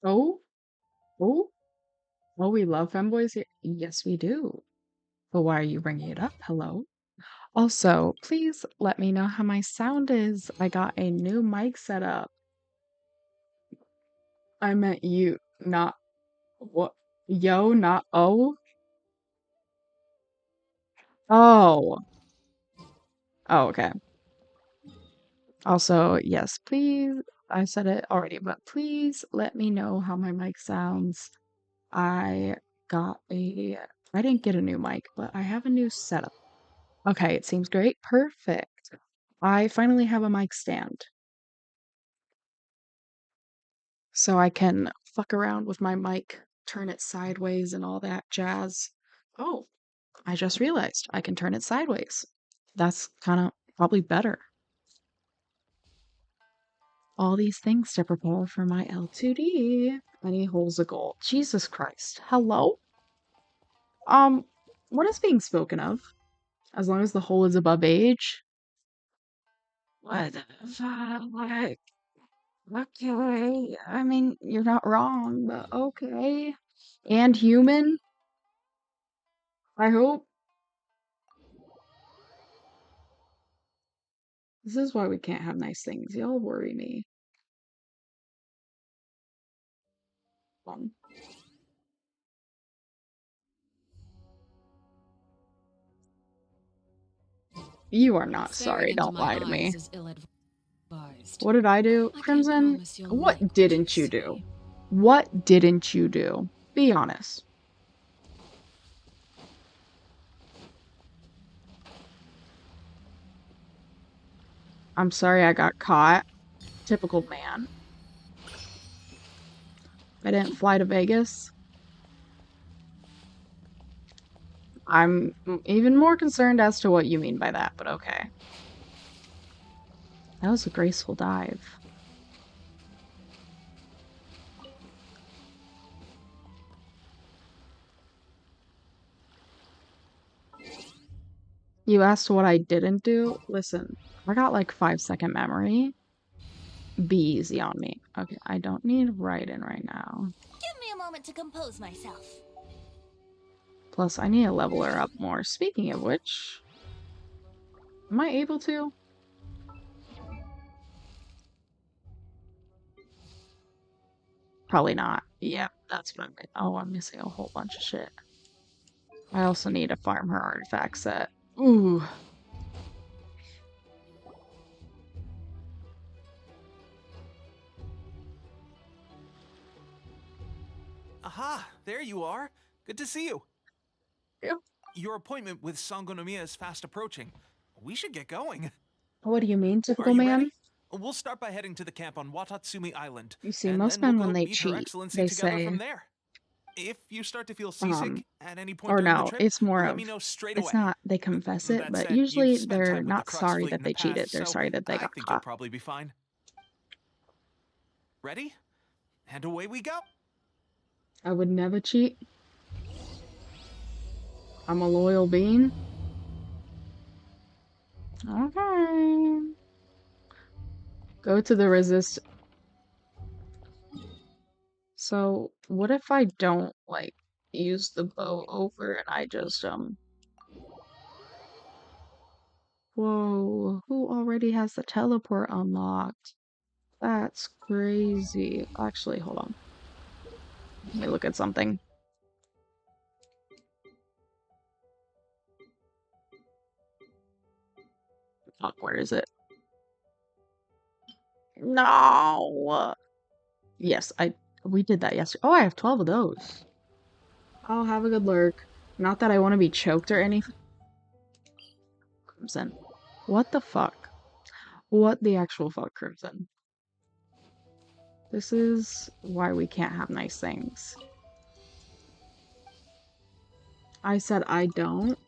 Oh, oh, oh, we love femboys here. Yes, we do. But why are you bringing it up? Hello. Also, please let me know how my sound is. I got a new mic set up. I meant you, not what? Yo, not oh. Oh. Oh, okay. Also, yes, please. I said it already, but please let me know how my mic sounds. I got a, I didn't get a new mic, but I have a new setup. Okay, it seems great. Perfect. I finally have a mic stand, so I can fuck around with my mic, turn it sideways and all that jazz. Oh, I just realized I can turn it sideways. That's kind of probably better. All these things to prepare for my L2D. Any holes a goal. Jesus Christ. Hello? Um, what is being spoken of? As long as the hole is above age? What the fuck? Like, okay. I mean, you're not wrong, but okay. And human, I hope. This is why we can't have nice things. Y'all worry me. Um, You are not sorry. Staring into Don't my lie to me. eyes is ill-advised. What did I do? I can Crimson, promise you'll what like what you didn't you do? see. What didn't you do? Be honest. I'm sorry I got caught. Typical man. I didn't fly to Vegas. I'm even more concerned as to what you mean by that, but okay. That was a graceful dive. You asked what I didn't do? Listen, I got like 5-second memory. Be easy on me. Okay, I don't need writing right now. Give me a moment to compose myself. Plus, I need to level her up more. Speaking of which, am I able to? Probably not. Yeah, that's what I'm. Oh, I'm missing a whole bunch of shit. I also need to farm her artifact set. Ooh. Aha, there you are. Good to see you. Yep. Your appointment with Sangonomiya is fast approaching. We should get going. What do you mean, Are typical you man? ready? We'll start by heading to the camp on Watatsumi Island, You see, and most then we'll men, when go they meet Her cheat, Excellency they together say, from there. If you start to feel um, seasick at any point or during the no, trip, it's more let of, me know straight it's away. not, they confess it, That but said, you've usually spent they're time with the not Crux sorry fleet that in the they cheated, past, they're so sorry that they I got think you'll caught. probably be fine. Ready? And away we go. I would never cheat. I'm a loyal being. Okay. Go to the resist. So, what if I don't, like, use the bow over and I just, whoa, who already has the teleport unlocked? That's crazy. Actually, hold on. Let me look at something. Fuck, where is it? No! Yes, we did that yesterday. Oh, I have 12 of those. I'll have a good lurk. Not that I want to be choked or anything. Crimson. What the fuck? What the actual fuck, Crimson? This is why we can't have nice things. I said I don't.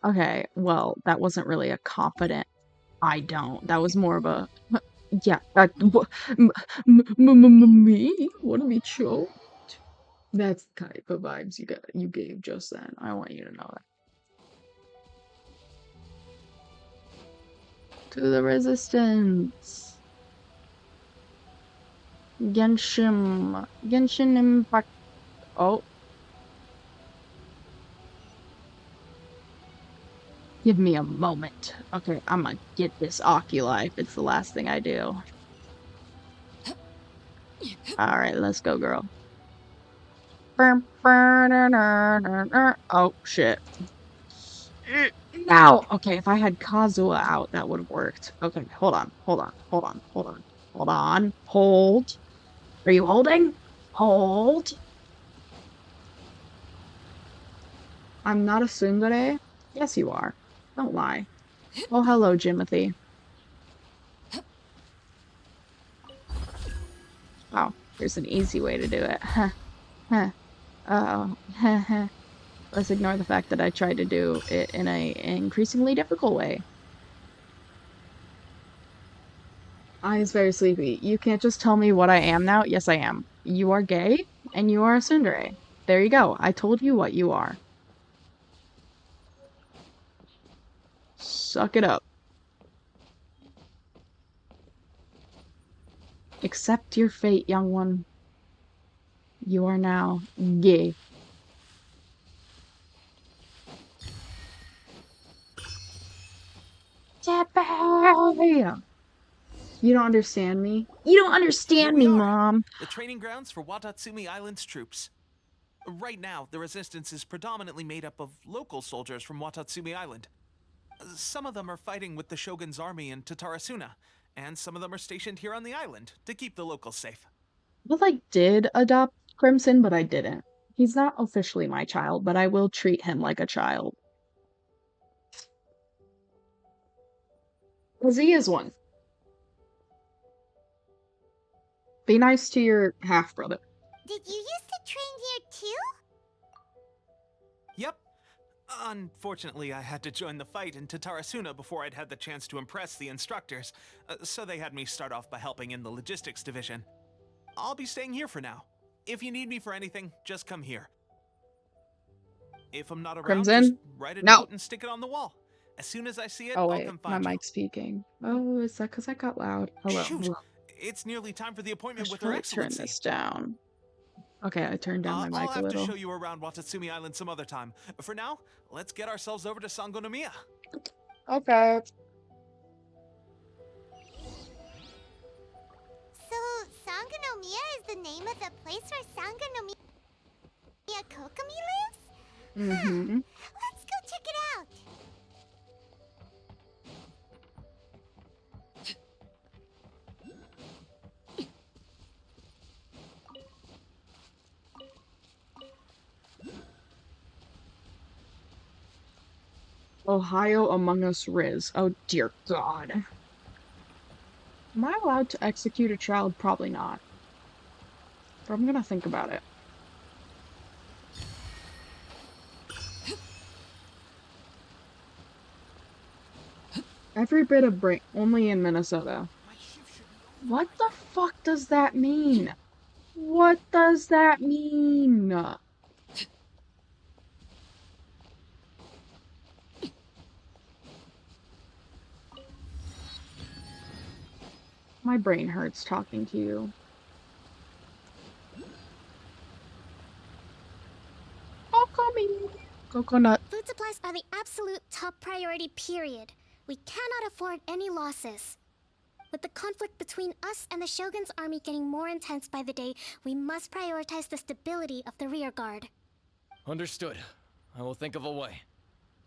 Okay, well, that wasn't really a confident I don't. That was more of a yeah. Me want to be choked? That's the type of vibes you gave just then. I want you to know that. To the resistance. Genshin Impact. Oh, give me a moment. Okay, I'm gonna get this Oculi if it's the last thing I do. Alright, let's go, girl. Oh, shit. No! Okay, if I had Kazuha out, that would have worked. Okay, hold on. Hold on. Hold. Are you holding? Hold. I'm not a tsundere? Yes, you are. Don't lie. Oh, hello, Jimothy. Oh, there's an easy way to do it. Huh. Huh. Oh. Let's ignore the fact that I tried to do it in an increasingly difficult way. I is very sleepy. You can't just tell me what I am now. Yes, I am. You are gay, and you are a tsundere. There you go. I told you what you are. Suck it up. Accept your fate, young one. You are now gay. Jeppy! You don't understand me? You don't Here understand we me, are, Mom! the training grounds for Watatsumi Island's troops. Right now, the resistance is predominantly made up of local soldiers from Watatsumi Island. Some of them are fighting with the Shogun's army in Tatarasuna, and some of them are stationed here on the island to keep the locals safe. Well, I did adopt Crimson, but I didn't. He's not officially my child, but I will treat him like a child. Because he is one. Be nice to your half-brother. Did you used to train here too? Yep. Unfortunately, I had to join the fight in Tatarasuna before I'd had the chance to impress the instructors, so they had me start off by helping in the logistics division. I'll be staying here for now. If you need me for anything, just come here. If I'm not around, just Crimson? write a No! note and stick it on the wall. As soon as I see it, Oh, I'll wait. come My find you. mic's speaking. Oh, is that because I got loud? Hello. Shoot! Hello. It's nearly time for the I appointment should with Her probably turn Excellency. this down. Okay, I turned down my I'll mic a have to show little. you around Watatsumi Island some other time. For now, let's get ourselves over to Sangonomiya. Okay. So, Sangonomiya is the name of the place where Sangonomiya Kokomi lives? Mm-hmm. Let's go check it out! Ohio Among Us Riz. Oh, dear God. Am I allowed to execute a child? Probably not. But I'm gonna think about it. Every bit of brain. Only in Minnesota. What the fuck does that mean? What does that mean? My brain hurts talking to you. Coconut. Food supplies are the absolute top priority, period. We cannot afford any losses. With the conflict between us and the Shogun's army getting more intense by the day, we must prioritize the stability of the rear guard. Understood. I will think of a way.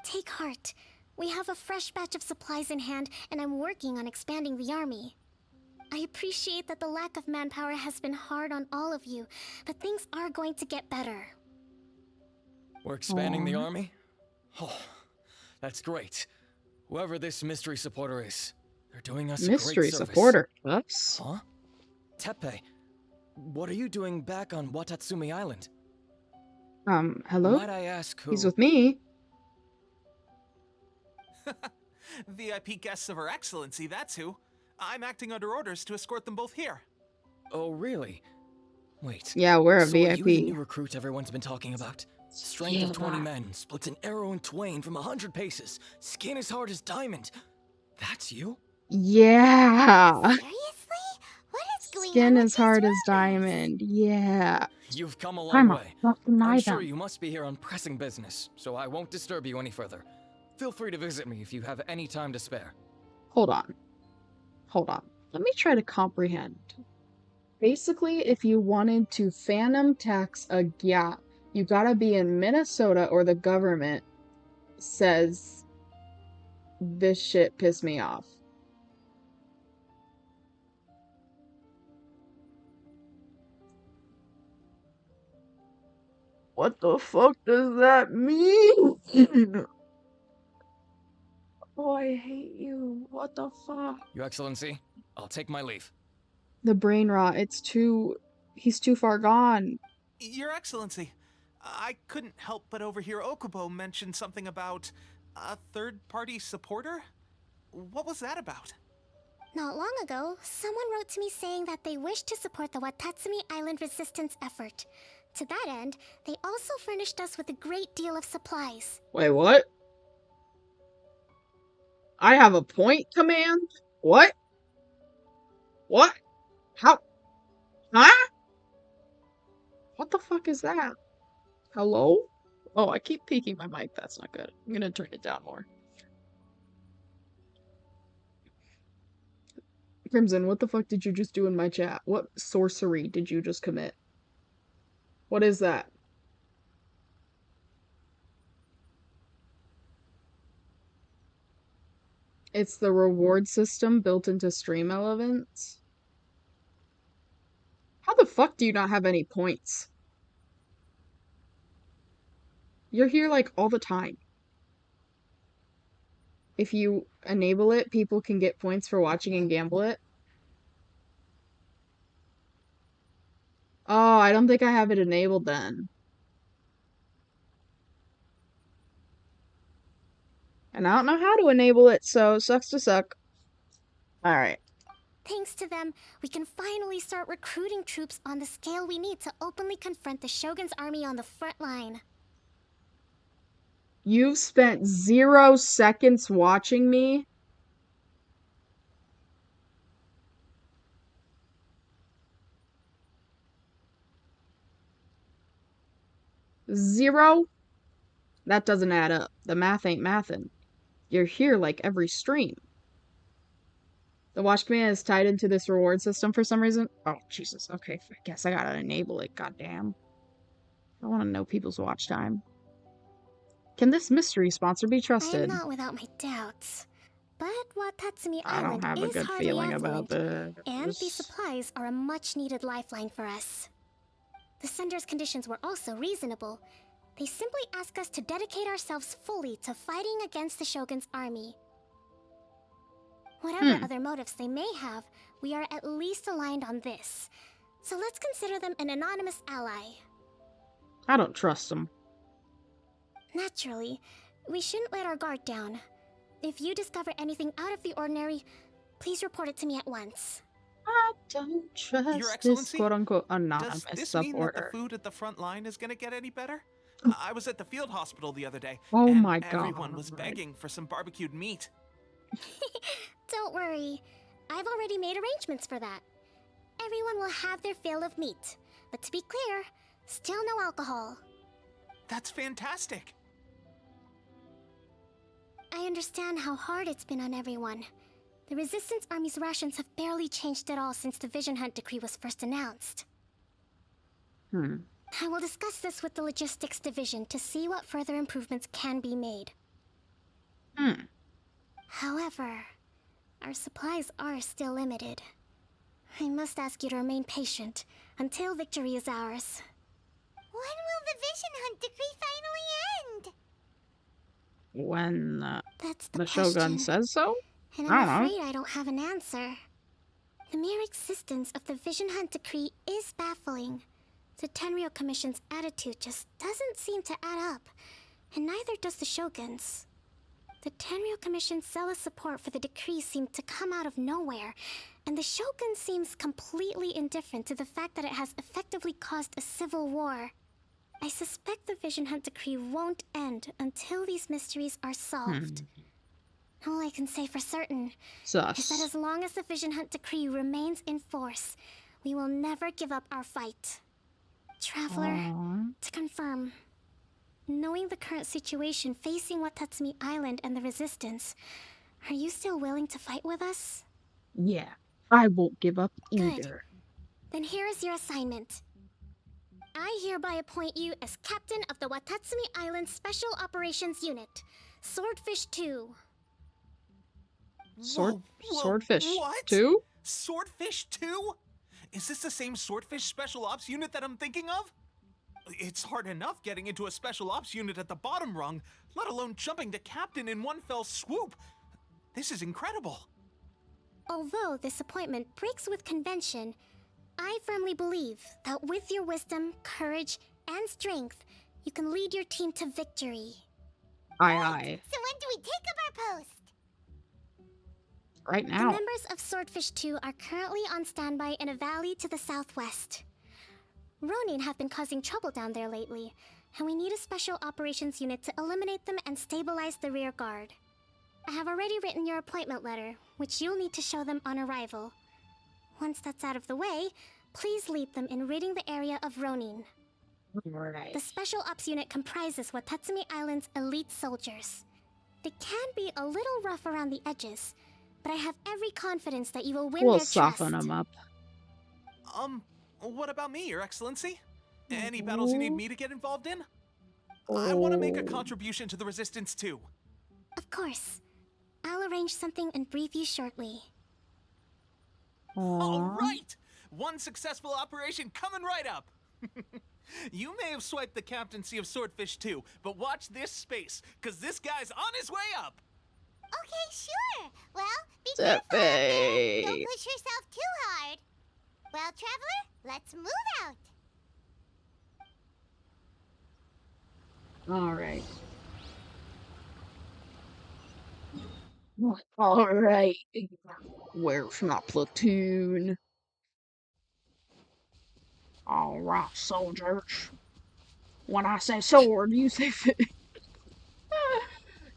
Take heart. We have a fresh batch of supplies in hand, and I'm working on expanding the army. I appreciate that the lack of manpower has been hard on all of you, but things are going to get better. We're expanding the Aw. army? Oh, that's great. Whoever this mystery supporter is, they're doing us a Mystery great service. supporter. Oops. Huh? Teppei, what are you doing back on Watatsumi Island? Hello? Might I ask who? He's with me. VIP guests of Her Excellency, that's who. I'm acting under orders to escort them both here. Oh, really? Wait. Yeah, we're a So are you the new VIP. recruit everyone's been talking about? Strength of 20 men, splits an arrow in twain from 100 paces, skin as hard as diamond. That's you? Yeah. Seriously? What is going Skin on with as hard these as diamond. Yeah. You've come a long Karma, way. don't deny I'm sure them. you must be here on pressing business, so I won't disturb you any further. Feel free to visit me if you have any time to spare. Hold on. Hold on. Let me try to comprehend. Basically, if you wanted to phantom tax a gap, you gotta be in Minnesota or the government says this shit pissed me off. What the fuck does that mean? Oh, I hate you. What the fuck? Your Excellency, I'll take my leave. The brain rot, he's too far gone. Your Excellency, I couldn't help but overhear Okubo mention something about a third-party supporter? What was that about? Not long ago, someone wrote to me saying that they wish to support the Watatsumi Island resistance effort. To that end, they also furnished us with a great deal of supplies. Wait, what? I have a point command? What? What? How? Huh? What the fuck is that? Hello? Oh, I keep peeking my mic. That's not good. I'm gonna turn it down more. Crimson, what the fuck did you just do in my chat? What sorcery did you just commit? What is that? It's the reward system built into stream elements. How the fuck do you not have any points? You're here like all the time. If you enable it, people can get points for watching and gamble it. Oh, I don't think I have it enabled then. And I don't know how to enable it, so sucks to suck. Alright. Thanks to them, we can finally start recruiting troops on the scale we need to openly confront the Shogun's army on the front line. You've spent 0 seconds watching me? Zero? That doesn't add up. The math ain't mathin'. You're here like every stream. The watch command is tied into this reward system for some reason. Oh, Jesus. Okay, I guess I gotta enable it. Goddamn. I want to know people's watch time. Can this mystery sponsor be I am trusted? not without my doubts. But Watatsumi I don't Island have a is good hardly feeling about affluent, and this. these supplies are a much-needed lifeline for us. The sender's conditions were also reasonable. They simply ask us to dedicate ourselves fully to fighting against the Shogun's army. Whatever other motives they may have, we are at least aligned on this. So let's consider them an anonymous ally. I don't trust them. Naturally, we shouldn't let our guard down. If you discover anything out of the ordinary, please report it to me at once. I don't trust Your this Excellency, quote-unquote does anonymous this mean that the supporter. food at the front line is gonna get any better? I was at the field hospital the other day, Oh and my god. everyone was begging for some barbecued meat. Don't worry, I've already made arrangements for that. Everyone will have their fill of meat, but to be clear, still no alcohol. That's fantastic. I understand how hard it's been on everyone. The Resistance Army's rations have barely changed at all since the Vision Hunt decree was first announced. I will discuss this with the Logistics Division to see what further improvements can be made. However, our supplies are still limited. I must ask you to remain patient until victory is ours. When will the Vision Hunt decree finally end? That's The the Shogun question. says so? And I I'm don't know. afraid I don't have an answer. The mere existence of the Vision Hunt decree is baffling. The Tenryou Commission's attitude just doesn't seem to add up, and neither does the Shogun's. The Tenryou Commission's zealous support for the decree seemed to come out of nowhere, and the Shogun seems completely indifferent to the fact that it has effectively caused a civil war. I suspect the Vision Hunt decree won't end until these mysteries are solved. All I can say for certain is that Sus. as long as the Vision Hunt decree remains in force, We will never give up our fight. Traveler, Aw. to confirm, knowing the current situation facing Watatsumi Island and the Resistance, are you still willing to fight with us? Yeah, I won't give up Good. either. Then here is your assignment. I hereby appoint you as captain of the Watatsumi Island Special Operations Unit, Swordfish 2. Swordfish what? 2? Swordfish 2? Is this the same Swordfish Special Ops unit that I'm thinking of? It's hard enough getting into a Special Ops unit at the bottom rung, let alone jumping to captain in one fell swoop. This is incredible. Although this appointment breaks with convention, I firmly believe that with your wisdom, courage, and strength, you can lead your team to victory. Aye. So when do we take up our post? Right The now. members of Swordfish 2 are currently on standby in a valley to the southwest. Ronin have been causing trouble down there lately, and we need a special operations unit to eliminate them and stabilize the rear guard. I have already written your appointment letter, which you'll need to show them on arrival. Once that's out of the way, please lead them in ridding the area of Ronin. Right. The Special Ops unit comprises Watatsumi Island's elite soldiers. They can be a little rough around the edges, but I have every confidence that you will win We'll their soften trust. them up. What about me, Your Excellency? Any battles you need Oh. me to get involved in? I want to make a Oh. contribution to the Resistance too. Of course. I'll arrange something and brief you shortly. All Aw. right! One successful operation coming right up! You may have swiped the captaincy of Swordfish 2, but watch this space, because this guy's on his way up! Okay, sure. Well, be careful out there. Don't push yourself too hard. Well, Traveler, let's move out. Alright. Alright. Where's my platoon? Alright, soldiers. When I say sword, you say fit.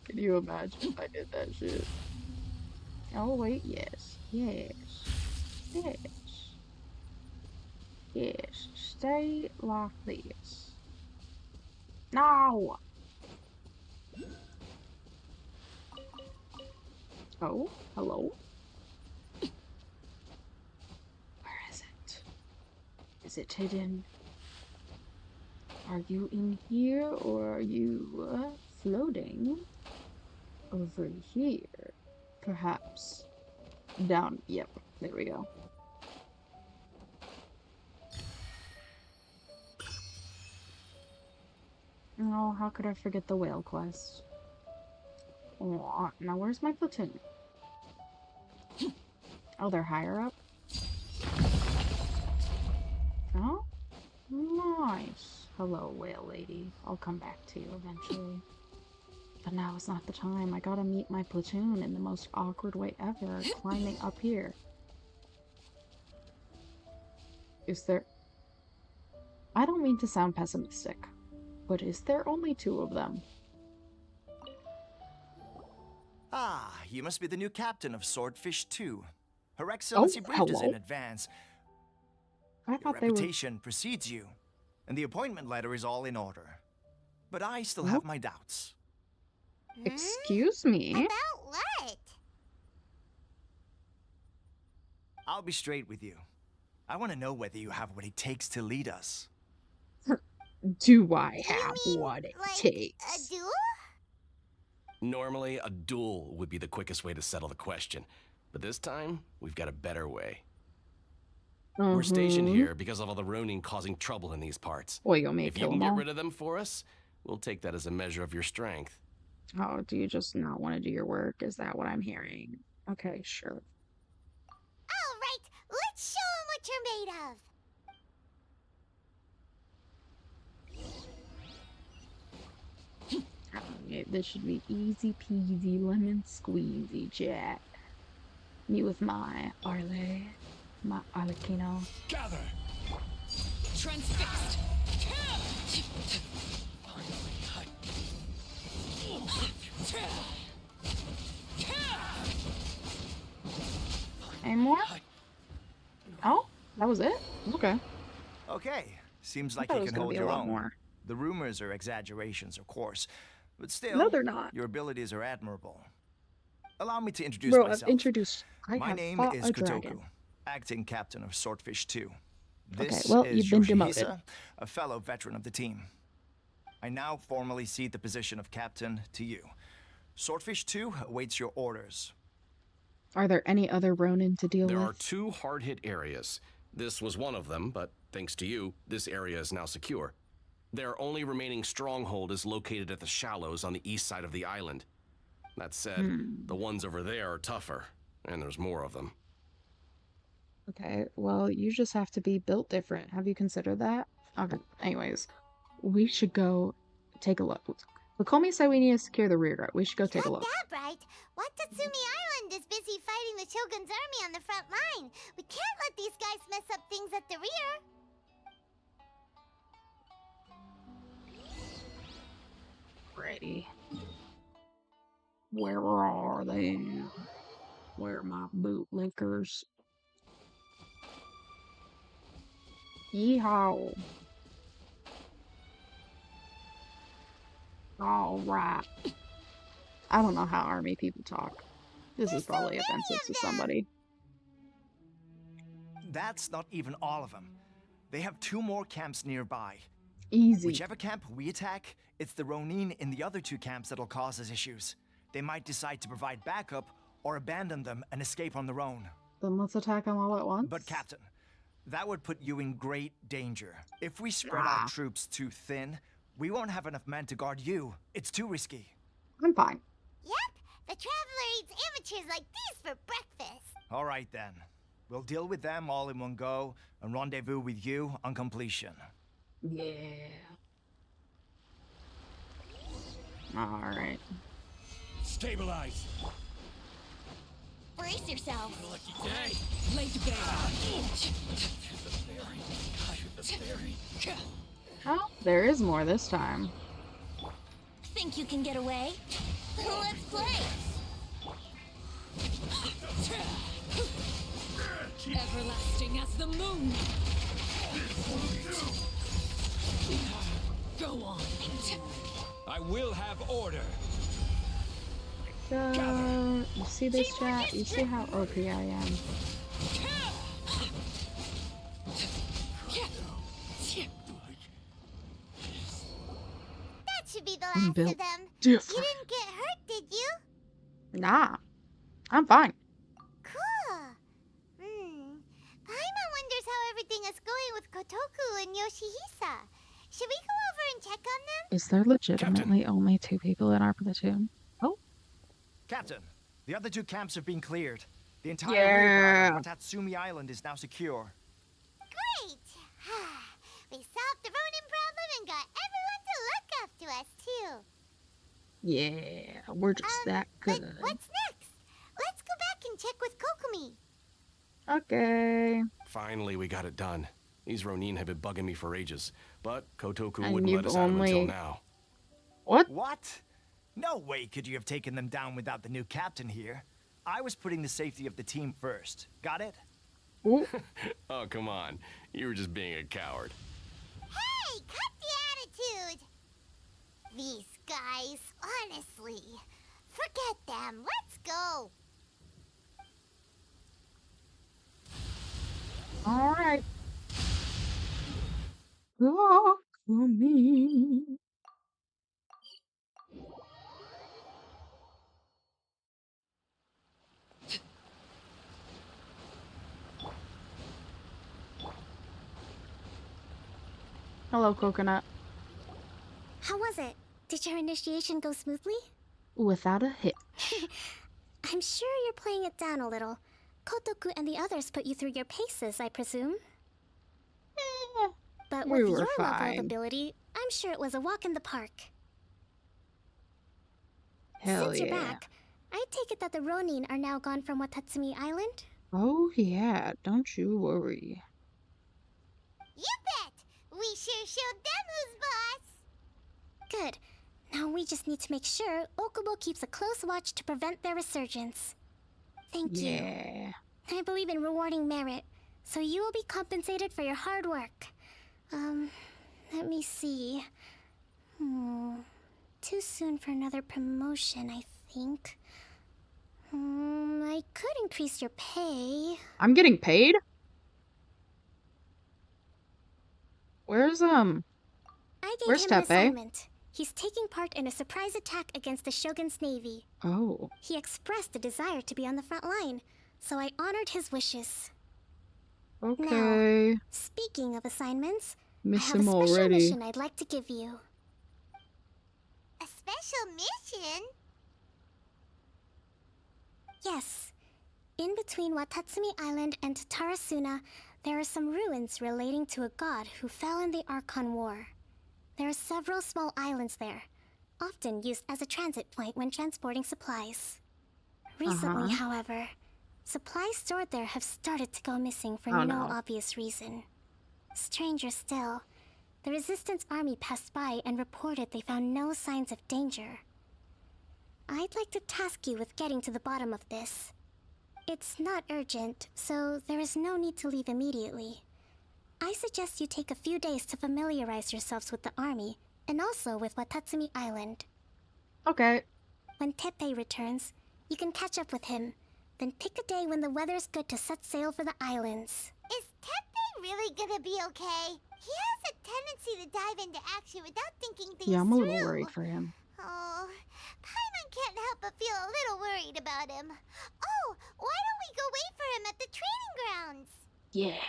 Can you imagine if I did that shit? Oh, wait, yes. Yes. Yes. Yes. Stay like this. No! Oh, hello? Where is it? Is it hidden? Are you in here or are you floating over here? Perhaps down. Yep, there we go. Oh, how could I forget the whale quest? Oh, now where's my platoon? Oh, they're higher up? Oh, nice. Hello, whale lady. I'll come back to you eventually. But now is not the time. I gotta meet my platoon in the most awkward way ever, climbing up here. Is there... I don't mean to sound pessimistic, but is there only 2 of them? Ah, you must be the new captain of Swordfish 2. Her Excellency briefed us hello. in advance. I Your thought they were... reputation precedes you, and the appointment letter is all in order. But I still Oh. have my doubts. Excuse me? About what? I'll be straight with you. I want to know whether you have what it takes to lead us. Do I You have mean, what it like, takes? a duel? Normally, a duel would be the quickest way to settle the question. But this time, we've got a better way. We're stationed here because of all the Ronin causing trouble in these parts. Oigo may If you kill can them get all. rid of them for us, we'll take that as a measure of your strength. Oh, do you just not want to do your work? Is that what I'm hearing? Okay, sure. All right, let's show 'em what you're made of. This should be easy peasy lemon squeezy, Jack. Me with my Arle, my Arlecchino. Gather! Transfixed. Any more? Oh? That was it? Okay. Okay, seems I like thought you it was can gonna hold be a your lot own. more. The rumors are exaggerations, of course, but No, still, they're not. your abilities are admirable. Allow me to introduce Bro, I've myself. introduced. I My have name fought is a dragon. Kotoku, acting captain of Swordfish 2. Okay, This well, is you've been demoted. Yoshihisa, a fellow veteran of the team. I now formally cede the position of captain to you. Swordfish 2 awaits your orders. Are there any other Ronin to deal There with? are 2 hard-hit areas. This was one of them, but thanks to you, this area is now secure. Their only remaining stronghold is located at the shallows on the east side of the island. That said, the ones over there are tougher, and there's more of them. Okay, well, you just have to be built different. Have you considered that? Okay, anyways, we should go take a look. Kokomi said we need to secure the rear guard. We should go take a Got look. that right. Watatsumi Island is busy fighting the Shogun's army on the front line. We can't let these guys mess up things at the rear. Ready. Where are they? Where are my bootlickers? Yeehaw. All right. I don't know how army people talk. This There's is so probably many offensive of to them. somebody. That's not even all of them. They have 2 more camps nearby. Easy. Whichever camp we attack, it's the Ronin in the other 2 camps that'll cause us issues. They might decide to provide backup or abandon them and escape on their own. Then let's attack them all at once. But Captain, that would put you in great danger. If we spread Nah. our troops too thin, we won't have enough men to guard you. It's too risky. I'm fine. Yep, the Traveler eats amateurs like these for breakfast. All right then. We'll deal with them all in one go and rendezvous with you on completion. Yeah. All right. Stabilize. Brace yourself. Lucky day. Late to Oh, there is more this time. Think you can get away? Let's play. Everlasting as the moon. Go on. I will have order. You see this chat? You see how OP I am. That should be the I'm last built of them. different. You didn't get hurt, did you? Nah, I'm fine. Cool. Paimon wonders how everything is going with Kotoku and Yoshihisa. Should we go over and check on them? Is there legitimately only 2 people in our platoon? Oh, Captain, the other 2 camps have been cleared. The entire Yeah. rear guard of Watatsumi Island is now secure. Great. We solved the Ronin problem and got everyone to look after us, too. yeah, we're just that But good. what's next? Let's go back and check with Kokomi. Okay. Finally, we got it done. These Ronin have been bugging me for ages, but Kotoku And wouldn't let you've us out until only- now. What? What? No way could you have taken them down without the new captain here. I was putting the safety of the team first. Got it? Ooh. Oh, come on. You were just being a coward. Hey, cut the attitude. These guys, honestly. Forget them. Let's go. All right. Walk for me. Hello, Coconut. How was it? Did your initiation go smoothly? Without a hitch. I'm sure you're playing it down a little. Kotoku and the others put you through your paces, I presume. But we with were your level fine. of ability, I'm sure it was a walk in the park. Hell Since you're yeah. back, I take it that the Ronin are now gone from Watatsumi Island? Oh yeah, don't you worry. You bet. We sure showed them who's boss. Good. Now we just need to make sure Okubo keeps a close watch to prevent their resurgence. Thank you. Yeah. I believe in rewarding merit, so you will be compensated for your hard work. Let me see. Too soon for another promotion, I think. I could increase your pay. I'm getting paid? Where's I gave where's him an Tepe? assignment. He's taking part in a surprise attack against the Shogun's navy. Oh. He expressed a desire to be on the front line, so I honored his wishes. Okay. Now, speaking of assignments, Miss I have him a special already. mission I'd like to give you. A special mission? Yes. In between Watatsumi Island and Tarasuna, there are some ruins relating to a god who fell in the Archon War. There are several small islands there, often used as a transit point when transporting supplies. Recently, however, supplies stored there have started to go missing for Oh, no no. obvious reason. Stranger still, the Resistance army passed by and reported they found no signs of danger. I'd like to task you with getting to the bottom of this. It's not urgent, so there is no need to leave immediately. I suggest you take a few days to familiarize yourselves with the army, and also with Watatsumi Island. Okay. When Tepe returns, you can catch up with him. Then pick a day when the weather's good to set sail for the islands. Is Tepe really gonna be okay? He has a tendency to dive into action without thinking things Yeah, I'm a through. little worried for him. Oh, Paimon can't help but feel a little worried about him. Oh, why don't we go wait for him at the training grounds? Yeah.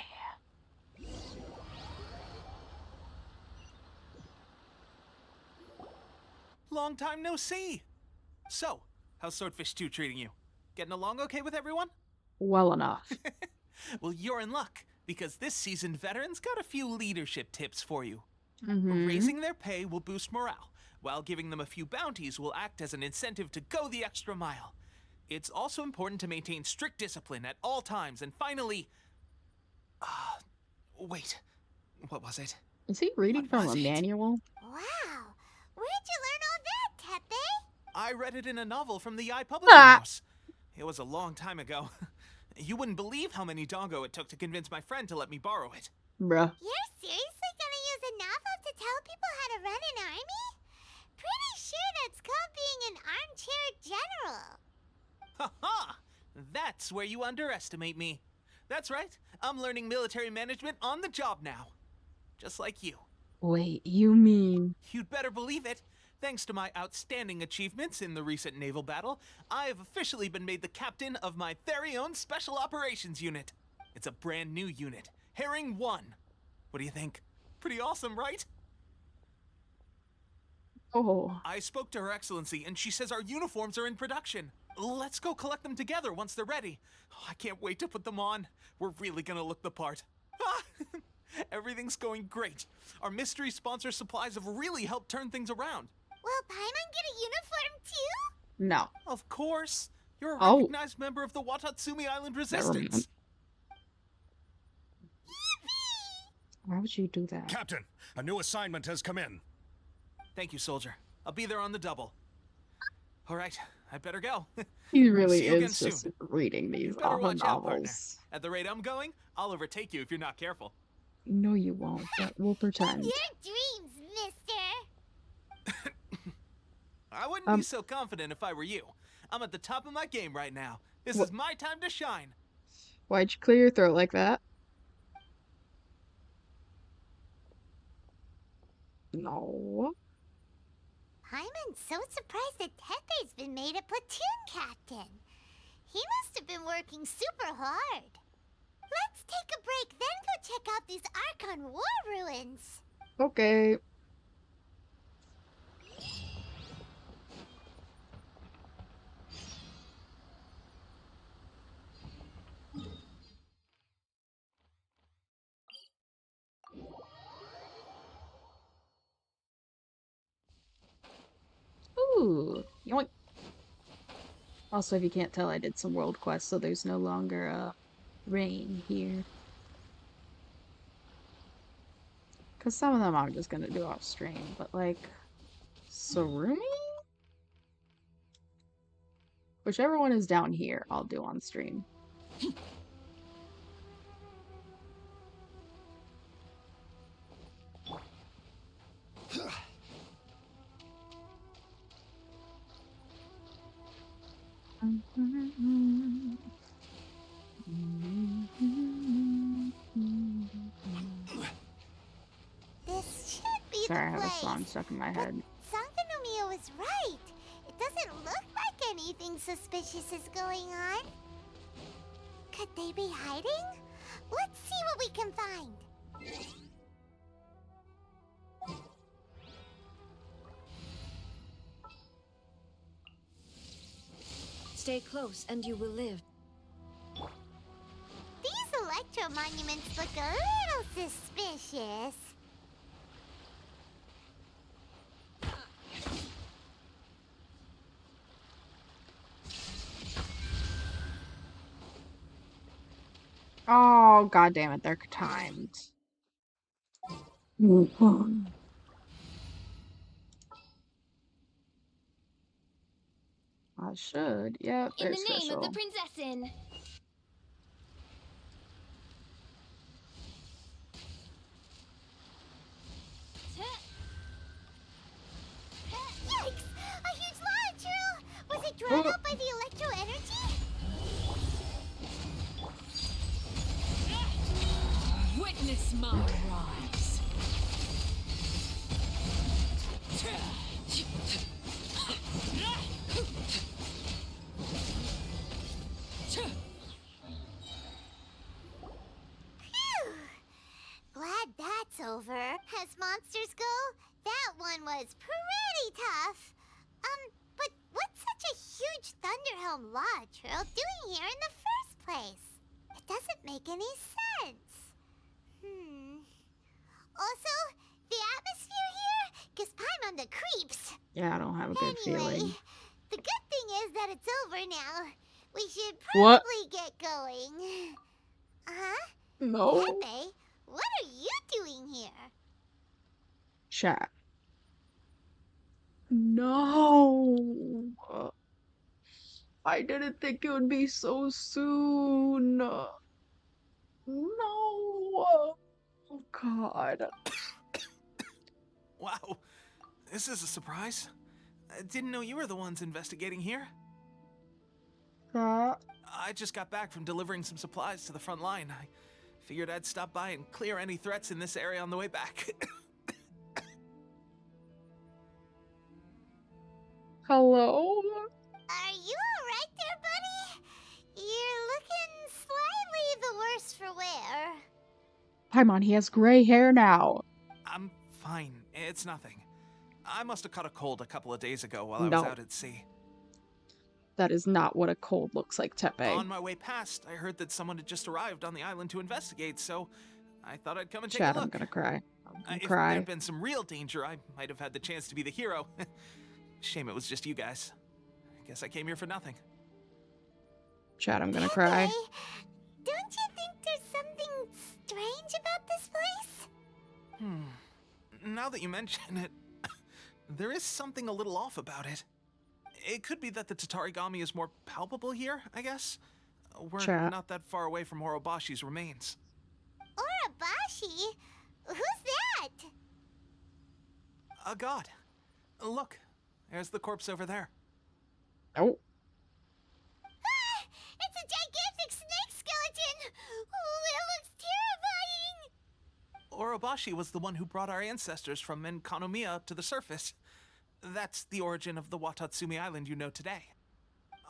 Long time no see. So, how's Swordfish 2 treating you? Getting along okay with everyone? Well enough. Well, you're in luck, because this seasoned veteran's got a few leadership tips for you. Mm-hmm. Raising their pay will boost morale, while giving them a few bounties will act as an incentive to go the extra mile. It's also important to maintain strict discipline at all times, and finally... wait. What was it? Is he reading What from was a it? manual? Wow, where'd you learn all that, Tepe? I read it in a novel from the Publishing Ah. House. It was a long time ago. You wouldn't believe how many doggo it took to convince my friend to let me borrow it. Bruh. You're seriously gonna use a novel to tell people how to run an army? Pretty sure that's called being an armchair general. Ha ha! That's where you underestimate me. That's right. I'm learning military management on the job now. Just like you. Wait, you mean... You'd better believe it. Thanks to my outstanding achievements in the recent naval battle, I have officially been made the captain of my very own Special Operations Unit. It's a brand new unit, Herring 1. What do you think? Pretty awesome, right? Oh. I spoke to Her Excellency, and she says our uniforms are in production. Let's go collect them together once they're ready. I can't wait to put them on. We're really gonna look the part. Everything's going great. Our mystery sponsor supplies have really helped turn things around. Will Paimon get a uniform too? No. Of course. You're a Oh. recognized member of the Watatsumi Island Never Resistance. mind. Why would you do that? Captain, a new assignment has come in. Thank you, soldier. I'll be there on the double. All right, I better go. He really See you again is just soon. reading these Better awful watch out, partner. novels. At the rate I'm going, I'll overtake you if you're not careful. No, you won't, but we'll pretend. Your dreams, mister. I wouldn't be so confident if I were you. I'm at the top of my game right now. This is my time to shine. Why'd you clear your throat like that? No. Paimon's so surprised that Tepe's been made a platoon captain. He must have been working super hard. Let's take a break, then go check out these Archon War ruins. Okay. Ooh. Yoink. Also, if you can't tell, I did some world quests, so there's no longer rain here. Because some of them I'm just gonna do off stream, but like Sarumi? Whichever one is down here, I'll do on stream. This should be the Sorry, I have a song place. stuck in my But head. Sangonomiya was right. It doesn't look like anything suspicious is going on. Could they be hiding? Let's see what we can find. Stay close and you will live. These electro monuments look a little suspicious. Oh, god damn it, they're timed. I should. Yep, In they're the name of the special. Prinzessin. Yikes! A huge lava churl! Was it drawn out by the electro energy? Witness my rise. Phew! Glad that's over. As monsters go, that one was pretty tough. But what's such a huge Thunderhelm lava churl doing here in the first place? It doesn't make any sense. Also, the atmosphere here gives I'm on the creeps. Yeah, I don't have a good Anyway, feeling. the good thing is that it's over now. We should What? probably get going. Huh? No. Pepe, what are you doing here? Chat. No. I didn't think it would be so soon. No. Oh, God. Wow, this is a surprise. I didn't know you were the ones investigating here. I just got back from delivering some supplies to the front line. I figured I'd stop by and clear any threats in this area on the way back. Hello? Are you alright there, buddy? You're looking slightly the worse for wear. Paimon, he has gray hair now. I'm fine. It's nothing. I must have caught a cold a couple of days ago while I was No. out at sea. That is not what a cold looks like, Tepe. On my way past, I heard that someone had just arrived on the island to investigate, so I thought I'd come and take Chat, a look. I'm gonna cry. I'm gonna If cry. there'd been some real danger, I might have had the chance to be the hero. Shame it was just you guys. I guess I came here for nothing. Chat, I'm gonna cry. Pepe, don't you think there's something strange about this place? Now that you mention it, there is something a little off about it. It could be that the Tatarigami is more palpable here, I guess. We're Chat. not that far away from Orobashi's remains. Orabashi? Who's that? A god. Look, there's the corpse over there. Oh. Ah, it's a gigantic snake skeleton! Oh, it looks terrifying! Orobashi was the one who brought our ancestors from Enkanomiya to the surface. That's the origin of the Watatsumi Island you know today.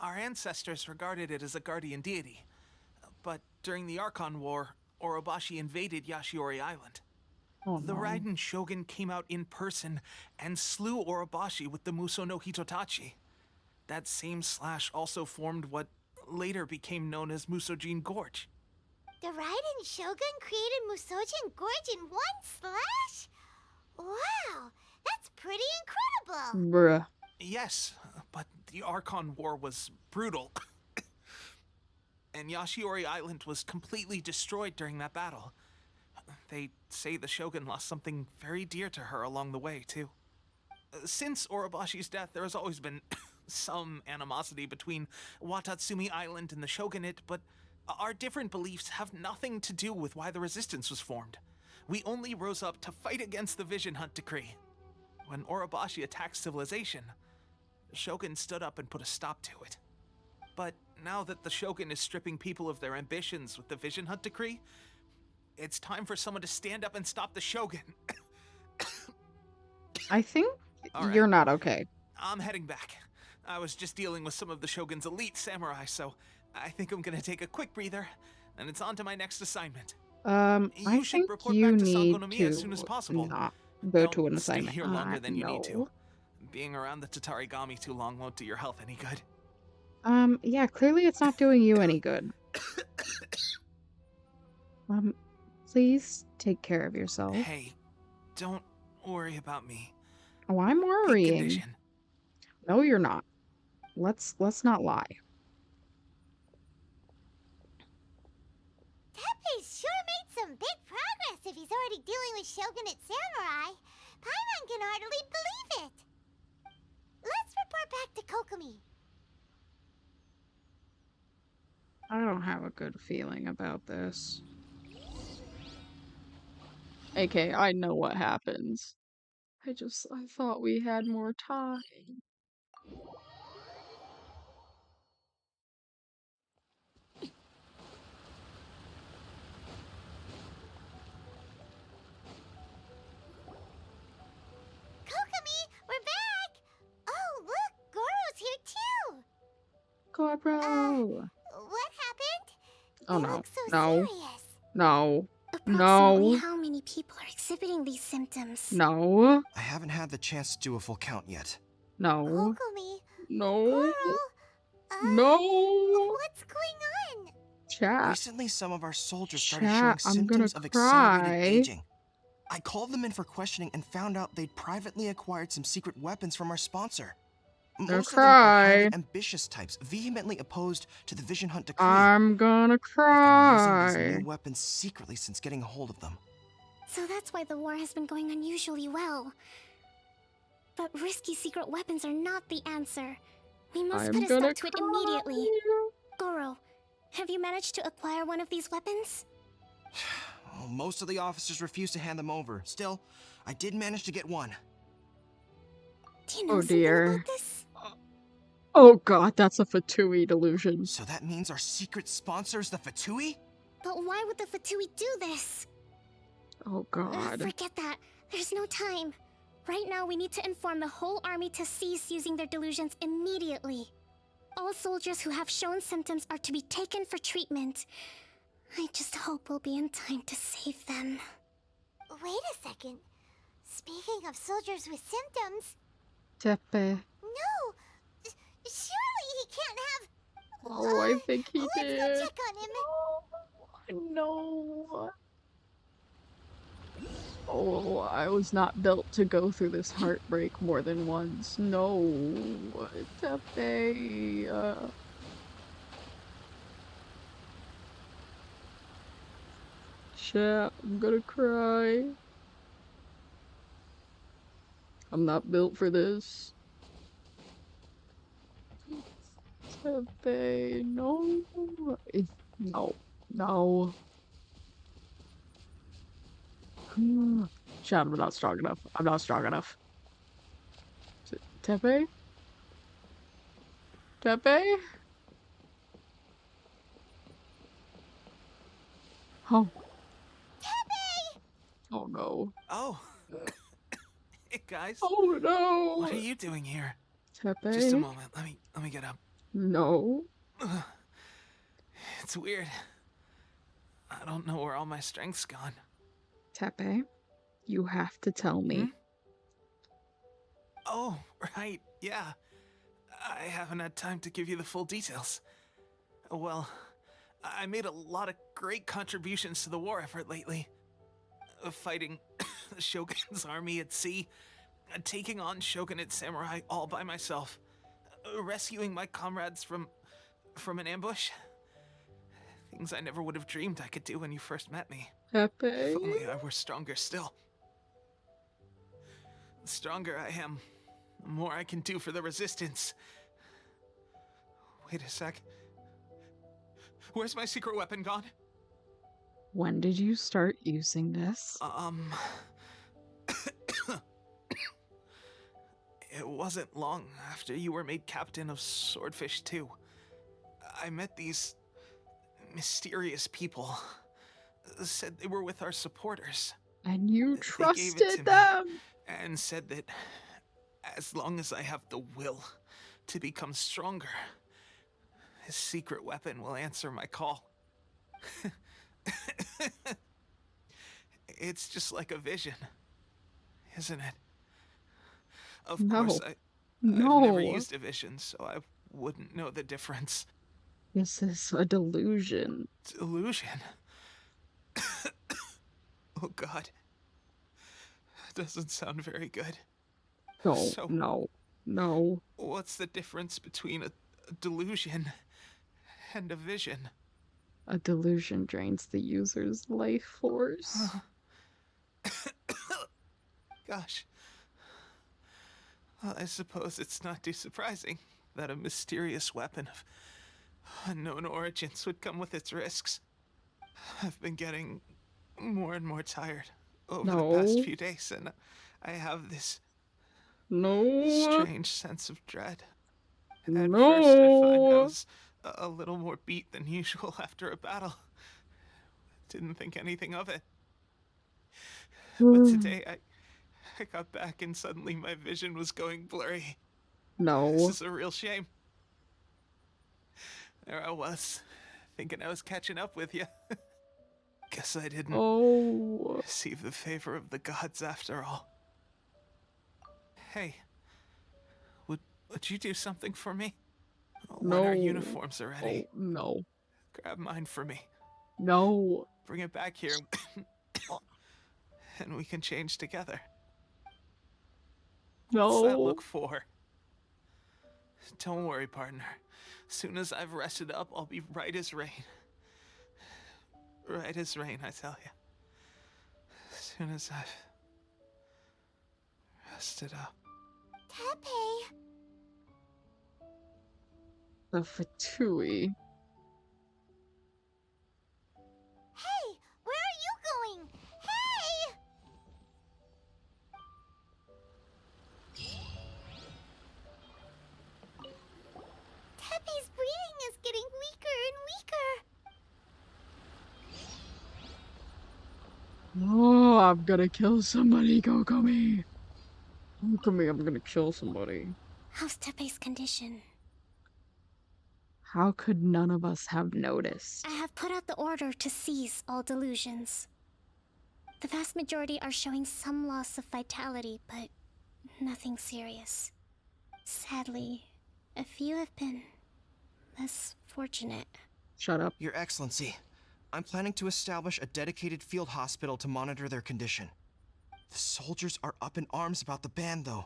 Our ancestors regarded it as a guardian deity. But during the Archon War, Orobashi invaded Yashiori Island. Oh, The no. Raiden Shogun came out in person and slew Orobashi with the Muso no Hitotachi. That same slash also formed what later became known as Musojin Gorge. The Raiden Shogun created Musojin Gorge in one slash? Wow, that's pretty incredible! Bruh. Yes, but the Archon War was brutal. And Yashiori Island was completely destroyed during that battle. They say the Shogun lost something very dear to her along the way, too. Since Orobashi's death, there has always been some animosity between Watatsumi Island and the Shogunate, but our different beliefs have nothing to do with why the resistance was formed. We only rose up to fight against the Vision Hunt Decree. When Orobashi attacked civilization, the Shogun stood up and put a stop to it. But now that the Shogun is stripping people of their ambitions with the Vision Hunt decree, it's time for someone to stand up and stop the Shogun. I think All right, you're not okay. I'm heading back. I was just dealing with some of the Shogun's elite samurai, so I think I'm gonna take a quick breather, and it's on to my next assignment. I You should think report you back to need Sangonomiya as soon as to possible. not go Don't to an stay assignment. here longer than you need to. No. Being around the Tatarigami too long won't do your health any good. Yeah, clearly it's not doing you any good. Um, please take care of yourself. Hey, don't worry about me. Oh, I'm Peak worrying. condition. No, you're not. Let's not lie. Teppei's sure made some big progress if he's already dealing with Shogunate samurai. Paimon can hardly believe it. Let's report back to Kokomi. I don't have a good feeling about this. AK, I know what happens. I thought we had more time. Kokomi, we're back! Oh, look, Goro's here too! Goro! What happened? Oh You no. look so No. serious. No. Approximately No. how many people are exhibiting these symptoms? No. I haven't had the chance to do a full count yet. No. Kokomi, No. Goro, No. what's going on? Chat. Recently, some of our soldiers started Chat, showing I'm gonna symptoms of accelerated cry. aging. I called them in for questioning and found out they'd privately acquired some secret weapons from our sponsor. Most of them are highly cry. ambitious types, vehemently opposed to the Vision Hunt decree. I'm gonna They've been using these cry. new weapons secretly since getting a hold of them. So that's why the war has been going unusually well. But risky secret weapons are not the answer. We must I'm put a gonna stop to it immediately. cry. Goro, have you managed to acquire one of these weapons? Oh, most of the officers refused to hand them over. Still, I did manage to get one. Do you know Oh something dear. about this? Oh god, that's a Fatui delusion. So that means our secret sponsor is the Fatui? But why would the Fatui do this? Oh god. Forget that. There's no time. Right now, we need to inform the whole army to cease using their delusions immediately. All soldiers who have shown symptoms are to be taken for treatment. I just hope we'll be in time to save them. Wait a second. Speaking of soldiers with symptoms, Tepe. no! Surely he can't have... Oh, I think he let's did. go check on him. No. Oh, I was not built to go through this heartbreak more than once. No. Tepe. Chat, I'm gonna cry. I'm not built for this. Tepe, no. No. No. Chat, I'm not strong enough. I'm not strong enough. Tepe? Tepe? Oh. Oh no. Oh. Hey guys. Oh no. What are you doing here? Tepe? Just a moment. Let me get up. No. It's weird. I don't know where all my strength's gone. Tepe, you have to tell me. Hmm? Oh, right. Yeah. I haven't had time to give you the full details. Well, I made a lot of great contributions to the war effort lately. Fighting the Shogun's army at sea, taking on Shogunate samurai all by myself, rescuing my comrades from an ambush. Things I never would have dreamed I could do when you first met me. Tepe? If only I were stronger still. The stronger I am, the more I can do for the resistance. Wait a sec. Where's my secret weapon gone? When did you start using this? It wasn't long after you were made captain of Swordfish 2. I met these mysterious people. Said they were with our supporters. And you They gave it to trusted me them. and said that as long as I have the will to become stronger, his secret weapon will answer my call. It's just like a vision, isn't it? Of course, No. I've never No. used a vision, so I wouldn't know the difference. This is a delusion. Delusion? Oh god. Doesn't sound very good. No, So- no, no. What's the difference between a delusion and a vision? A delusion drains the user's life force. Gosh. Well, I suppose it's not too surprising that a mysterious weapon of unknown origins would come with its risks. I've been getting more and more tired over the past No. few days, and I have this No. strange sense of dread. At first, I find I No. was a little more beat than usual after a battle. Didn't think anything of it. But today, I got back and suddenly my vision was going blurry. This No. is a real shame. There I was, thinking I was catching up with you. Guess I didn't Oh. receive the favor of the gods after all. Hey, would you do something for me? When No. our uniforms are ready, Oh, no. grab mine for me. No. Bring it back here, and we can change together. What's that No. look for? Don't worry, partner. Soon as I've rested up, I'll be right as rain. Right as rain, I tell you. Soon as I've rested up. Tepe! The Fatui. Hey! Where are you going? Hey! Tepe's breathing is getting weaker and weaker. Oh, I'm gonna kill somebody, Kokomi. Kokomi, I'm gonna kill somebody. How's Tepe's condition? How could none of us have noticed? I have put out the order to seize all delusions. The vast majority are showing some loss of vitality, but nothing serious. Sadly, a few have been less fortunate. Shut up. Your Excellency, I'm planning to establish a dedicated field hospital to monitor their condition. The soldiers are up in arms about the ban, though.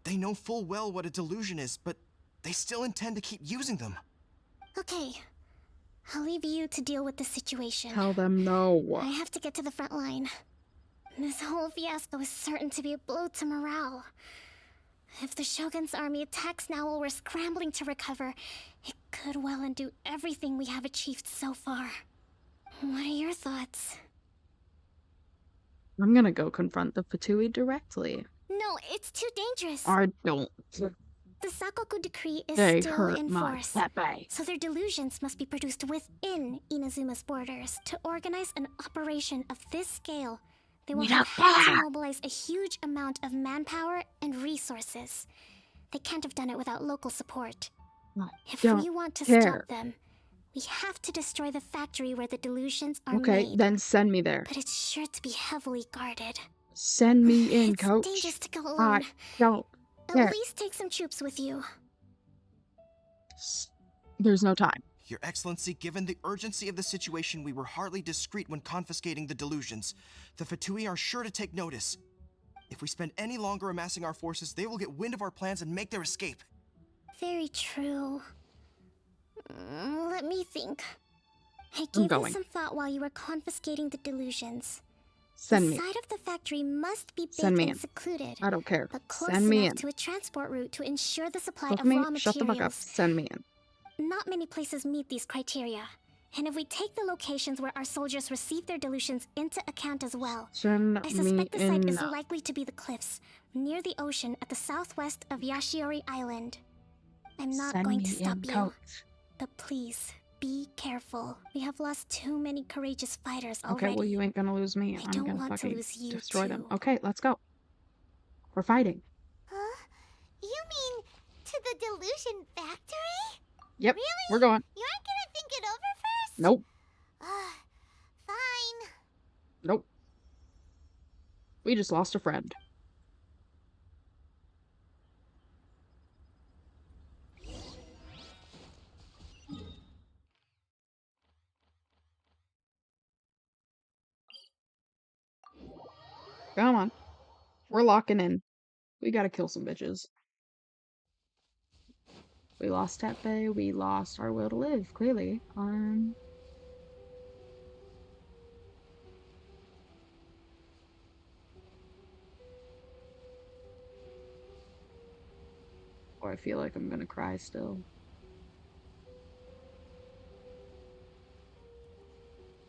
They know full well what a delusion is, but they still intend to keep using them. Okay, I'll leave you to deal with the situation. Tell them no. I have to get to the front line. This whole fiasco is certain to be a blow to morale. If the Shogun's army attacks now while we're scrambling to recover, it could well undo everything we have achieved so far. What are your thoughts? I'm gonna go confront the Fatui directly. No, it's too dangerous. I don't. The Sakoku decree is They still hurt in my force. Pepe. So their delusions must be produced within Inazuma's borders. To organize an operation of this scale, they will We have don't had to care. mobilize a huge amount of manpower and resources. They can't have done it without local support. If Don't we want to care. stop them, we have to destroy the factory where the delusions are Okay, made. then send me there. But it's sure to be heavily guarded. Send me in, It's coach. dangerous to go I alone. don't care. At least take some troops with you. There's no time. Your Excellency, given the urgency of the situation, we were hardly discreet when confiscating the delusions. The Fatui are sure to take notice. If we spend any longer amassing our forces, they will get wind of our plans and make their escape. Very true. Let me think. I gave going. this some thought while you were confiscating the delusions. Send the me. side of the factory must be Send big me and in. secluded, I don't care. but close Send me enough in. to a transport route to ensure the supply Look of me. raw Shut the fuck up. materials. Send me in. Not many places meet these criteria. And if we take the locations where our soldiers receive their delusions into account as well, Send I me suspect the site in. is likely to be the cliffs, near the ocean at the southwest of Yashiori Island. I'm not Send going me to stop in, you. coach. But please, be careful. We have lost too many courageous fighters already. Okay, well, you ain't gonna lose me. I I'm don't gonna want to fucking lose you destroy them. too. Okay, let's go. We're fighting. Huh? You mean to the Delusion Factory? Yep, Really? we're going. You aren't gonna think it over first? Nope, Fine. nope. We just lost a friend. Come on. We're locking in. We gotta kill some bitches. We lost Tepe, we lost our will to live, clearly. Or I feel like I'm gonna cry still.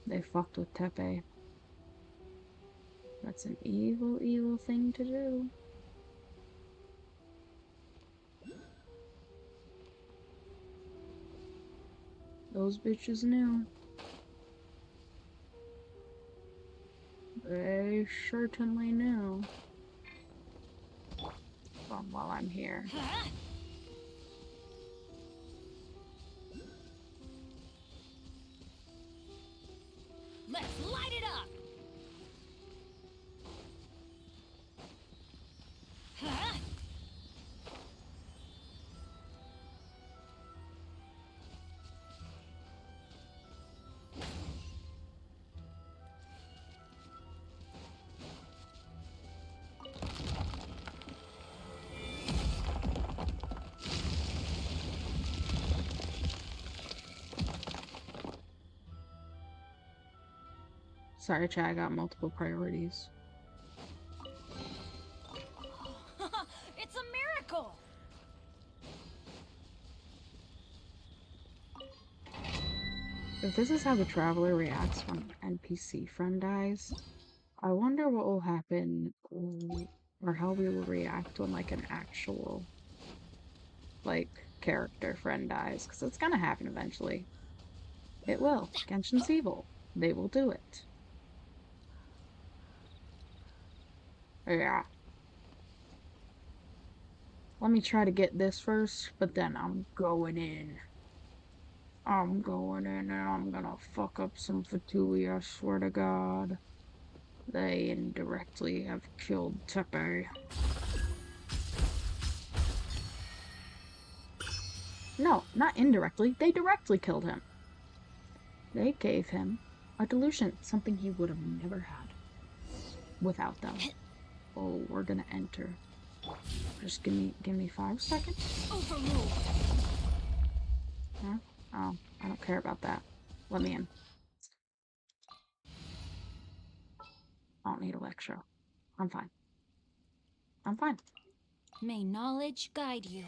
They fucked with Tepe. That's an evil, evil thing to do. Those bitches knew. They certainly knew. While I'm here. Let's light it up! Huh? Sorry, chat, I got multiple priorities. It's a miracle! If this is how the Traveler reacts when an NPC friend dies, I wonder what will happen, or how we will react when, like, an actual, like, character friend dies, because it's gonna happen eventually. It will. Genshin's evil. They will do it. Yeah. Let me try to get this first, but then I'm going in. I'm going in and I'm gonna fuck up some Fatui, I swear to God. They indirectly have killed Tepe. No, not indirectly. They directly killed him. They gave him a delusion, something he would have never had without them. Oh, we're gonna enter. Just give me 5 seconds. Overruled. Huh? Oh, I don't care about that. Let me in. I don't need a lecture. I'm fine. I'm fine. May knowledge guide you.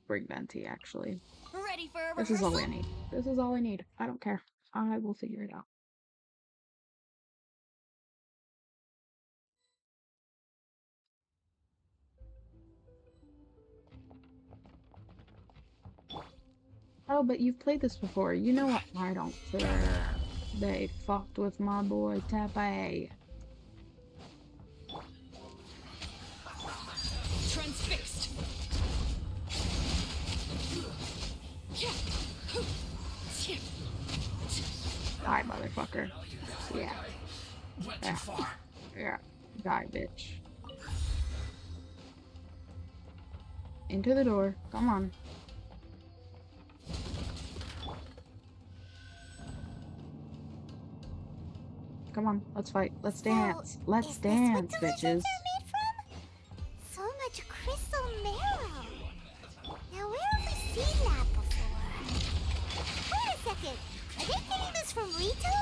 Bring Venti, actually. Ready for a This is all I rehearsal? need. This is all I need. I don't care. I will figure it out. Oh, but you've played this before. You know what? I don't care. They fucked with my boy Tepe. Transfixed. Die, motherfucker. Yeah. Yeah. Yeah. Die, bitch. Into the door. Come on. Come on. Let's fight. Let's dance. Let's is dance, this what bitches. delusions are made from? So much crystal marrow. Now where have we seen that before? Wait a second. Are they getting this from Rito?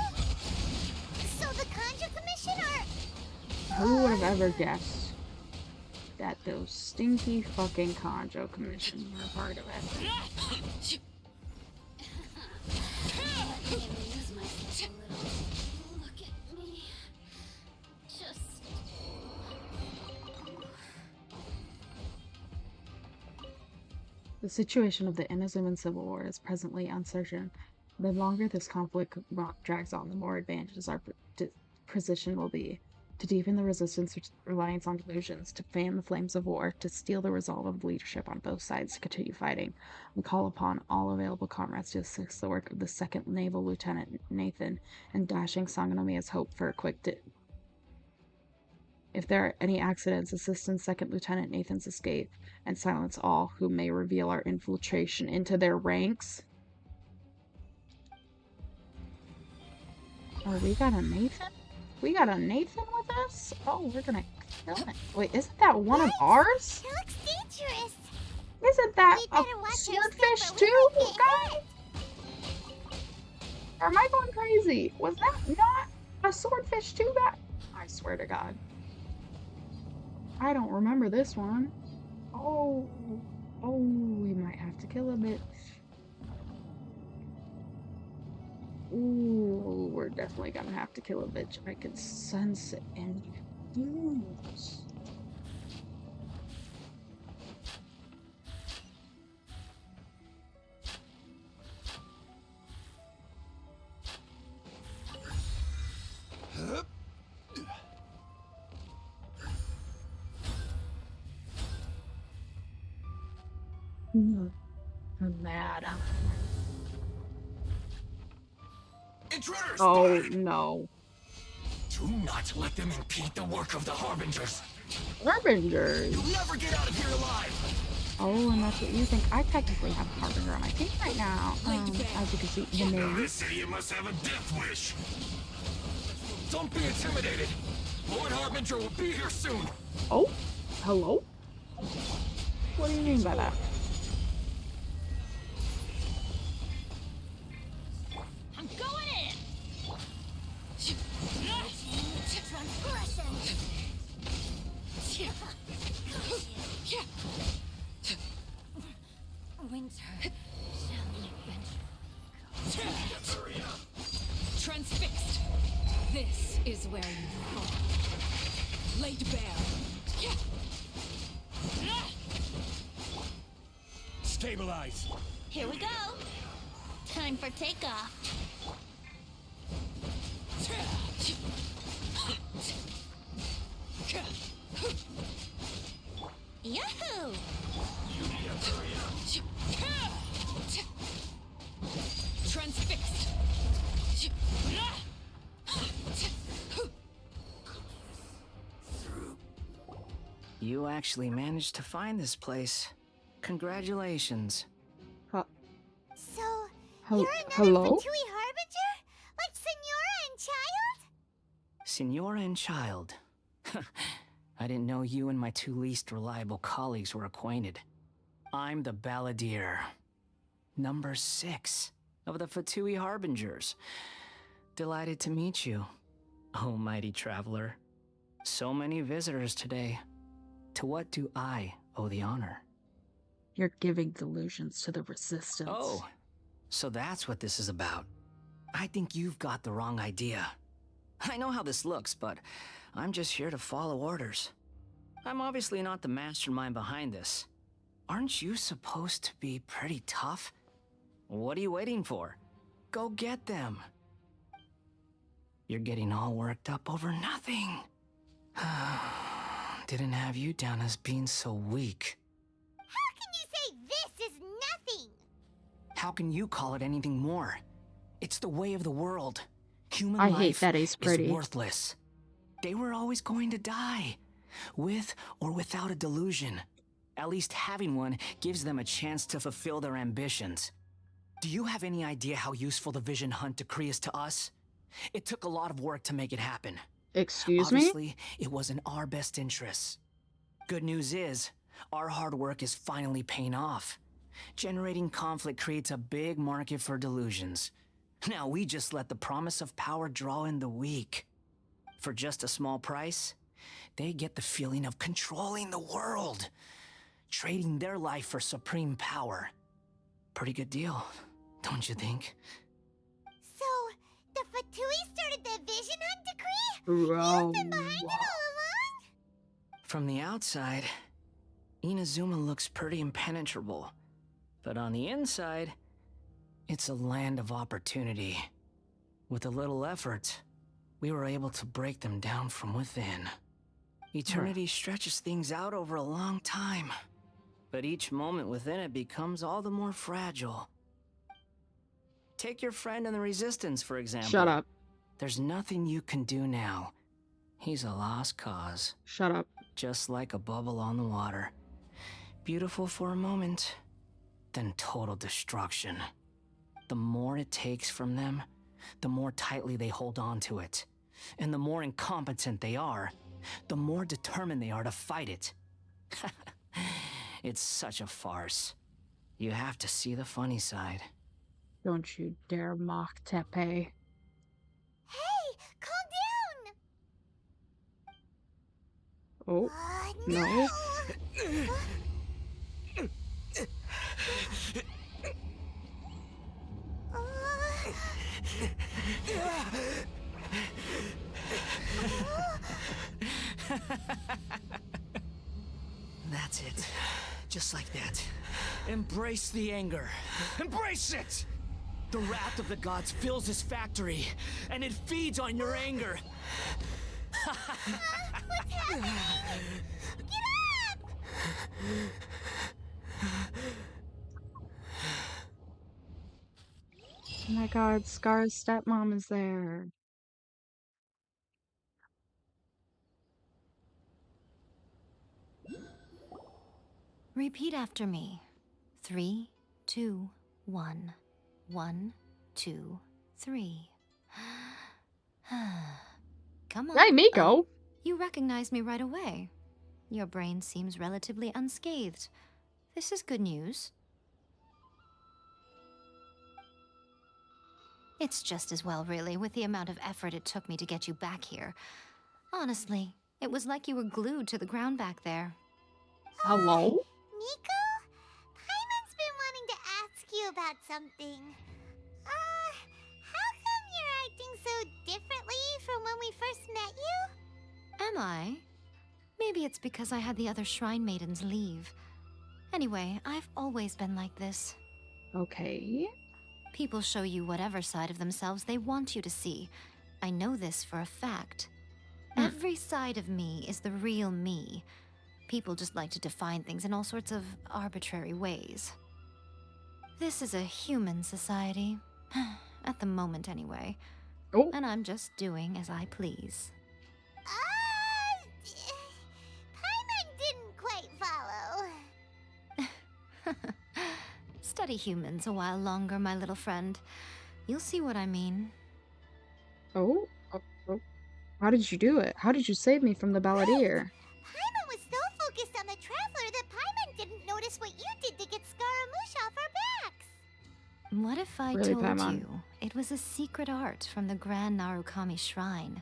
So the Conjure Commission are... Who would have ever guessed that those stinky fucking Conjo Commission were a part of it? Look at me. Just... The situation of the Inazuman Civil War is presently uncertain. The longer this conflict drags on, the more advantageous our position will be. To deepen the resistance reliance on delusions, to fan the flames of war, to steel the resolve of leadership on both sides to continue fighting. We call upon all available comrades to assist the work of the 2nd Naval Lieutenant Nathan and dashing Sangonomiya's hope for a quick if there are any accidents, assist in 2nd Lieutenant Nathan's escape and silence all who may reveal our infiltration into their ranks. Oh, we got a Nathan? We got a Nathan with us? Oh, we're gonna kill him. Wait, isn't that one of ours? It looks dangerous. Isn't that We'd a better watch our swordfish step or we too, might get guy? hurt. Or am I going crazy? Was that not a swordfish too, guy? I swear to God. I don't remember this one. Oh, we might have to kill a bitch. Ooh, we're definitely gonna have to kill a bitch. I can sense it in you. I'm mad. Intruders! Oh, no. Do not let them impede the work of the Harbingers. Harbingers. You'll never get out of here alive. Oh, and that's what you think. I technically have a Harbinger on my team right now. As you can see, the name. This idiot must have a death wish. Don't be intimidated. Lord Harbinger will be here soon. Oh, hello? What do you mean by that? I'm going in! Winter, shall we adventure? Transfixed. This is where you fall. Laid bare. Stabilize. Here we go. Time for takeoff. Yahoo! Transfixed. You actually managed to find this place. Congratulations. So, Hel- you're another hello? Fatui Harbinger? Like Senora and Child? Senora and Child. I didn't know you and my two least reliable colleagues were acquainted. I'm the Balladeer. Number 6 of the Fatui Harbingers. Delighted to meet you, oh mighty traveler. So many visitors today. To what do I owe the honor? You're giving delusions to the resistance. Oh, so that's what this is about. I think you've got the wrong idea. I know how this looks, but I'm just here to follow orders. I'm obviously not the mastermind behind this. Aren't you supposed to be pretty tough? What are you waiting for? Go get them. You're getting all worked up over nothing. Didn't have you down as being so weak. How can you say this is nothing? How can you call it anything more? It's the way of the world. Human I life hate that he's pretty. is worthless. They were always going to die, with or without a delusion. At least having one gives them a chance to fulfill their ambitions. Do you have any idea how useful the Vision Hunt decree is to us? It took a lot of work to make it happen. Excuse me? Obviously, it was in our best interests. Good news is, our hard work is finally paying off. Generating conflict creates a big market for delusions. Now we just let the promise of power draw in the weak. For just a small price, they get the feeling of controlling the world, trading their life for supreme power. Pretty good deal, don't you think? So, the Fatui started the Vision Hunt decree? Bro. You've been behind it all along? From the outside, Inazuma looks pretty impenetrable. But on the inside, it's a land of opportunity. With a little effort, we were able to break them down from within. Eternity stretches things out over a long time, but each moment within it becomes all the more fragile. Take your friend in the Resistance, for example. Shut up. There's nothing you can do now. He's a lost cause. Shut up. Just like a bubble on the water. Beautiful for a moment, then total destruction. The more it takes from them, the more tightly they hold on to it. And the more incompetent they are, the more determined they are to fight it. It's such a farce. You have to see the funny side. Don't you dare mock Tepe. Hey, calm down! Oh, no. No! That's it. Just like that. Embrace the anger. Embrace it! The wrath of the gods fills this factory, and it feeds on your anger. What's happening? Get up! Oh my god, Scar's stepmom is there. Repeat after me. 3, 2, 1. 1, 2, 3. Come on. Hey, Miko! You recognized me right away. Your brain seems relatively unscathed. This is good news. It's just as well, really, with the amount of effort it took me to get you back here. Honestly, it was like you were glued to the ground back there. Hello? Miko? Paimon's been wanting to ask you about something. How come you're acting so differently from when we first met you? Am I? Maybe it's because I had the other Shrine Maidens leave. Anyway, I've always been like this. Okay. People show you whatever side of themselves they want you to see. I know this for a fact. Every side of me is the real me. People just like to define things in all sorts of arbitrary ways. This is a human society. At the moment, anyway. Oh. And I'm just doing as I please. Paimon didn't quite follow. Study humans a while longer, my little friend. You'll see what I mean. Oh? How did you do it? How did you save me from the balladeer? Paimon was so focused on the Traveler that Paimon didn't notice what you did to get Scaramouche off our backs. What if I Really, told Paimon? you it was a secret art from the Grand Narukami Shrine,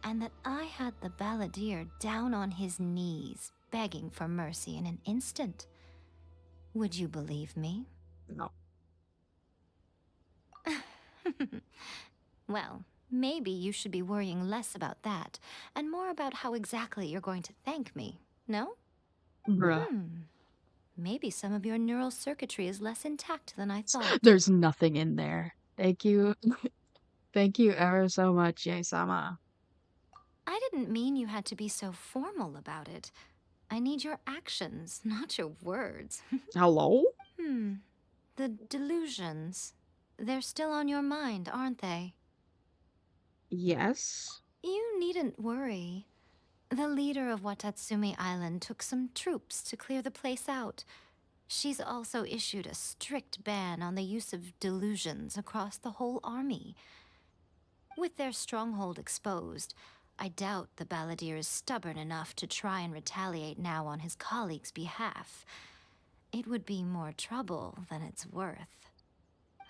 and that I had the balladeer down on his knees, begging for mercy in an instant? Would you believe me? No. Well, maybe you should be worrying less about that, and more about how exactly you're going to thank me, no? Bruh. Maybe some of your neural circuitry is less intact than I thought. There's nothing in there. Thank you. Thank you ever so much, Yae-sama. I didn't mean you had to be so formal about it. I need your actions, not your words. Hello? The delusions. They're still on your mind, aren't they? Yes. You needn't worry. The leader of Watatsumi Island took some troops to clear the place out. She's also issued a strict ban on the use of delusions across the whole army. With their stronghold exposed, I doubt the balladeer is stubborn enough to try and retaliate now on his colleagues' behalf. It would be more trouble than it's worth.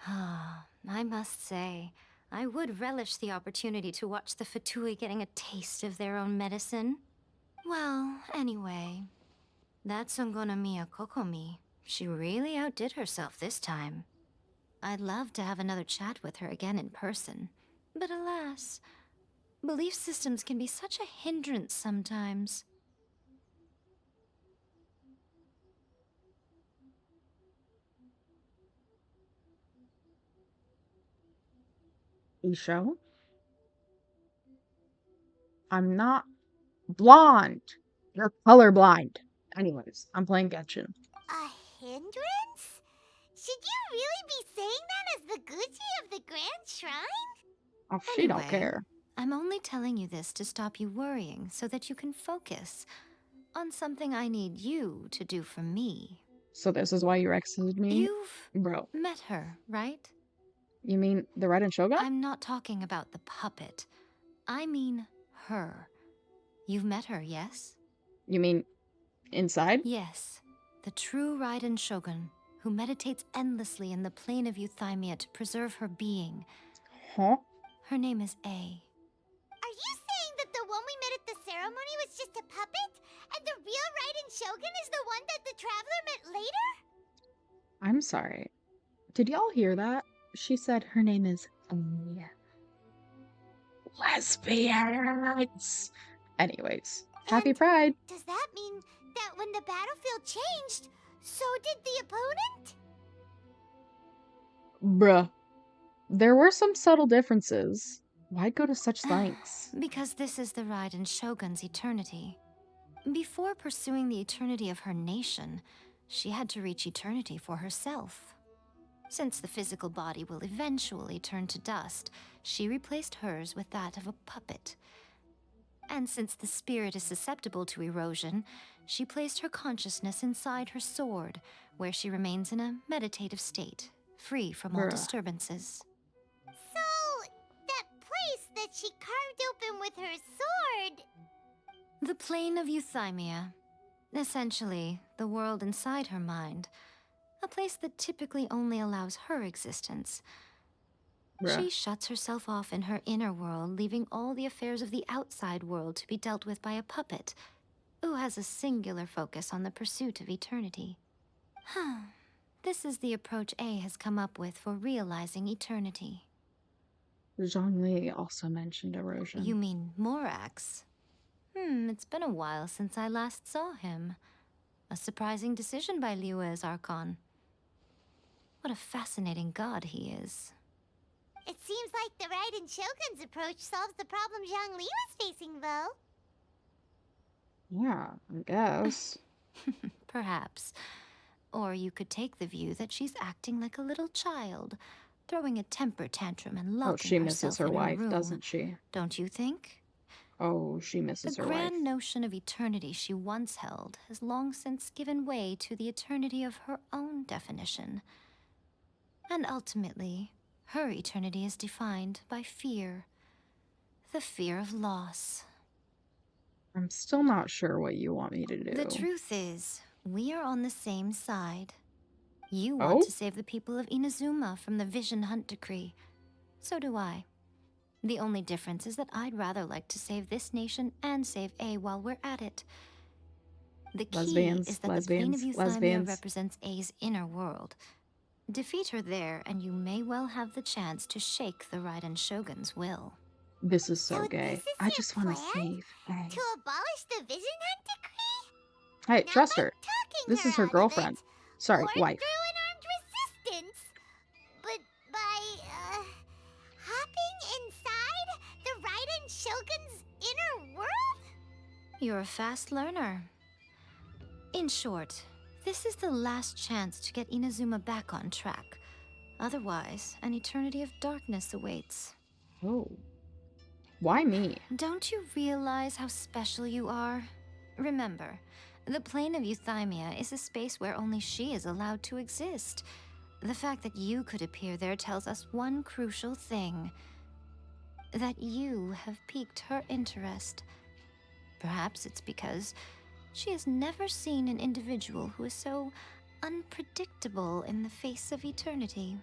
I must say, I would relish the opportunity to watch the Fatui getting a taste of their own medicine. Well, anyway, that Sungonomiya Kokomi, she really outdid herself this time. I'd love to have another chat with her again in person, but alas, belief systems can be such a hindrance sometimes. Isho. I'm not blonde. You're colorblind. Anyways, I'm playing Genshin. A hindrance? Should you really be saying that as the Gucci of the Grand Shrine? Oh, she don't Anyway, care. I'm only telling you this to stop you worrying so that you can focus on something I need you to do for me. So this is why you exited me? You've Bro, met her, right? you mean the Red and Shogun? I'm not talking about the puppet. I mean her. You've met her, yes? You mean inside? Yes. The true Raiden Shogun, who meditates endlessly in the plane of Euthymia to preserve her being. Huh? Her name is A. Are you saying that the one we met at the ceremony was just a puppet? And the real Raiden Shogun is the one that the Traveler met later? I'm sorry. Did y'all hear that? She said her name is lesbians. Anyways, happy Pride. Does that mean that when the battlefield changed, so did the opponent? Bruh. There were some subtle differences. Why go to such lengths? Because this is the Raiden Shogun's eternity. Before pursuing the eternity of her nation, she had to reach eternity for herself. Since the physical body will eventually turn to dust, she replaced hers with that of a puppet. And since the spirit is susceptible to erosion, she placed her consciousness inside her sword, where she remains in a meditative state, free from all Bruh. disturbances. So, that place that she carved open with her sword... The plane of Euthymia. Essentially, the world inside her mind. A place that typically only allows her existence. Bruh. She shuts herself off in her inner world, leaving all the affairs of the outside world to be dealt with by a puppet, who has a singular focus on the pursuit of eternity. This is the approach A has come up with for realizing eternity. Zhongli also mentioned erosion. You mean Morax? It's been a while since I last saw him. A surprising decision by Liyue's Archon. What a fascinating god he is. It seems like the Raiden Shogun's approach solves the problem Zhang Li was facing, though. Yeah, I guess. Perhaps. Or you could take the view that she's acting like a little child, throwing a temper tantrum and Oh, locking she misses herself her in wife, room. doesn't she? Don't you think? Oh, she misses The her wife. grand notion of eternity she once held has long since given way to the eternity of her own definition. And ultimately, her eternity is defined by fear. The fear of loss. I'm still not sure what you want me to do. The truth is, we are on the same side. You Oh? want to save the people of Inazuma from the Vision Hunt decree. So do I. The only difference is that I'd rather like to save this nation and save A while we're at it. The key Lesbians, is that the plane of lesbians, Euthymia lesbians. represents A's inner world. Defeat her there, and you may well have the chance to shake the Raiden Shogun's will. This is so So gay. this is I your just want to plan? save A. To abolish the Vision Hunt decree? Hey, Not trust by her. talking This is out her of girlfriend. it, Sorry, or wife. through an armed resistance, but by, hopping inside the Raiden Shogun's inner world? You're a fast learner. In short, this is the last chance to get Inazuma back on track. Otherwise, an eternity of darkness awaits. Oh. Why me? Don't you realize how special you are? Remember, the plane of Euthymia is a space where only she is allowed to exist. The fact that you could appear there tells us one crucial thing. That you have piqued her interest. Perhaps it's because she has never seen an individual who is so unpredictable in the face of eternity.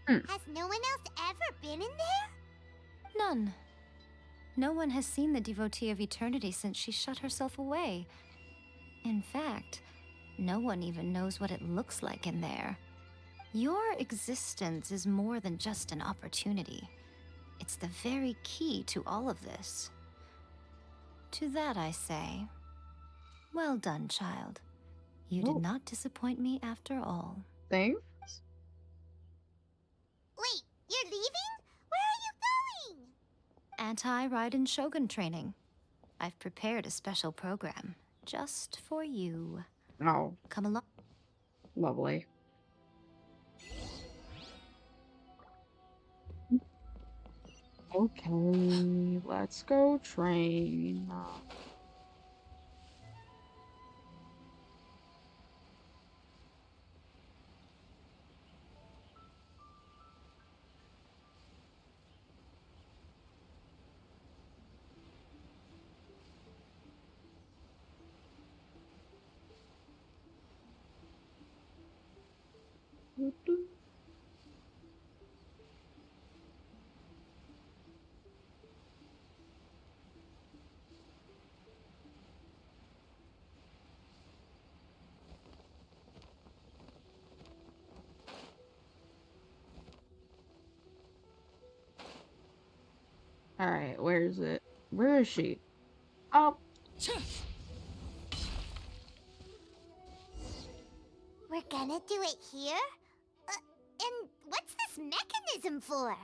Has no one else ever been in there? None. No one has seen the devotee of eternity since she shut herself away. In fact, no one even knows what it looks like in there. Your existence is more than just an opportunity. It's the very key to all of this. To that I say, well done, child. You Oh. did not disappoint me after all. Thanks? Wait, you're leaving? Where are you anti-Raiden Shogun training. I've prepared a special program just for you. Oh, Come along. lovely. Okay, let's go train. All right, where is it? Where is she? Oh, We're gonna do it here? And what's this mechanism for?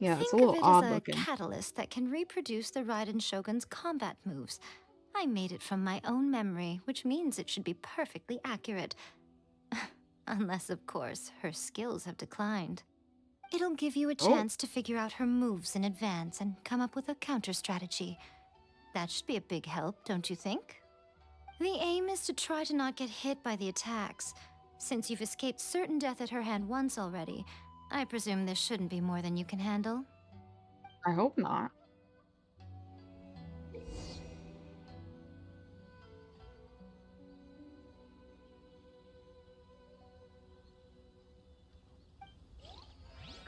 yeah, it's a Think of little it as odd a looking. catalyst that can reproduce the Raiden Shogun's combat moves. I made it from my own memory, which means it should be perfectly accurate. Unless, of course, her skills have declined. It'll give you a Oh. chance to figure out her moves in advance and come up with a counter strategy. That should be a big help, don't you think? The aim is to try to not get hit by the attacks. Since you've escaped certain death at her hand once already, I presume this shouldn't be more than you can handle. I hope not.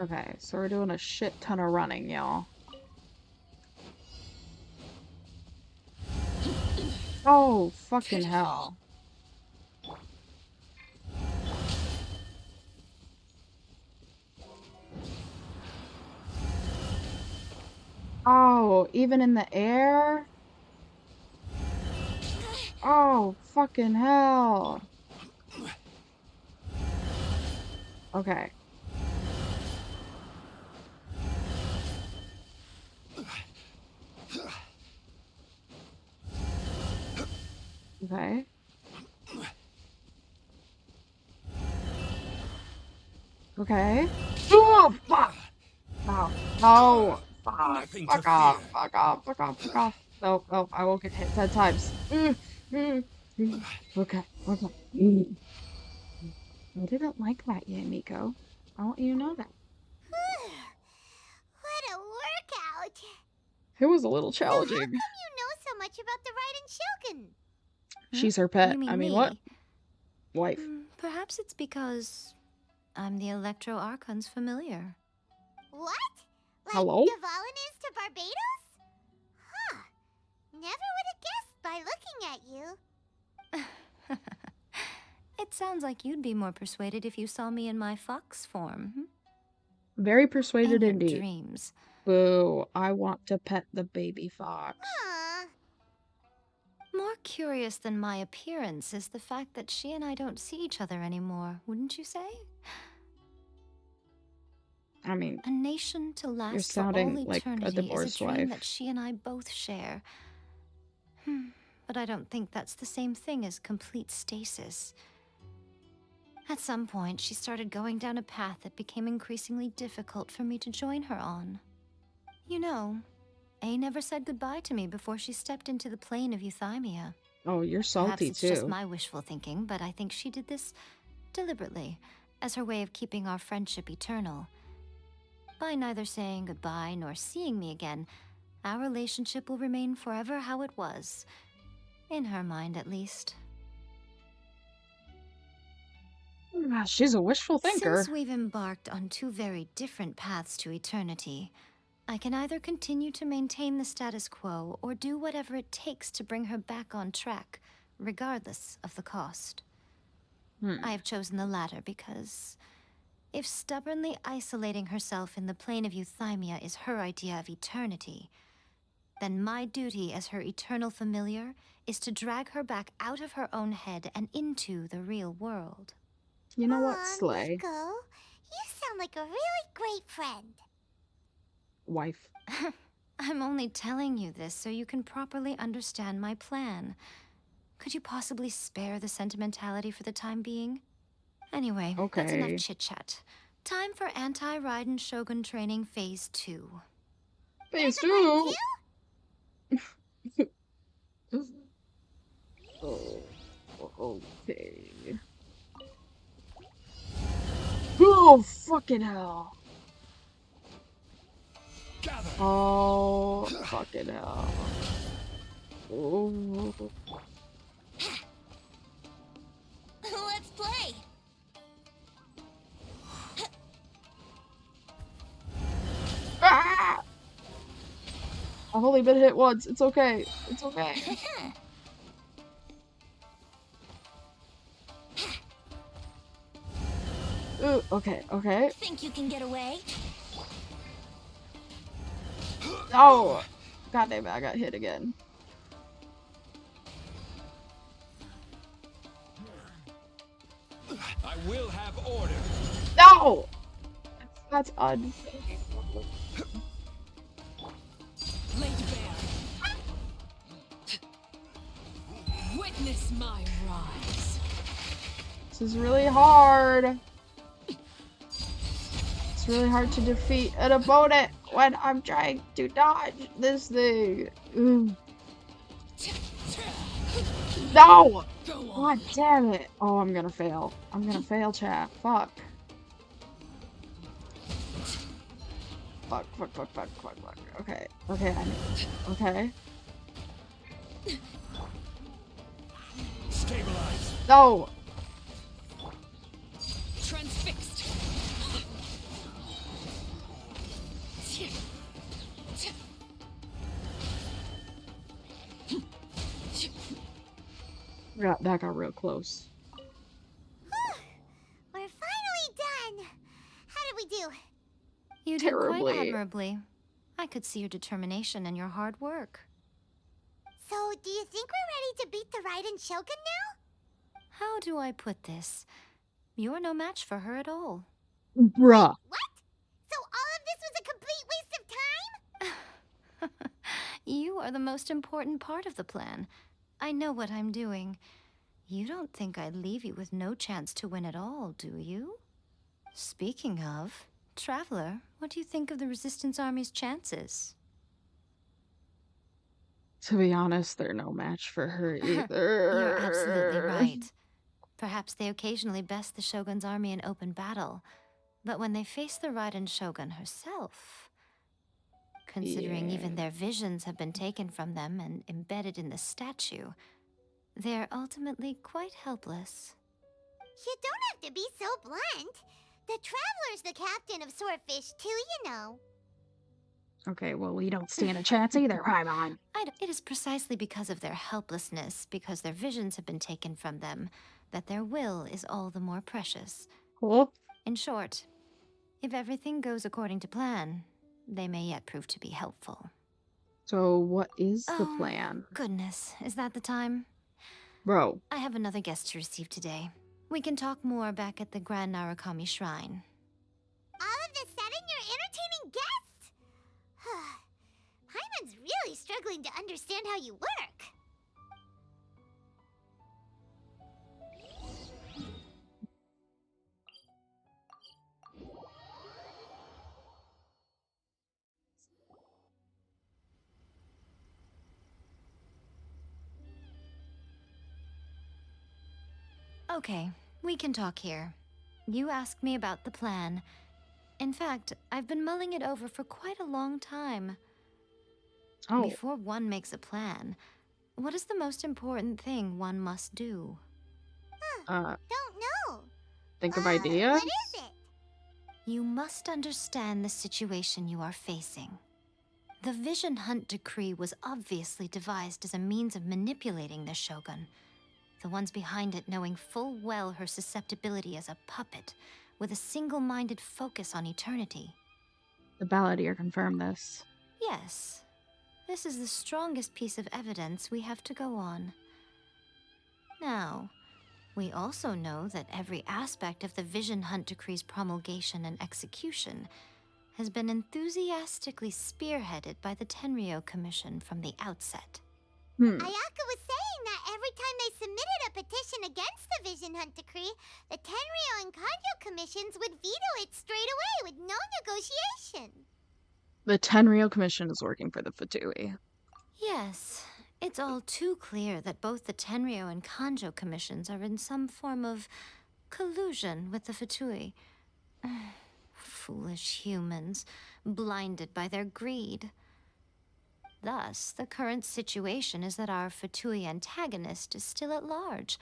Okay, so we're doing a shit ton of running, y'all. Oh, fucking hell. Oh, even in the air? Oh, fucking hell. Okay. Okay. Okay. Oh, fuck! No, no! Fuck! Nothing to Fuck off! fear. Fuck off! Fuck off! Fuck off! No, no, I won't get hit 10 times. Okay, okay. I didn't like that yet, Miko. I want you to know that. What a workout! It was a little So how come challenging. you know so much about the Raiden Shogun? She's her pet. You mean I mean, me? what? Wife. Perhaps it's because I'm the Electro Archon's familiar. What? Like Hello? Dvalin is to Barbados? Huh. Never would have guessed by looking at you. It sounds like you'd be more persuaded if you saw me in my fox form. Very persuaded In your indeed. dreams. Boo. I want to pet the baby fox. Aw. More curious than my appearance is the fact that she and I don't see each other anymore, wouldn't you say? I mean, A nation to last you're for all sounding like a eternity is divorced a dream wife. that she and I both share. But I don't think that's the same thing as complete stasis. At some point, she started going down a path that became increasingly difficult for me to join her on. You know, A never said goodbye to me before she stepped into the plane of Euthymia. Oh, you're Perhaps salty it's just too. my wishful thinking, but I think she did this deliberately, as her way of keeping our friendship eternal. By neither saying goodbye nor seeing me again, our relationship will remain forever how it was. In her mind, at least. She's a wishful thinker. Since we've embarked on two very different paths to eternity, I can either continue to maintain the status quo or do whatever it takes to bring her back on track, regardless of the cost. I have chosen the latter because if stubbornly isolating herself in the plane of Euthymia is her idea of eternity, then my duty as her eternal familiar is to drag her back out of her own head and into the real world. You know what, Aw, Slay? Nico, you sound like a really great friend. wife. I'm only telling you this so you can properly understand my plan. Could you possibly spare the sentimentality for the time being? Anyway, that's enough Okay. chit-chat. Time for anti-Raiden Shogun training phase 2. Phase There's a part 2? two? Oh, okay. Oh, fucking hell. Gather. Oh, fucking hell. Oh. Let's play. Ah! I've only been hit once. It's okay. It's okay. Ooh, okay, okay. Think you can get away? Oh! God damn it, I got hit again. I will have order. No! That's unfair. Lay bare. Witness my rise. This is really hard. It's really hard to defeat an opponent when I'm trying to dodge this thing. Ooh. No! Go on. God damn it. Oh, I'm gonna fail. I'm gonna fail, chat. Fuck. Fuck. Okay. Okay, I know. Okay. Stabilize. No! Transfixed. That got real close. We're finally done. How did we do? You did quite Terribly. admirably. I could see your determination and your hard work. So, do you think we're ready to beat the Raiden Shogun now? How do I put this? You're no match for her at all. Bruh. What? So all of this was a complete waste of time? You are the most important part of the plan. I know what I'm doing. You don't think I'd leave you with no chance to win at all, do you? Speaking of, Traveler, what do you think of the Resistance Army's chances? To be honest, they're no match for her either. You're absolutely right. Perhaps they occasionally best the Shogun's army in open battle, but when they face the Raiden Shogun herself, considering even their visions have been taken from them and embedded in the statue, they're ultimately quite helpless. You don't have to be so blunt. The Traveler's the captain of Swordfish too, you know. Okay, well, we don't stand a chance either, Paimon. It is precisely because of their helplessness, because their visions have been taken from them, that their will is all the more precious. Cool. In short, if everything goes according to plan, they may yet prove to be helpful. So, what is the Oh, plan? Goodness, is that the time? Bro. I have another guest to receive today. We can talk more back at the Grand Narukami Shrine. All of this sudden, you're entertaining guests? Paimon's really struggling to understand how you work. Okay, we can talk here. You asked me about the plan. In fact, I've been mulling it over for quite a long time. Oh. Before one makes a plan, what is the most important thing one must do? Don't know. Think of ideas? What is it? You must understand the situation you are facing. The Vision Hunt Decree was obviously devised as a means of manipulating the Shogun. The ones behind it knowing full well her susceptibility as a puppet, with a single-minded focus on eternity. The Balladeer confirmed this. Yes. This is the strongest piece of evidence we have to go on. Now, we also know that every aspect of the Vision Hunt Decree's promulgation and execution has been enthusiastically spearheaded by the Tenryou Commission from the outset. Ayaka was saying that every time they submitted a petition against the Vision Hunt Decree, the Tenryou and Kanjo commissions would veto it straight away with no negotiation. The Tenryou Commission is working for the Fatui. Yes, it's all too clear that both the Tenryou and Kanjo commissions are in some form of collusion with the Fatui. Foolish humans, blinded by their greed. Thus, the current situation is that our Fatui antagonist is still at large,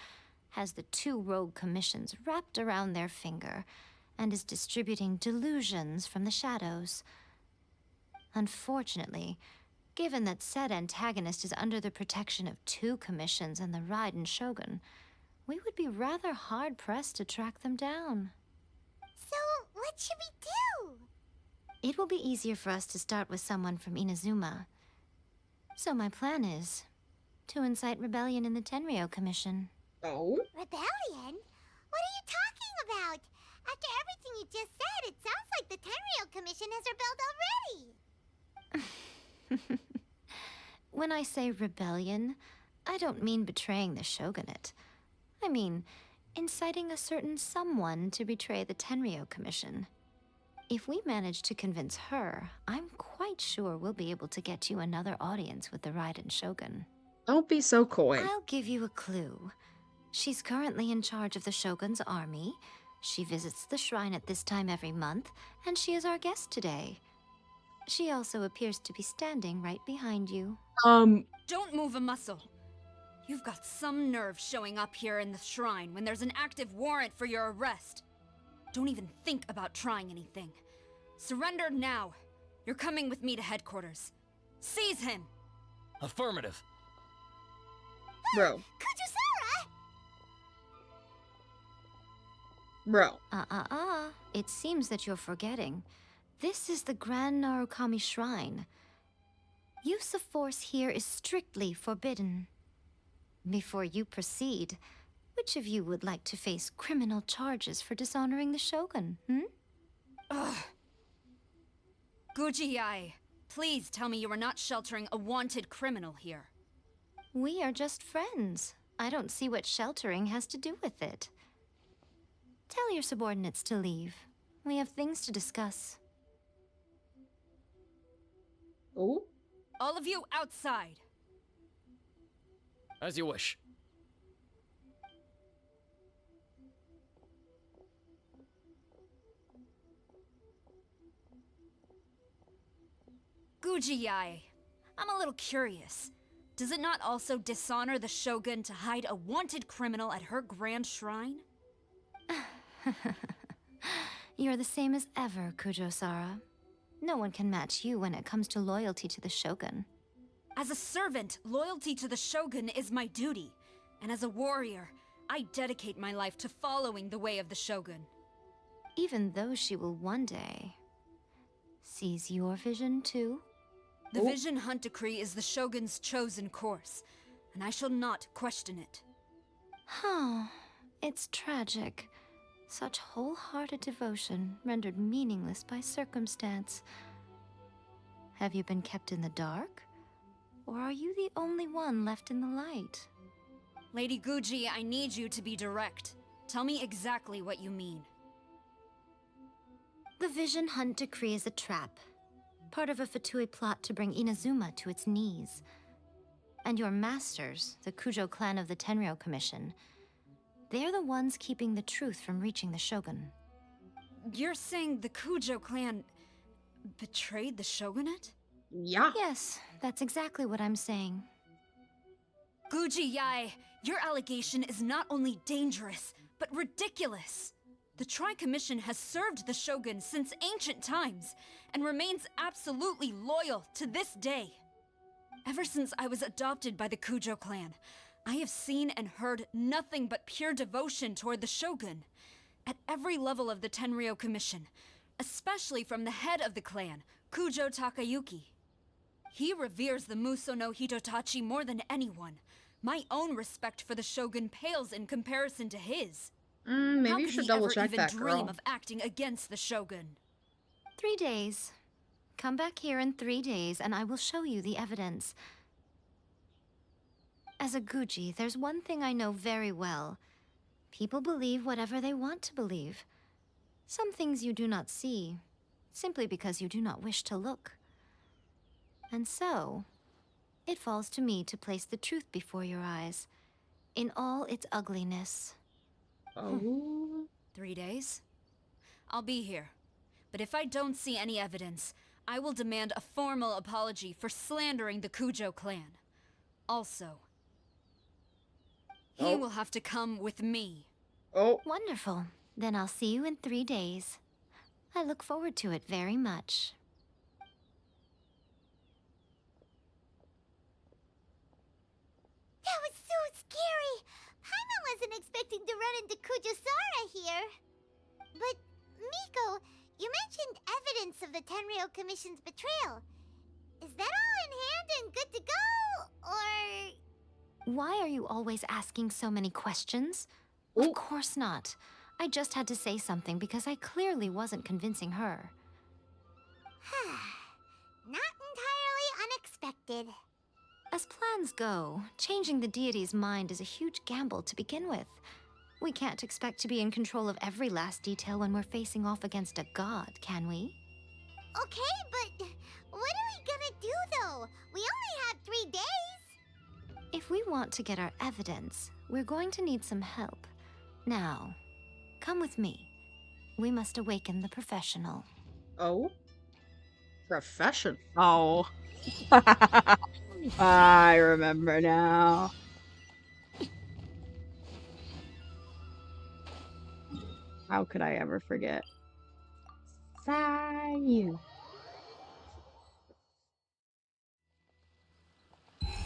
has the two rogue commissions wrapped around their finger, and is distributing delusions from the shadows. Unfortunately, given that said antagonist is under the protection of two commissions and the Raiden Shogun, we would be rather hard-pressed to track them down. So, what should we do? It will be easier for us to start with someone from Inazuma. So my plan is to incite rebellion in the Tenryou Commission. Oh? Rebellion? What are you talking about? After everything you just said, it sounds like the Tenryou Commission has rebelled already. When I say rebellion, I don't mean betraying the shogunate. I mean inciting a certain someone to betray the Tenryou Commission. If we manage to convince her, I'm quite sure we'll be able to get you another audience with the Raiden Shogun. Don't be so coy. I'll give you a clue. She's currently in charge of the Shogun's army. She visits the shrine at this time every month, and she is our guest today. She also appears to be standing right behind you. Don't move a muscle. You've got some nerve showing up here in the shrine when there's an active warrant for your arrest. Don't even think about trying anything. Surrender now. You're coming with me to headquarters. Seize him! Affirmative. Bro. Kujusara! Bro. It seems that you're forgetting. This is the Grand Narukami Shrine. Use of force here is strictly forbidden. Before you proceed, which of you would like to face criminal charges for dishonoring the Shogun, Ugh. Guji-ai, please tell me you are not sheltering a wanted criminal here. We are just friends. I don't see what sheltering has to do with it. Tell your subordinates to leave. We have things to discuss. Oh? All of you outside. As you wish. Guji-ai, I'm a little curious. Does it not also dishonor the Shogun to hide a wanted criminal at her grand shrine? You're the same as ever, Kujo-sara. No one can match you when it comes to loyalty to the Shogun. As a servant, loyalty to the Shogun is my duty. And as a warrior, I dedicate my life to following the way of the Shogun. Even though she will one day seize your vision too? The Vision Hunt Decree is the Shogun's chosen course, and I shall not question it. Oh, it's tragic. Such wholehearted devotion rendered meaningless by circumstance. Have you been kept in the dark? Or are you the only one left in the light? Lady Guji, I need you to be direct. Tell me exactly what you mean. The Vision Hunt Decree is a trap. Part of a Fatui plot to bring Inazuma to its knees. And your masters, the Kujo clan of the Tenryou Commission, they're the ones keeping the truth from reaching the Shogun. You're saying the Kujo clan betrayed the Shogunate? Yeah. Yes, that's exactly what I'm saying. Guji-ai, your allegation is not only dangerous, but ridiculous. The Tri-Commission has served the Shogun since ancient times, and remains absolutely loyal to this day. Ever since I was adopted by the Kujo clan, I have seen and heard nothing but pure devotion toward the Shogun. At every level of the Tenryou Commission, especially from the head of the clan, Kujo Takayuki. He reveres the Muso no Hitotachi more than anyone. My own respect for the Shogun pales in comparison to his. Maybe How you could should he double ever check even that, dream girl. of acting against the Shogun? 3 days. Come back here in 3 days, and I will show you the evidence. As a Guji, there's one thing I know very well. People believe whatever they want to believe. Some things you do not see, simply because you do not wish to look. And so, it falls to me to place the truth before your eyes, in all its ugliness. Oh. 3 days? I'll be here. But if I don't see any evidence, I will demand a formal apology for slandering the Kujo clan. Also, he will have to come with me. Oh. Wonderful. Then I'll see you in 3 days. I look forward to it very much. That was so scary! Paimon wasn't expecting to run into Kujosara here. But, Miko, you mentioned evidence of the Tenryou Commission's betrayal. Is that all in hand and good to go, or...? Why are you always asking so many questions? Ooh. Of course not. I just had to say something because I clearly wasn't convincing her. Not entirely unexpected. As plans go, changing the deity's mind is a huge gamble to begin with. We can't expect to be in control of every last detail when we're facing off against a god, can we? Okay, but what are we gonna do, though? We only have 3 days. If we want to get our evidence, we're going to need some help. Now, come with me. We must awaken the professional. Oh. Profession. Oh. I remember now. How could I ever forget? Sayu.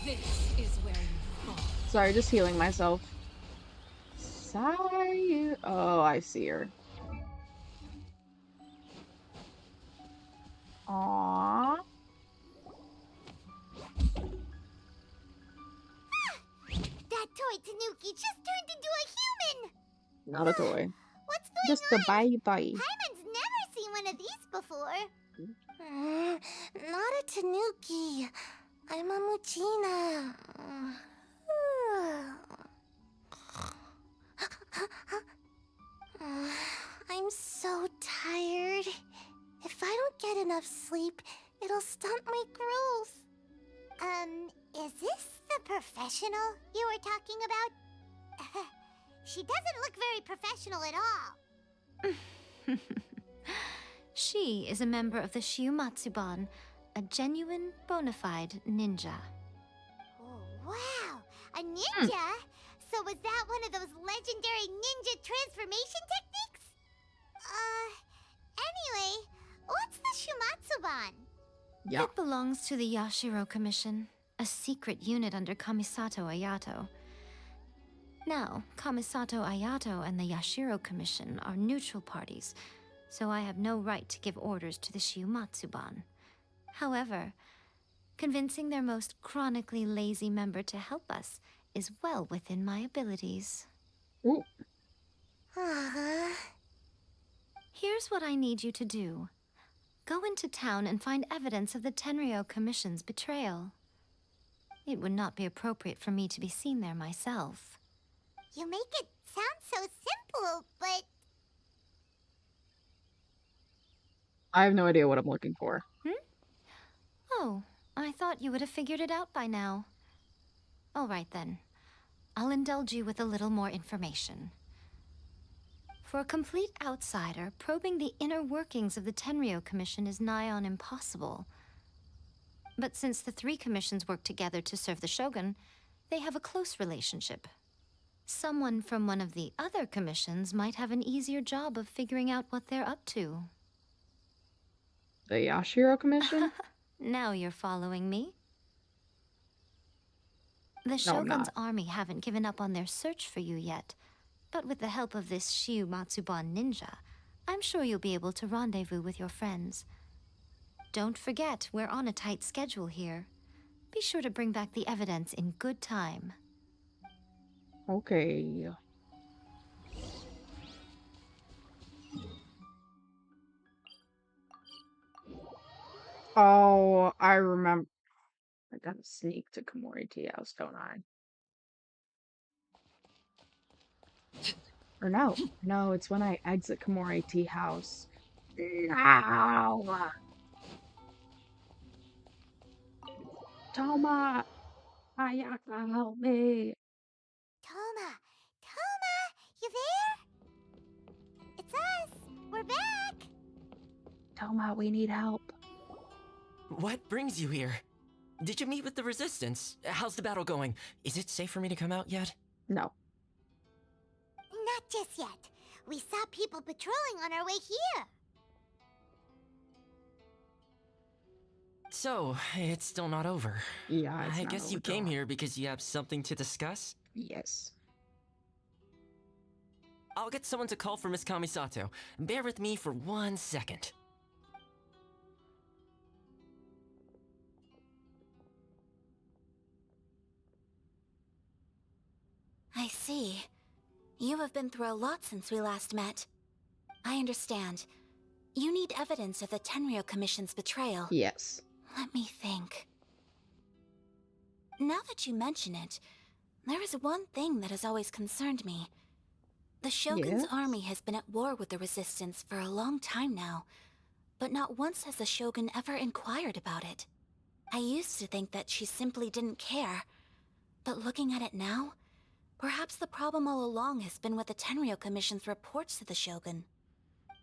This is where you fall. Sorry, just healing myself. Sayu. Oh, I see her. Aww. That toy Tanuki just turned into a human! Not a toy. What's going Just on? a baby. Paimon's never seen one of these before. Not a Tanuki. I'm a Muchina. I'm so tired. If I don't get enough sleep, it'll stunt my growth. Is this the professional you were talking about? She doesn't look very professional at all. She is a member of the Shiumatsuban, a genuine, bona fide ninja. Oh, wow! A ninja? So was that one of those legendary ninja transformation techniques? Anyway, what's the Shumatsuban? Yeah. It belongs to the Yashiro Commission, a secret unit under Kamisato Ayato. Now, Kamisato Ayato and the Yashiro Commission are neutral parties, so I have no right to give orders to the Shiumatsuban. However, convincing their most chronically lazy member to help us is well within my abilities. Ooh. Here's what I need you to do. Go into town and find evidence of the Tenryou Commission's betrayal. It would not be appropriate for me to be seen there myself. You make it sound so simple, but... I have no idea what I'm looking for. Oh, I thought you would have figured it out by now. All right then. I'll indulge you with a little more information. For a complete outsider, probing the inner workings of the Tenryou Commission is nigh on impossible. But since the 3 commissions work together to serve the Shogun, they have a close relationship. Someone from one of the other commissions might have an easier job of figuring out what they're up to. The Yashiro Commission? Now you're following me. The No, I'm Shogun's not. army haven't given up on their search for you yet. But with the help of this Shiumatsuban ninja, I'm sure you'll be able to rendezvous with your friends. Don't forget, we're on a tight schedule here. Be sure to bring back the evidence in good time. Okay. Oh, I remember. I gotta sneak to Komori Tea House, don't I? Or no, it's when I exit Komori Tea House. No! Toma! Ayaka, help me! Toma! Toma! You there? It's us! We're back! Toma, we need help. What brings you here? Did you meet with the Resistance? How's the battle going? Is it safe for me to come out yet? No. Not just yet. We saw people patrolling on our way here. So, it's still not over. Yeah, it's I not guess you over, came Toma. here because you have something to discuss? Yes. I'll get someone to call for Miss Kamisato. Bear with me for 1 second. I see. You have been through a lot since we last met. I understand. You need evidence of the Tenryou Commission's betrayal. Yes. Let me think. Now that you mention it, there is one thing that has always concerned me. The Shogun's Yes? army has been at war with the Resistance for a long time now, but not once has the Shogun ever inquired about it. I used to think that she simply didn't care, but looking at it now, perhaps the problem all along has been with the Tenryou Commission's reports to the Shogun.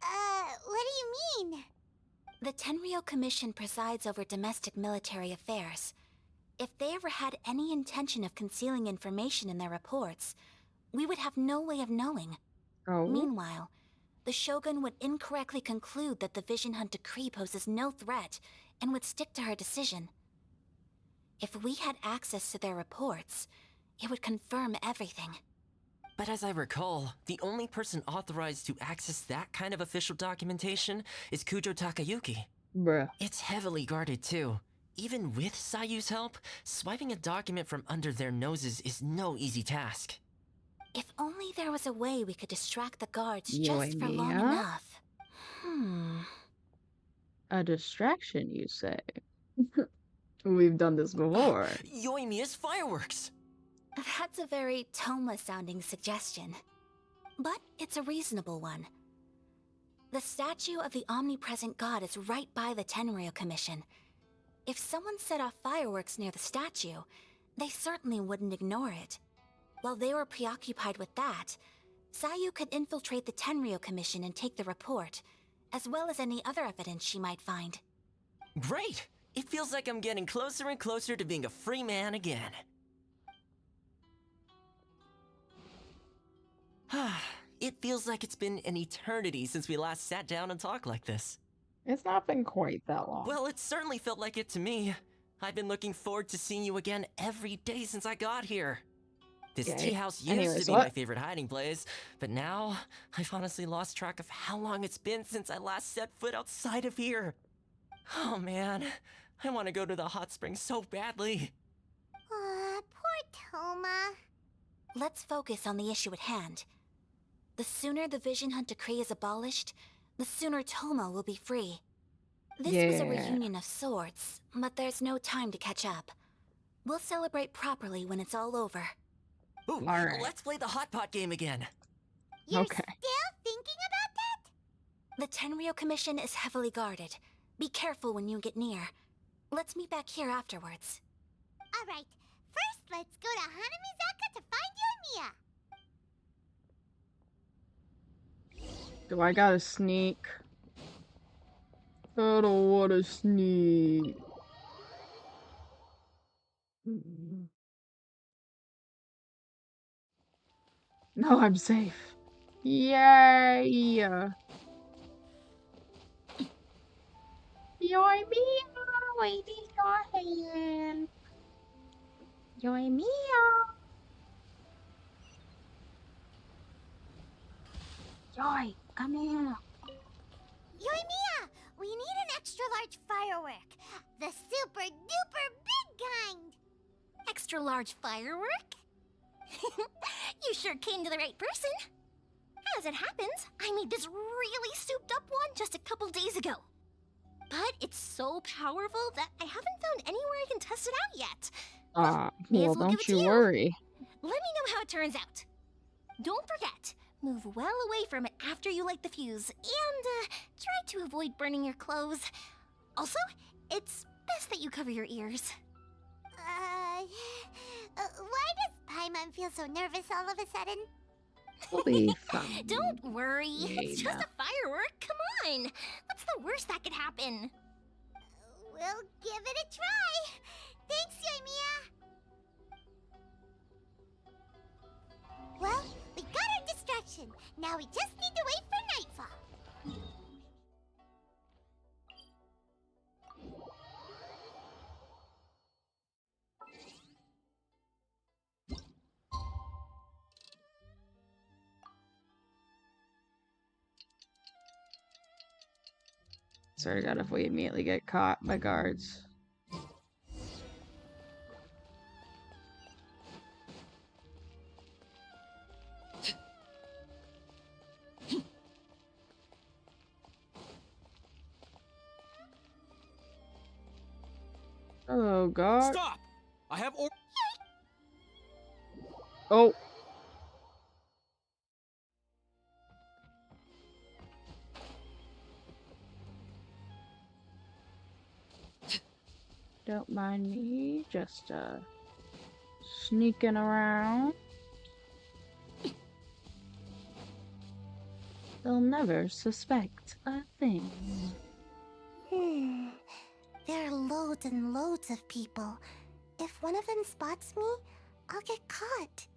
What do you mean? The Tenryou Commission presides over domestic military affairs. If they ever had any intention of concealing information in their reports, we would have no way of knowing. Oh. Meanwhile, the Shogun would incorrectly conclude that the Vision Hunt decree poses no threat and would stick to her decision. If we had access to their reports, it would confirm everything. But as I recall, the only person authorized to access that kind of official documentation is Kujo Takayuki. Bruh. It's heavily guarded too. Even with Sayu's help, swiping a document from under their noses is no easy task. If only there was a way we could distract the guards just for long Yoimiya? enough. A distraction, you say? We've done this before. Yoimiya's fireworks! That's a very Toma-sounding suggestion. But it's a reasonable one. The statue of the omnipresent god is right by the Tenryou Commission. If someone set off fireworks near the statue, they certainly wouldn't ignore it. While they were preoccupied with that, Sayu could infiltrate the Tenryou Commission and take the report, as well as any other evidence she might find. Great! It feels like I'm getting closer and closer to being a free man again. It feels like it's been an eternity since we last sat down and talked like this. It's not been quite that long. Well, it certainly felt like it to me. I've been looking forward to seeing you again every day since I got here. This tea house used to be my favorite hiding place, but now I've honestly lost track of how long it's been since I last set foot outside of here. Oh man, I want to go to the hot springs so badly. Poor Toma. Let's focus on the issue at hand. The sooner the Vision Hunt decree is abolished, the sooner Toma will be free. This was a reunion of sorts, but there's no time to catch up. We'll celebrate properly when it's all over. Ooh, let's play the hot pot game again. You're still thinking about that? The Tenryou Commission is heavily guarded. Be careful when you get near. Let's meet back here afterwards. Alright, first let's go to Hanamizaka to find Yoimiya. Do I gotta sneak? I don't wanna sneak. No, I'm safe. Yay! Yoimiya! I need your hand. Yoimiya! Yoi, come here. Yoimiya, we need an extra large firework. The super duper big kind. Extra large firework? You sure came to the right person. As it happens, I made this really souped up one just a couple days ago. but it's so powerful that I haven't found anywhere I can test it out yet. May Well, as well give don't it to you you. worry. Let me know how it turns out. Don't forget, move well away from it after you light the fuse, and try to avoid burning your clothes. Also, it's best that you cover your ears. Why does Paimon feel so nervous all of a sudden? We'll be fine. Don't worry, it's just Jaina. a firework. Come on, what's the worst that could happen? We'll give it a try. Thanks, Yoimiya. Well, we got our distraction. Now we just need to wait for nightfall. Sorry, God, if we immediately get caught by guards. Oh, God. Stop! I have or- Oh. Don't mind me, just sneaking around. They'll never suspect a thing. There are loads and loads of people. If one of them spots me, I'll get caught.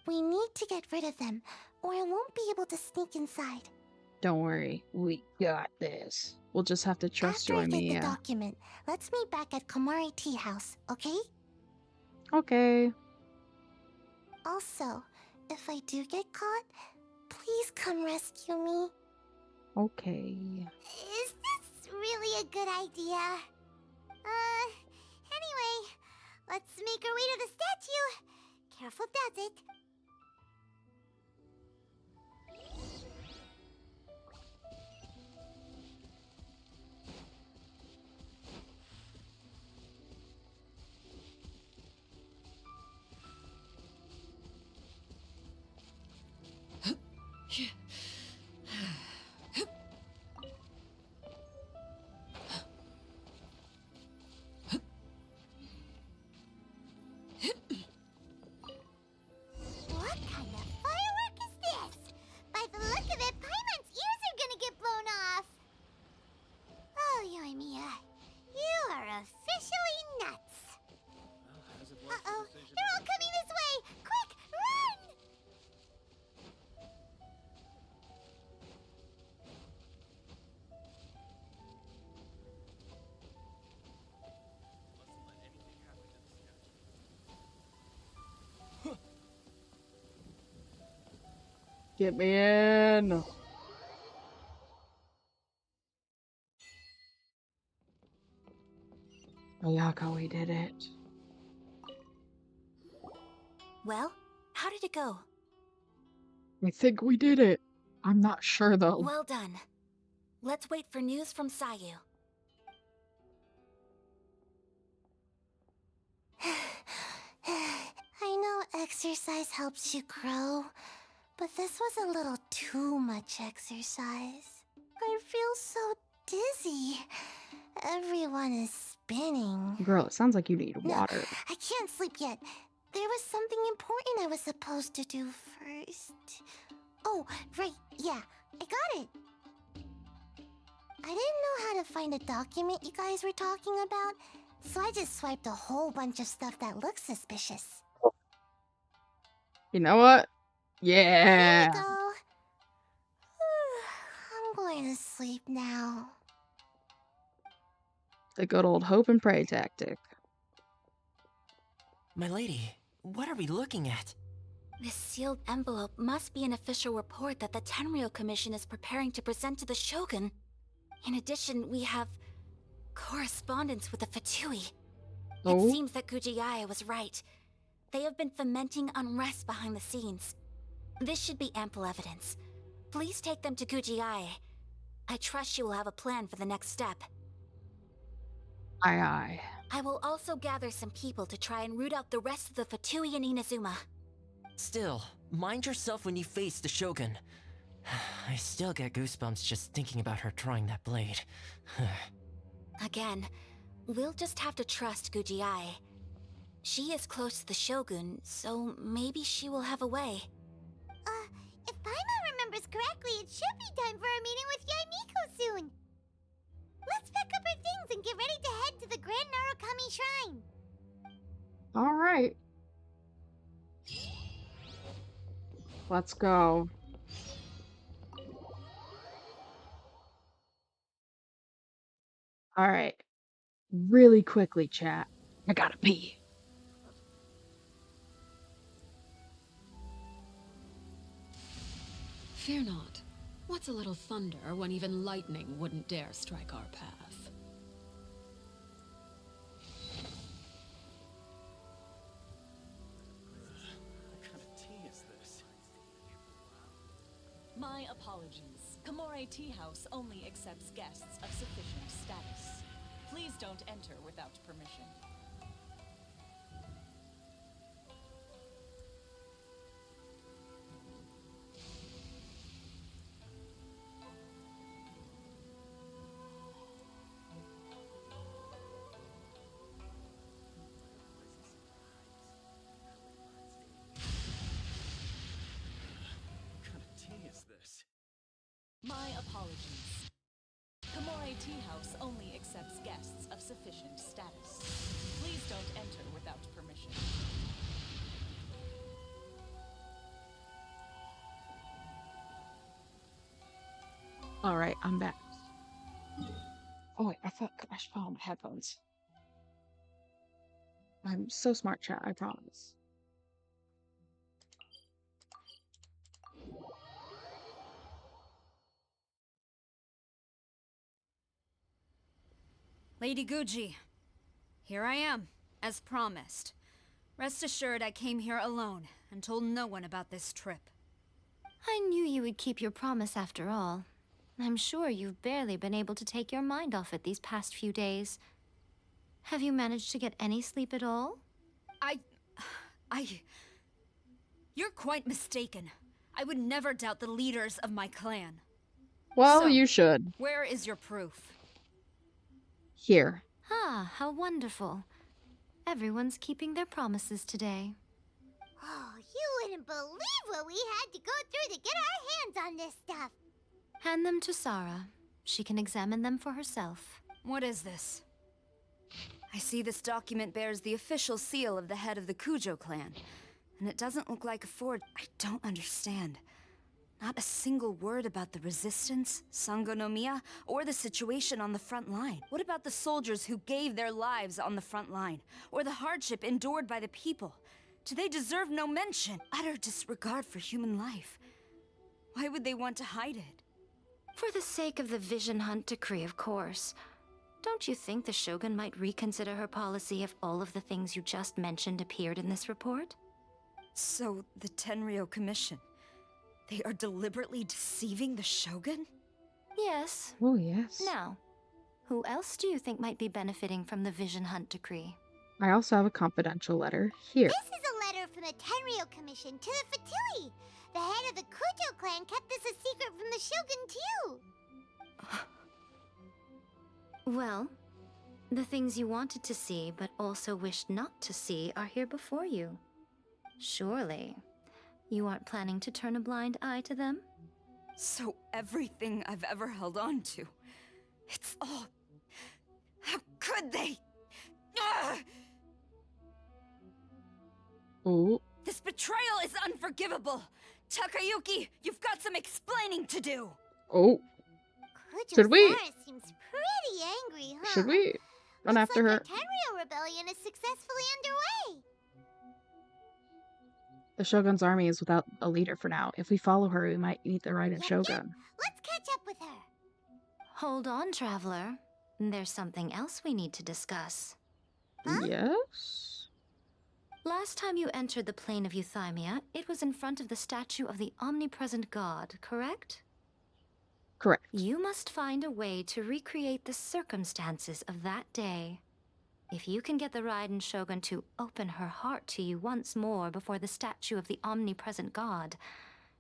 We need to get rid of them, or I won't be able to sneak inside. Don't worry, we got this. We'll just have to trust After I get the Yoimiya. document, let's meet back at Komari Tea House, okay? Okay. Also, if I do get caught, please come rescue me. Okay. Is this really a good idea? Anyway, let's make our way to the statue. Careful does it. What kind of firework is this? By the look of it, Paimon's ears are gonna get blown off. Oh, Yoimiya, you are officially nuts. Uh-oh, they're all coming this way! Quick, run! Get me in. Oyaka, we did it. Well, how did it go? I think we did it. I'm not sure though. Well done. Let's wait for news from Sayu. I know exercise helps you grow, but this was a little too much exercise. I feel so dizzy. Everyone is spinning. Girl, it sounds like you need No, water. I can't sleep yet. There was something important I was supposed to do first. Oh, right, yeah, I got it. I didn't know how to find a document you guys were talking about, so I just swiped a whole bunch of stuff that looks suspicious. You know what? Here Yeah. we go. I'm going to sleep now. The good old hope and pray tactic. My lady, what are we looking at? This sealed envelope must be an official report that the Tenryou Commission is preparing to present to the Shogun. In addition, we have correspondence with the Fatui. Oh? It seems that Kujiaya was right. They have been fomenting unrest behind the scenes. This should be ample evidence. Please take them to Kujiaya. I trust she will have a plan for the next step. Aye, aye. I will also gather some people to try and root out the rest of the Fatui and Inazuma. Still, mind yourself when you face the Shogun. I still get goosebumps just thinking about her drawing that blade. Again, we'll just have to trust Gujiai. She is close to the Shogun, so maybe she will have a way. If Paimon remembers correctly, it should be time for a meeting with Yaimiko soon. Let's pack up our things and get ready to head to the Grand Narukami Shrine. All right. Let's go. All right. Really quickly, chat. I gotta pee. Fear not. What's a little thunder when even lightning wouldn't dare strike our path? What kind of tea is this? My apologies. Kamore Tea House only accepts guests of sufficient status. Please don't enter without permission. My apologies. Kamore Tea House only accepts guests of sufficient status. Please don't enter without permission. All right, I'm back. Oh wait, I should put on my headphones. I'm so smart, chat. I promise. Lady Guji, here I am, as promised. Rest assured I came here alone and told no one about this trip. I knew you would keep your promise after all. I'm sure you've barely been able to take your mind off it these past few days. Have you managed to get any sleep at all? You're quite mistaken. I would never doubt the leaders of my clan. Well, So, you should. Where is your proof? Here. Ah, how wonderful. Everyone's keeping their promises today. Oh, you wouldn't believe what we had to go through to get our hands on this stuff. Hand them to Sarah. She can examine them for herself. What is this? I see this document bears the official seal of the head of the Kujo clan. And it doesn't look like a forge. I don't understand. Not a single word about the resistance, Sangonomiya, or the situation on the front line. What about the soldiers who gave their lives on the front line? Or the hardship endured by the people? Do they deserve no mention? Utter disregard for human life. Why would they want to hide it? For the sake of the Vision Hunt decree, of course. Don't you think the Shogun might reconsider her policy if all of the things you just mentioned appeared in this report? So, the Tenryou Commission... they are deliberately deceiving the Shogun? Yes. Oh, yes. Now, who else do you think might be benefiting from the Vision Hunt decree? I also have a confidential letter here. This is a letter from the Tenryou Commission to the Fatui. The head of the Kujo clan kept this a secret from the Shogun, too. Well, the things you wanted to see but also wished not to see are here before you. Surely, you aren't planning to turn a blind eye to them? So everything I've ever held on to, it's all... How could they? Ugh! Oh. This betrayal is unforgivable! Takayuki, you've got some explaining to do! Oh. Kujo Should we? Sarah seems pretty angry, huh? Should we run after her? The Tenryou rebellion is successfully underway. The Shogun's army is without a leader for now. If we follow her, we might meet the right Shogun. Let's catch up with her. Hold on, traveler. There's something else we need to discuss. Huh? Yes? Last time you entered the plane of Euthymia, it was in front of the statue of the omnipresent god, correct? Correct. You must find a way to recreate the circumstances of that day. If you can get the Raiden Shogun to open her heart to you once more before the statue of the omnipresent god,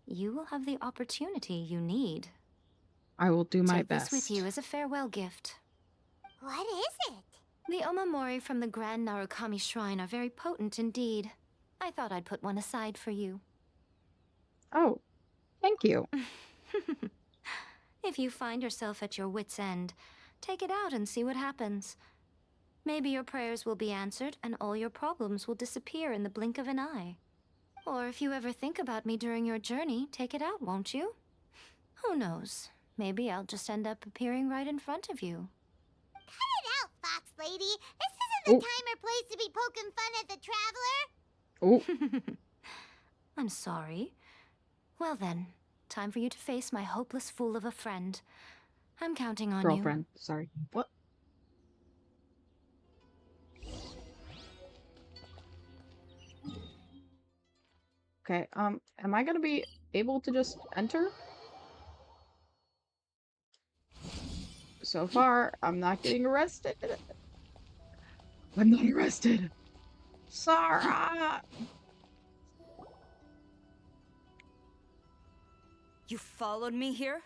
you will have the opportunity you need. I will do my Take best. this with you as a farewell gift. What is it? The omamori from the Grand Narukami Shrine are very potent indeed. I thought I'd put one aside for you. Oh, thank you. If you find yourself at your wit's end, take it out and see what happens. Maybe your prayers will be answered and all your problems will disappear in the blink of an eye. Or if you ever think about me during your journey, take it out, won't you? Who knows? Maybe I'll just end up appearing right in front of you. Cut it out, Fox Lady. This isn't the time or place to be poking fun at the Traveler. I'm sorry. Well then, time for you to face my hopeless fool of a friend. I'm counting on you. Girlfriend, sorry. What? Okay, am I gonna be able to just enter? So far, I'm not getting arrested. I'm not arrested. Sarah! You followed me here?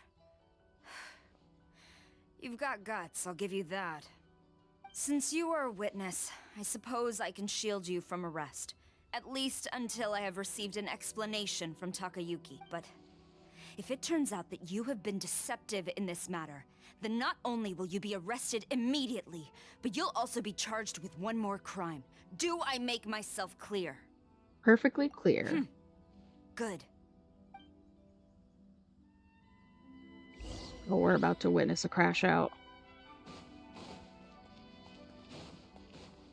You've got guts, I'll give you that. Since you are a witness, I suppose I can shield you from arrest. At least until I have received an explanation from Takayuki. But if it turns out that you have been deceptive in this matter, then not only will you be arrested immediately, but you'll also be charged with one more crime. Do I make myself clear? Perfectly clear. Good. Oh, we're about to witness a crash out.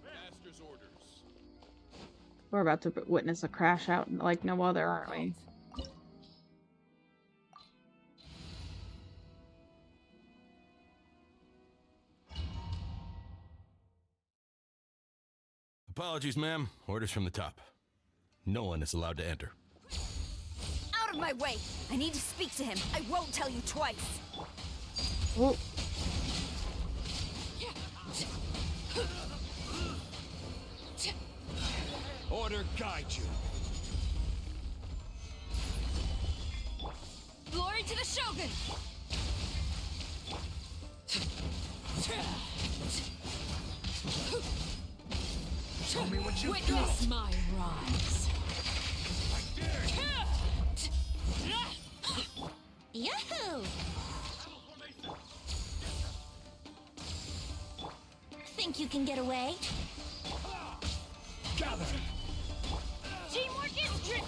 Master's orders. We're about to witness a crash out like no other, aren't we? Apologies, ma'am. Orders from the top. No one is allowed to enter. Out of my way! I need to speak to him. I won't tell you twice. Oh. Order guide you. Glory to the Shogun! Show me what you Witness my rise. Yahoo! Think you can get away? Gather. Teamwork is trick.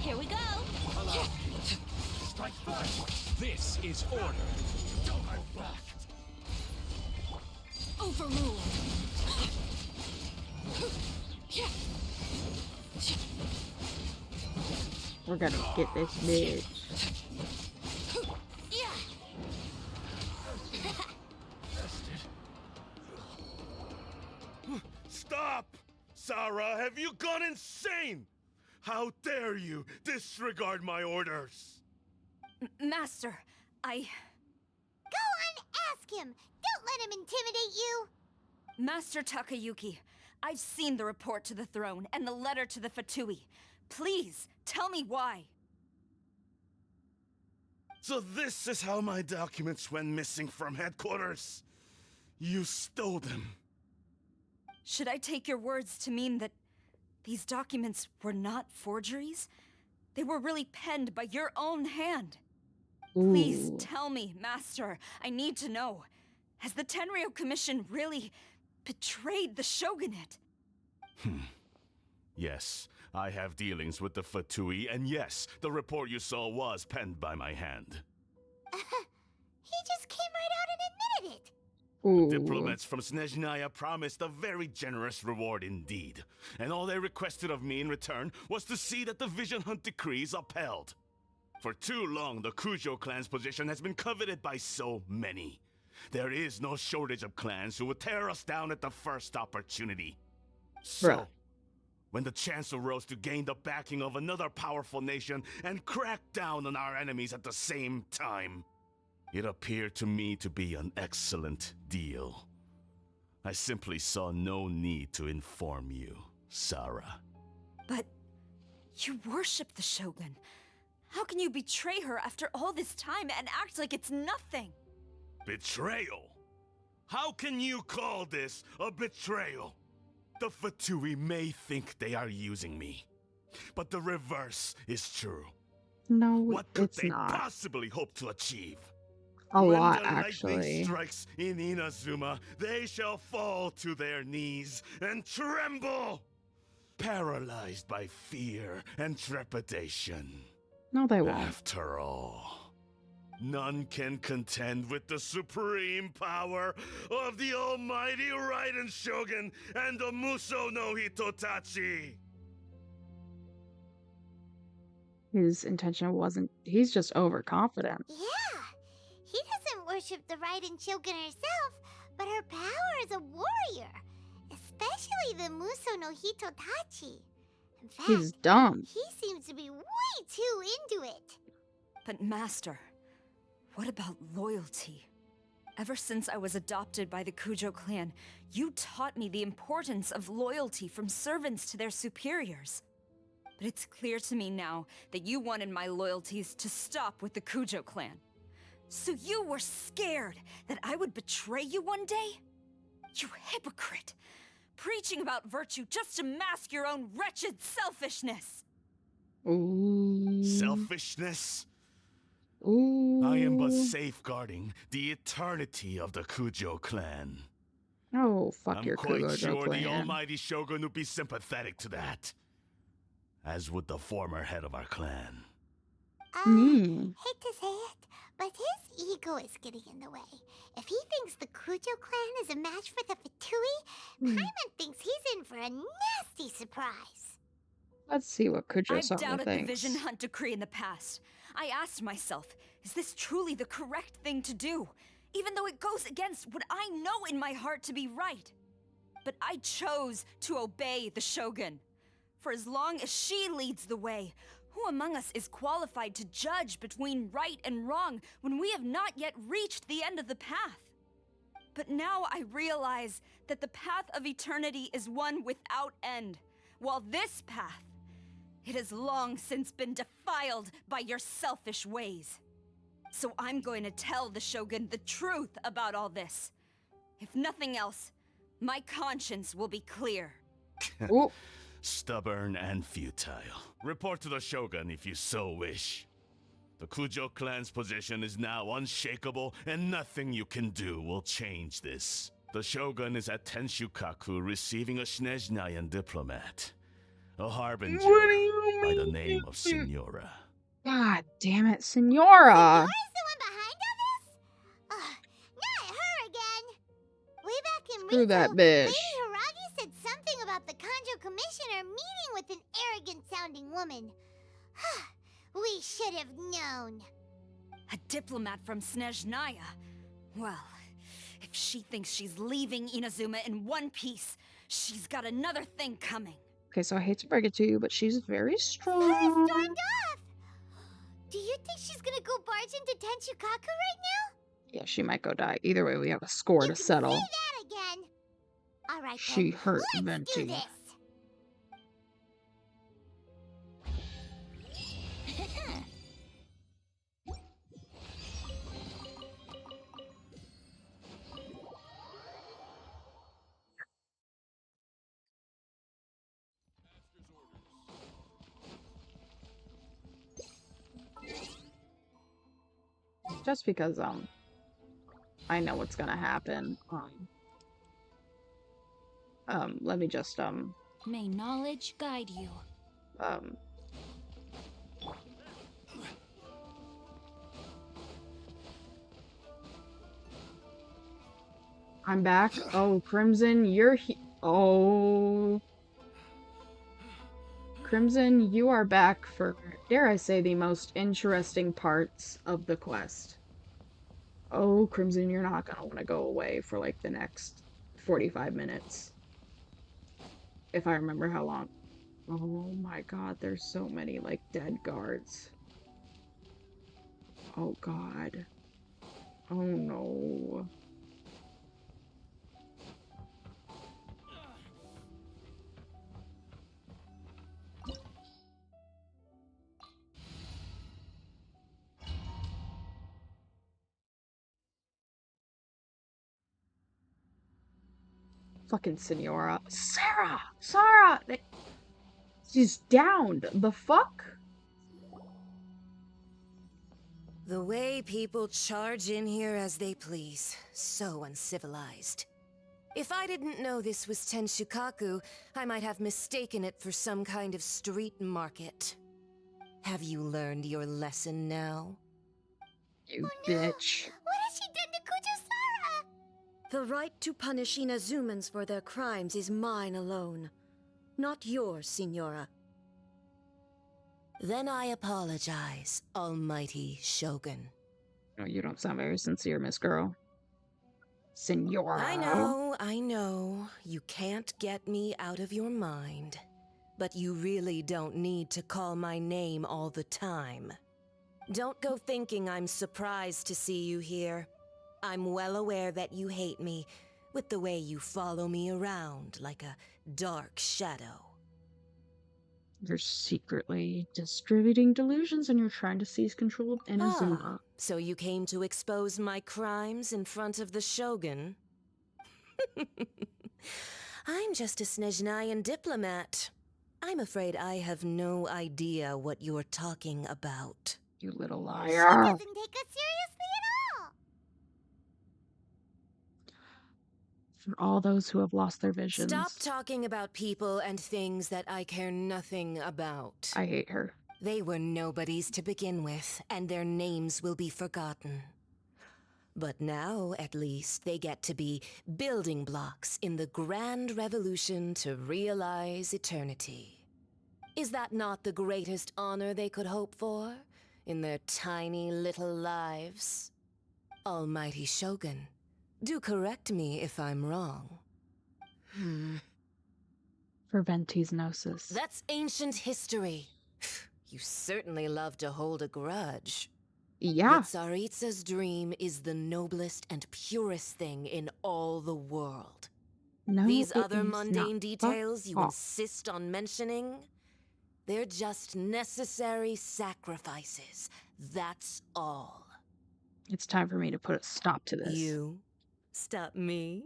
Here we go. Strike first. This is order. Don't hold back. Overruled. We're gonna get this bitch. Stop! Sarah, have you gone insane? How dare you disregard my orders? Master, I... Go on, ask him. Don't let him intimidate you. Master Takayuki, I've seen the report to the throne and the letter to the Fatui. Please, tell me why. So this is how my documents went missing from headquarters. You stole them. Should I take your words to mean that these documents were not forgeries? They were really penned by your own hand. Please tell me, Master. I need to know. Has the Tenryo Commission really betrayed the Shogunate? Yes, I have dealings with the Fatui, and yes, the report you saw was penned by my hand. He just came right out and admitted it. The diplomats from Snezhnaya promised a very generous reward indeed, and all they requested of me in return was to see that the Vision Hunt decrees upheld. For too long, the Kujo clan's position has been coveted by so many. There is no shortage of clans who would tear us down at the first opportunity. So, when the chance arose to gain the backing of another powerful nation and crack down on our enemies at the same time. It appeared to me to be an excellent deal. I simply saw no need to inform you, Sarah. But you worship the Shogun. How can you betray her after all this time and act like it's nothing? Betrayal? How can you call this a betrayal? The Fatui may think they are using me, but the reverse is true. No, what could it's they not. possibly hope to achieve? A When lot, the actually. lightning strikes in Inazuma, they shall fall to their knees and tremble, paralyzed by fear and trepidation. No, they won't. After all, none can contend with the supreme power of the almighty Raiden Shogun and the Muso no Hitotachi. His intention wasn't... He's just overconfident. Yeah, he doesn't worship the Raiden Shogun herself, but her power as a warrior, especially the Muso no Hitotachi. In fact, He's dumb. he seems to be way too into it. But Master, what about loyalty? Ever since I was adopted by the Kujo clan, you taught me the importance of loyalty from servants to their superiors. But it's clear to me now that you wanted my loyalties to stop with the Kujo clan. So you were scared that I would betray you one day? You hypocrite! Preaching about virtue just to mask your own wretched selfishness! Ooh. Selfishness? Ooh. I am but safeguarding the eternity of the Kujo clan. Oh, fuck I'm your quite Kujo sure clan. the almighty Shogun would be sympathetic to that. As would the former head of our clan. Hate to say it, but his ego is getting in the way. If he thinks the Kujo clan is a match for the Fatui, Paimon thinks he's in for a nasty surprise. Let's see what Kujo I've doubted thinks. the Vision Hunt decree in the past. I asked myself, is this truly the correct thing to do? Even though it goes against what I know in my heart to be right. But I chose to obey the Shogun. For as long as she leads the way, who among us is qualified to judge between right and wrong when we have not yet reached the end of the path? But now I realize that the path of eternity is one without end, while this path, it has long since been defiled by your selfish ways. So I'm going to tell the Shogun the truth about all this. If nothing else, my conscience will be clear. Stubborn and futile. Report to the Shogun if you so wish. The Kujo clan's position is now unshakable, and nothing you can do will change this. The Shogun is at Tenshukaku receiving a Snezhnayan diplomat. A harbinger by the name of Signora. God damn it, Signora! Signora's the one behind all this? Not her again! Way back in Screw that Rito, bitch. Lady Hiragi said something about the Kanjo Commissioner meeting with an arrogant-sounding woman. We should have known. A diplomat from Snezhnaya? Well, if she thinks she's leaving Inazuma in one piece, she's got another thing coming. Okay, so I hate to break it to you, but she's very strong. Sarah stormed off! Do you think she's gonna go barge into Tenshukaku right now? Yeah, she might go die. Either way, we have a score to settle. Say that again. All right, She then. hurt Let's Venti. do this. Just because, I know what's gonna happen. Let me just, May knowledge guide you. I'm back. Oh, Crimson, you're oh. Crimson, you are back for, dare I say, the most interesting parts of the quest. Oh, Crimson, you're not gonna want to go away for like the next 45 minutes. If I remember how long Oh my god, there's so many, like, dead guards. Oh god. Oh no. Fucking Senora. Sarah! She's downed. The fuck? The way people charge in here as they please. So uncivilized. If I didn't know this was Tenshukaku, I might have mistaken it for some kind of street market. Have you learned your lesson now? You bitch. What has she done to Kujusara? The right to punish Inazumans for their crimes is mine alone. Not yours, Signora. Then I apologize, Almighty Shogun. No, you don't sound very sincere, Miss Girl. Senora. I know. You can't get me out of your mind. But you really don't need to call my name all the time. Don't go thinking I'm surprised to see you here. I'm well aware that you hate me, with the way you follow me around like a dark shadow. You're secretly distributing delusions and you're trying to seize control of Inazuma. So you came to expose my crimes in front of the Shogun? I'm just a Snezhnayan diplomat. I'm afraid I have no idea what you're talking about. You little She liar. doesn't take us seriously at all. For all those who have lost their visions. Stop talking about people and things that I care nothing about. I hate her. They were nobodies to begin with, and their names will be forgotten. But now, at least, they get to be building blocks in the grand revolution to realize eternity. Is that not the greatest honor they could hope for in their tiny little lives? Almighty Shogun, do correct me if I'm wrong. For Venti's gnosis. That's ancient history. You certainly love to hold a grudge. Yeah. But Tsaritsa's dream is the noblest and purest thing in all the world. No, These it other is mundane not. details you Oh. insist on mentioning, they're just necessary sacrifices. That's all. It's time for me to put a stop to this. You stop me?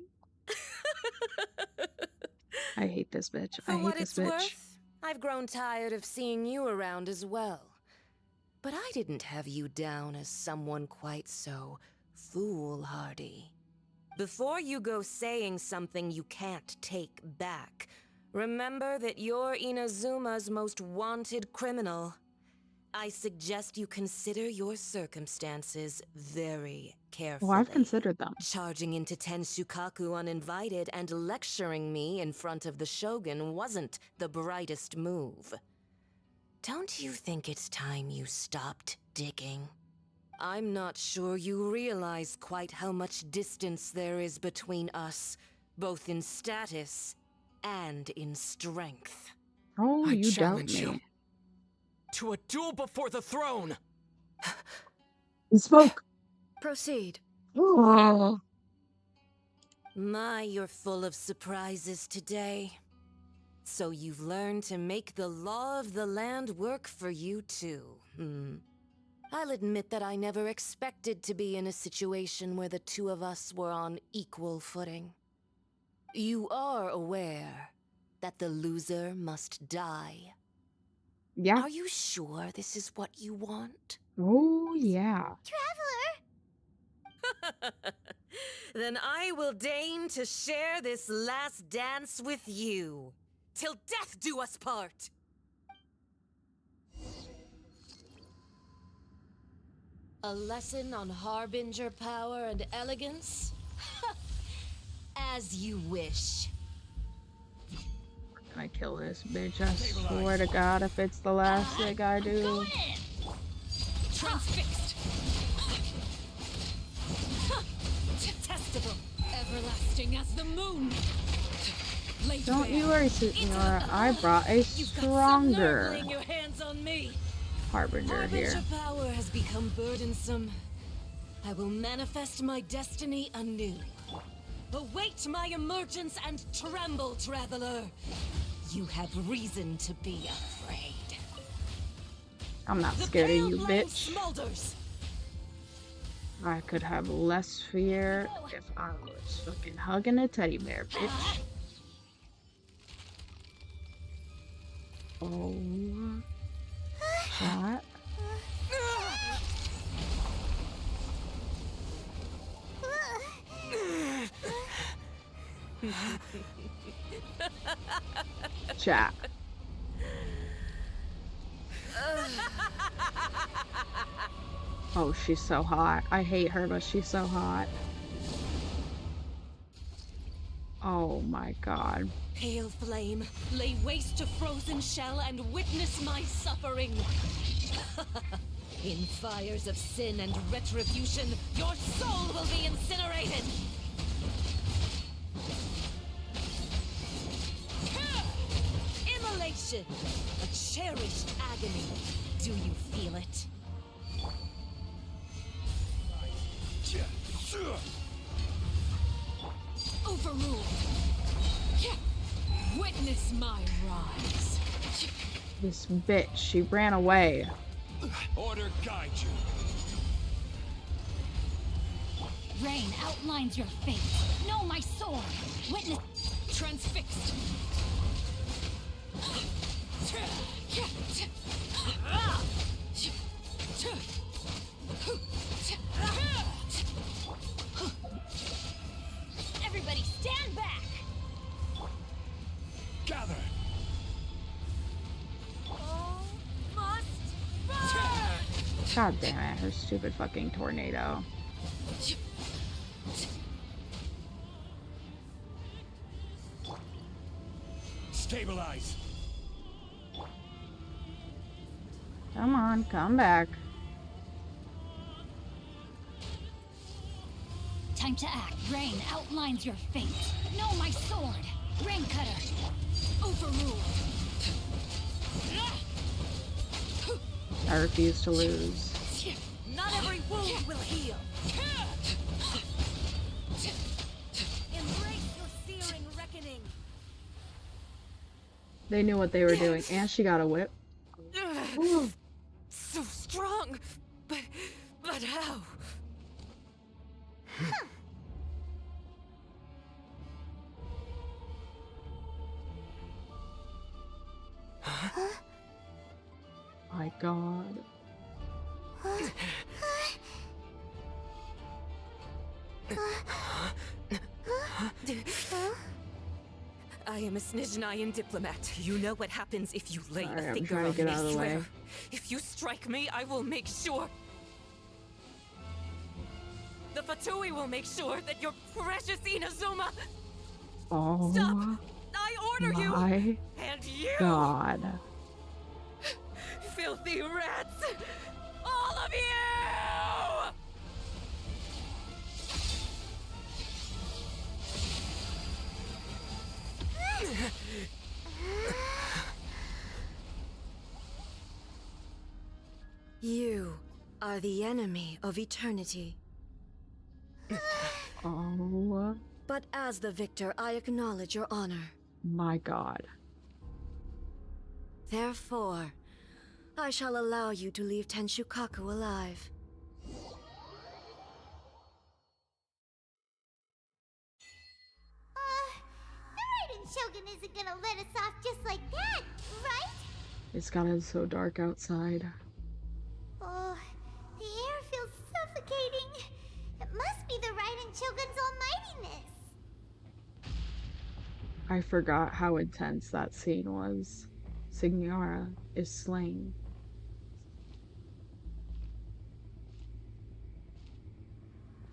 I hate this bitch. For I hate what this it's bitch. worth, I've grown tired of seeing you around as well. But I didn't have you down as someone quite so foolhardy. Before you go saying something you can't take back, remember that you're Inazuma's most wanted criminal. I suggest you consider your circumstances very carefully. Well, I've considered them. Charging into Tenshukaku uninvited and lecturing me in front of the Shogun wasn't the brightest move. Don't you think it's time you stopped digging? I'm not sure you realize quite how much distance there is between us, both in status and in strength. Oh, I you doubt challenge me. you to a duel before the throne. He spoke. Proceed. Oh. My, you're full of surprises today. So you've learned to make the law of the land work for you too, I'll admit that I never expected to be in a situation where the two of us were on equal footing. You are aware that the loser must die. Yeah. Are you sure this is what you want? Oh, yeah. Traveler! Then I will deign to share this last dance with you. Till death do us part! A lesson on Harbinger power and elegance? As you wish. Can I kill this bitch? I swear to God, if it's the last thing I do. Transfixed! Detestable! Everlasting as the moon! Don't you worry, Senora. I brought a stronger laying your hands on me. harbinger here. Harbinger power has become burdensome. I will manifest my destiny anew. Await my emergence and tremble, traveler. You have reason to be afraid. I'm not scared of you, bitch. Smolders. I could have less fear if I was fucking hugging a teddy bear, bitch. Oh, chat. Chat. Oh, she's so hot. I hate her, but she's so hot. Oh my god. Pale flame, lay waste to frozen shell and witness my suffering. In fires of sin and retribution, your soul will be incinerated. Immolation, a cherished agony. Do you feel it? Overruled. Witness my rise. This bitch, she ran away. Order guide you. Rain outlines your fate. Know my sword. Witness transfixed. Everybody stand back. Gather. God damn it, her stupid fucking tornado. Stabilize. Come on, come back. Time to act. Rain outlines your fate. Know my sword. Rain cutter. Overruled. I refuse to lose. Not every wound will heal. Embrace your searing reckoning. They knew what they were doing, and she got a whip. Ooh. So strong, but how? My god. I am a Snezhnayan diplomat. You know what happens if you lay Sorry, a I'm finger trying on to get me, out of I the way. swear. If you strike me, I will make sure. The Fatui will make sure that your precious Inazuma. Oh. Stop! I order you! My And you! god. Filthy rats! All of you! You are the enemy of eternity. Oh But as the victor, I acknowledge your honor. my god. Therefore, I shall allow you to leave Tenshukaku alive. The Raiden Shogun isn't gonna let us off just like that, right? It's gotten so dark outside. Oh, the air feels suffocating. It must be the Raiden Shogun's almightiness. I forgot how intense that scene was. Signora is slain.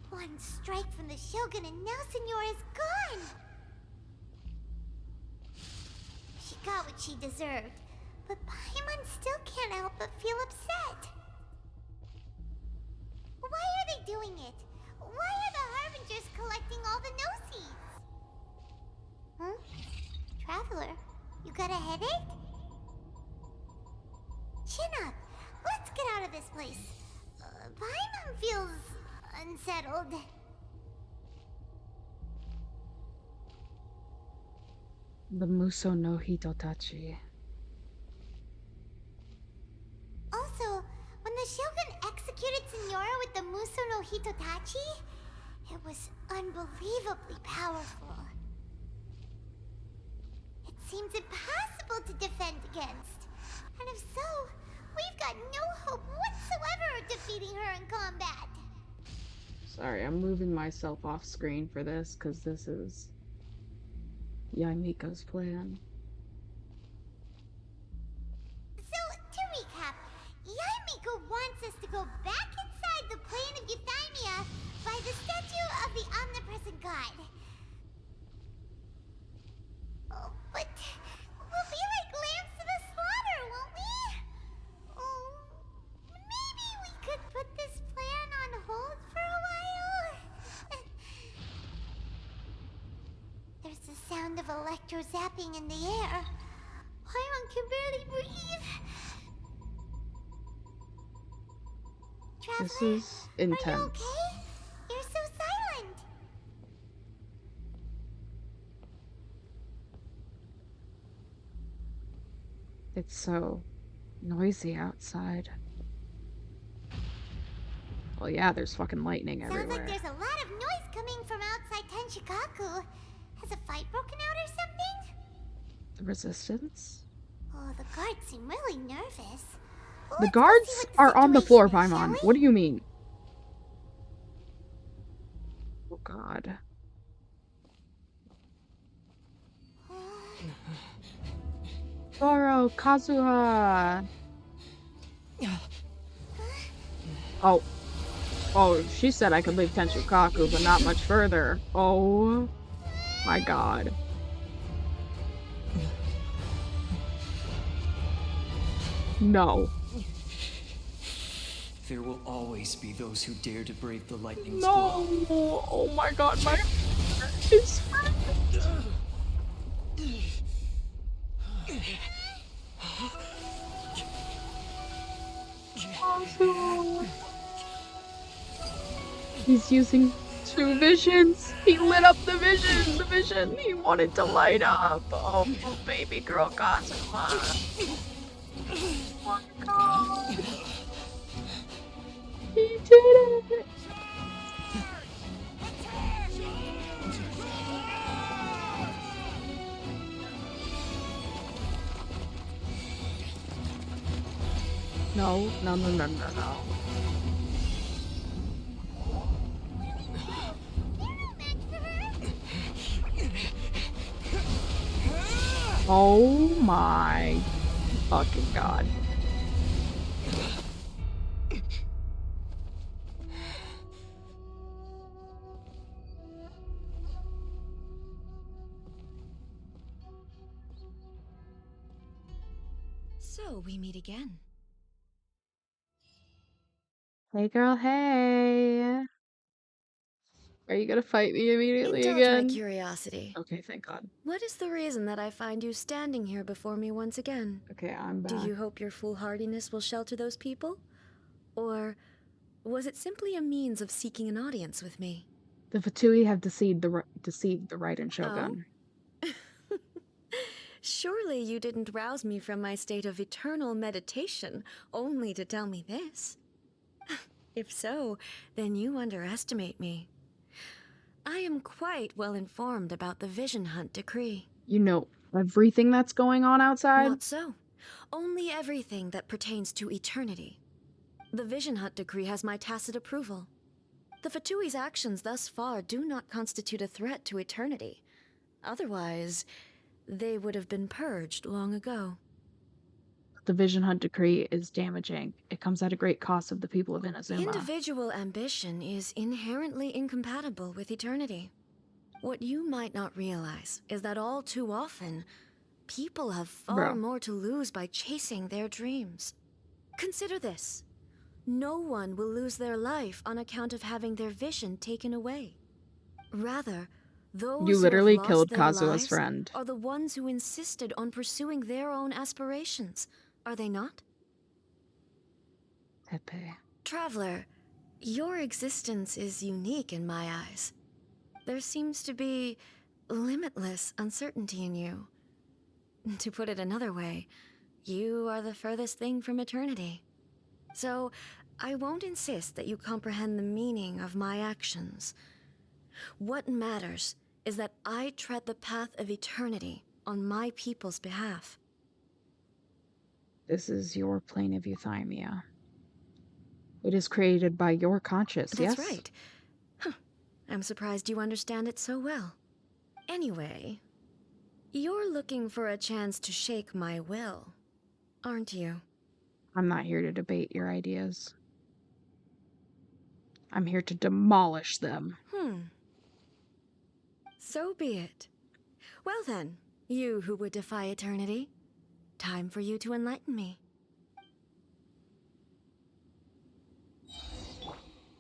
One strike from the Shogun and now Signora's gone. She got what she deserved, but Paimon still can't help but feel upset. Why are they doing it? Why are the Harbingers collecting all the no-seeds? Huh? Traveler, you got a headache? Chin up. Let's get out of this place. Paimon feels unsettled. The Muso no Hitotachi. Also, when the Shogun executed Signora with the Muso no Hitotachi, it was unbelievably powerful. It seems impossible to defend against. And if so, we've got no hope whatsoever of defeating her in combat. Sorry, I'm moving myself off screen for this, because this is Yaimiko's plan. So, to recap, Yaimiko wants us to go back inside the plane of Euthymia by the statue of the omnipresent god. Oh, but we'll be like lambs to the slaughter, won't we? Oh, maybe we could put this plan on hold for a while? There's the sound of electro zapping in the air. Paimon can barely breathe. Traveler, This is intense. are you okay? You're so silent. It's so noisy outside. Well, yeah, there's fucking lightning everywhere. Sounds like there's a lot of noise coming from outside Tenshikaku. Has a fight broken out or something? The resistance? Oh, the guards seem really nervous. The guards are on the floor, Paimon. What do you mean? Oh god. Goro, Kazuha! Oh. Oh, she said I could leave Tenshikaku, but not much further. Oh my god. No. There will always be those who dare to brave the lightning's No! blow. Oh my god, my heart is He's using 2 visions. He lit up the vision he wanted to light up. Oh, baby girl Kazuma. Oh my god. He did it. No. Oh my fucking god. So we meet again. Hey girl, hey. Are you gonna fight me immediately Indulge my again? curiosity. Okay, thank god. What is the reason that I find you standing here before me once again? Okay, I'm back. Do you hope your foolhardiness will shelter those people? Or was it simply a means of seeking an audience with me? The Fatui have deceived the Raiden Shogun. Surely you didn't rouse me from my state of eternal meditation only to tell me this. If so, then you underestimate me. I am quite well informed about the Vision Hunt decree. You know everything that's going on outside? Not so. Only everything that pertains to eternity. The Vision Hunt decree has my tacit approval. The Fatui's actions thus far do not constitute a threat to eternity. Otherwise, they would have been purged long ago. The Vision Hunt decree is damaging. It comes at a great cost of the people of Inazuma. Individual ambition is inherently incompatible with eternity. What you might not realize is that all too often, people have far more to lose by chasing their dreams. Consider this. No one will lose their life on account of having their vision taken away. Rather, Those You who have literally lost killed their Kazua's lives friend. are the ones who insisted on pursuing their own aspirations, are they not? Pepe. Traveler, your existence is unique in my eyes. There seems to be limitless uncertainty in you. To put it another way, you are the furthest thing from eternity. So, I won't insist that you comprehend the meaning of my actions. What matters is that I tread the path of eternity on my people's behalf. This is your plane of euthymia. It is created by your conscious, That's yes? right. Huh. I'm surprised you understand it so well. Anyway, you're looking for a chance to shake my will, aren't you? I'm not here to debate your ideas. I'm here to demolish them. So be it. Well then, you who would defy eternity, time for you to enlighten me.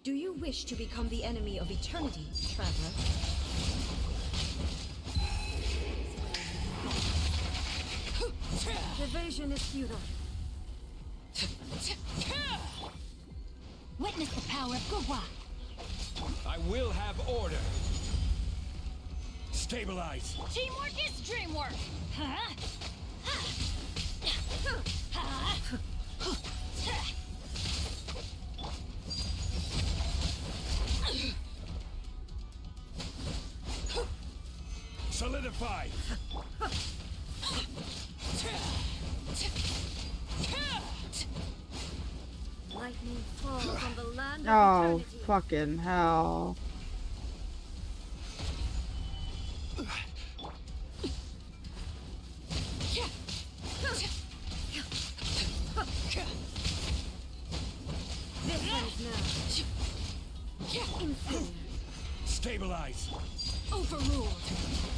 Do you wish to become the enemy of eternity, traveler? Evasion is futile. Witness the power of Gugwa. I will have order. Stabilize. Teamwork is dreamwork. Huh? Solidify. Lightning falls on the land of Oh, eternity. fucking hell. This ends now. Inferior. Stabilize. Overruled.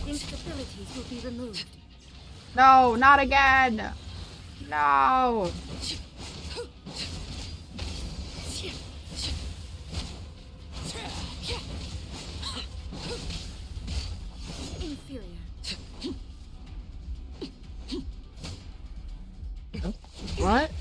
Instabilities will be removed. No, not again. No. Inferior. What?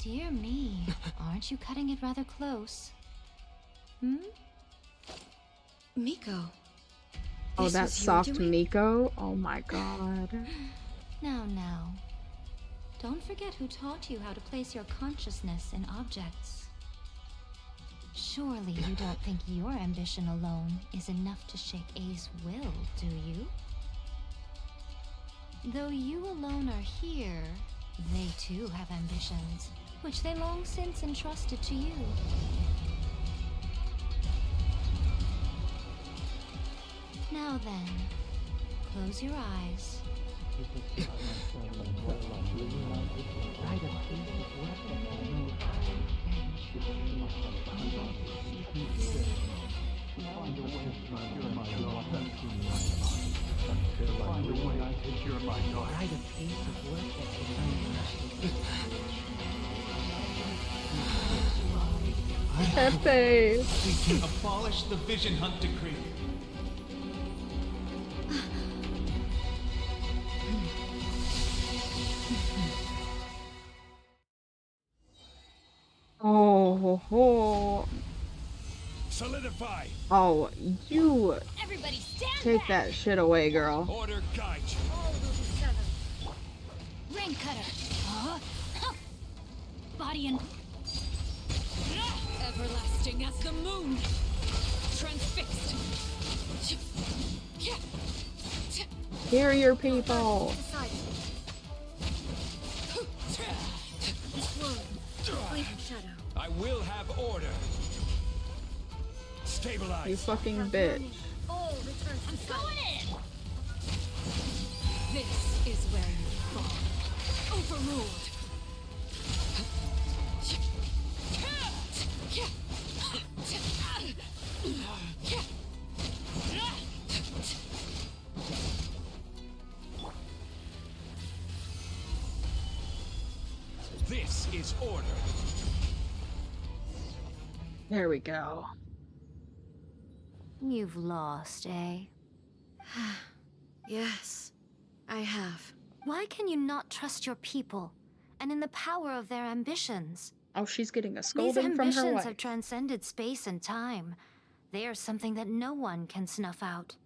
Dear me, aren't you cutting it rather close? Hmm? Miko. Oh, This that was your soft doing? Miko? Oh my god. Now. Don't forget who taught you how to place your consciousness in objects. Surely you don't think your ambition alone is enough to shake A's will, do you? Though you alone are here, they too have ambitions, which they long since entrusted to you. Now then, close your eyes. Pepe. We can abolish the Vision Hunt Decree. Oh. Solidify. Oh, you Everybody stand take back. that shit away, girl. Order guide you. All will be severed. Ring cutter. Huh? Body and Everlasting as the moon. Transfixed. Hear your people. Decided. This world, fleeting shadow. I will have order. You Stabilize. fucking bitch. All return to going in. This is where you fall. Overruled. This is order. There we go. You've lost, eh? Yes, I have. Why can you not trust your people, and in the power of their ambitions? Oh, she's getting a These scolding from her ambitions wife. have transcended space and time. They are something that no one can snuff out.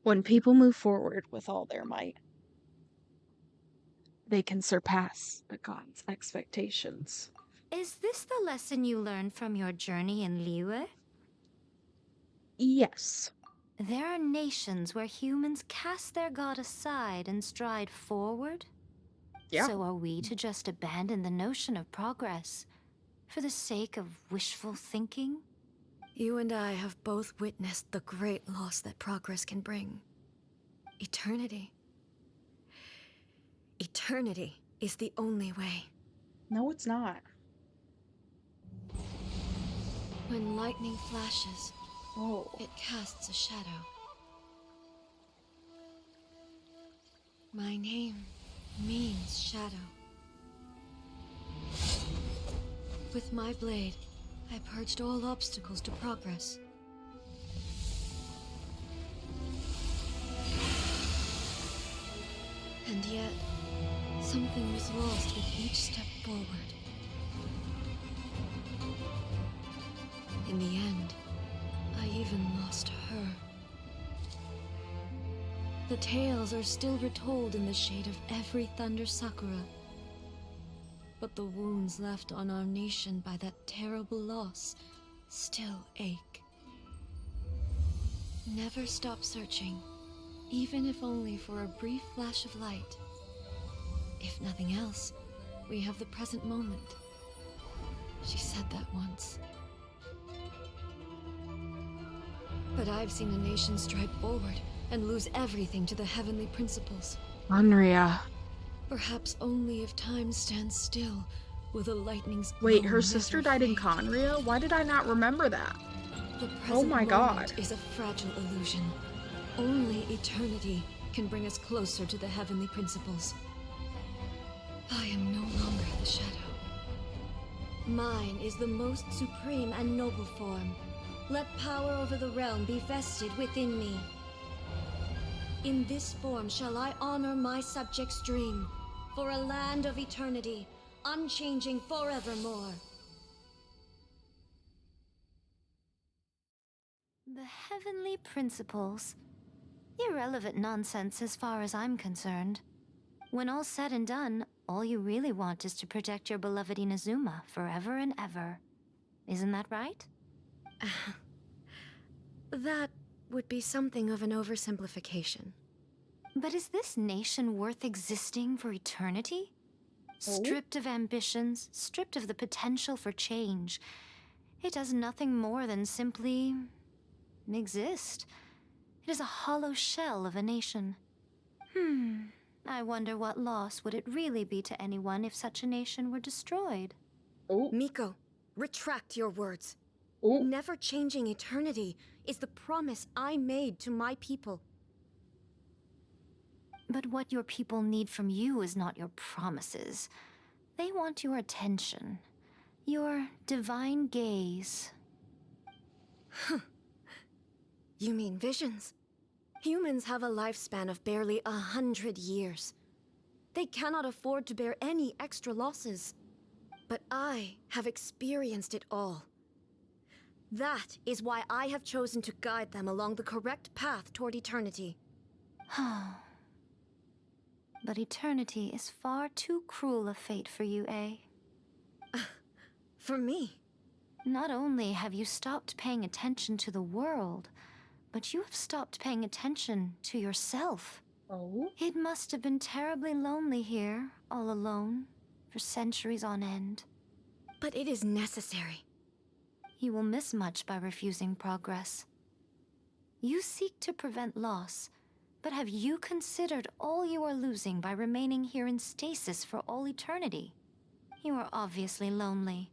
When people move forward with all their might, they can surpass the gods' expectations. Is this the lesson you learned from your journey in Liyue? Yes. There are nations where humans cast their god aside and stride forward. Yeah. So are we to just abandon the notion of progress for the sake of wishful thinking? You and I have both witnessed the great loss that progress can bring. Eternity. Eternity is the only way. No, it's not. When lightning flashes, oh, it casts a shadow. My name means shadow. With my blade, I purged all obstacles to progress. And yet, something was lost with each step forward. In the end, I even lost her. The tales are still retold in the shade of every Thunder Sakura. But the wounds left on our nation by that terrible loss still ache. Never stop searching, even if only for a brief flash of light. If nothing else, we have the present moment. She said that once. But I've seen a nation stride forward and lose everything to the heavenly principles. Anria. Perhaps only if time stands still with a lightning's Wait, glow her sister died in Conria? Why did I not remember that? The Oh present my moment god. is a fragile illusion. Only eternity can bring us closer to the heavenly principles. I am no longer the shadow. Mine is the most supreme and noble form. Let power over the realm be vested within me. In this form shall I honor my subjects' dream, for a land of eternity, unchanging forevermore. The heavenly principles. Irrelevant nonsense as far as I'm concerned. When all's said and done, all you really want is to protect your beloved Inazuma forever and ever. Isn't that right? That would be something of an oversimplification. But is this nation worth existing for eternity? Stripped of ambitions, stripped of the potential for change. It does nothing more than simply exist. It is a hollow shell of a nation. I wonder what loss would it really be to anyone if such a nation were destroyed. Miko, retract your words. Never changing eternity is the promise I made to my people. But what your people need from you is not your promises. They want your attention. Your divine gaze. You mean visions? Humans have a lifespan of barely 100 years. They cannot afford to bear any extra losses. But I have experienced it all. That is why I have chosen to guide them along the correct path toward eternity. But eternity is far too cruel a fate for you, eh? For me? Not only have you stopped paying attention to the world, but you have stopped paying attention to yourself. It must have been terribly lonely here, all alone, for centuries on end. But it is necessary. You will miss much by refusing progress. You seek to prevent loss, but have you considered all you are losing by remaining here in stasis for all eternity? You are obviously lonely,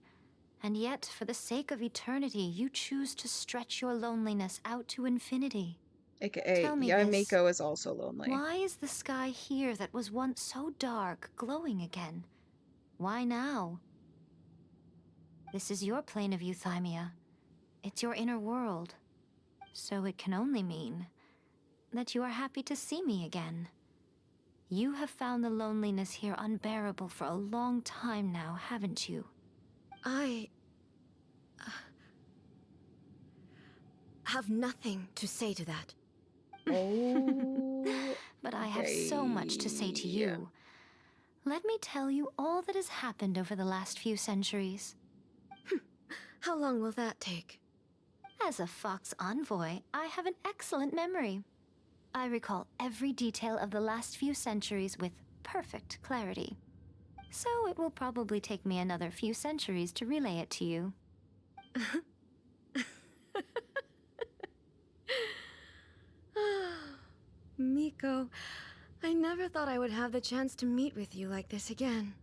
and yet for the sake of eternity, you choose to stretch your loneliness out to infinity. AKA, Tell me yeah, this. Miko is also lonely. Why is the sky here that was once so dark glowing again? Why now? This is your plane of euthymia. It's your inner world. So it can only mean that you are happy to see me again. You have found the loneliness here unbearable for a long time now, haven't you? I have nothing to say to that. Oh. But I have so much to say to Yeah. you. Let me tell you all that has happened over the last few centuries. How long will that take? As a Fox envoy, I have an excellent memory. I recall every detail of the last few centuries with perfect clarity. So it will probably take me another few centuries to relay it to you. Miko, I never thought I would have the chance to meet with you like this again.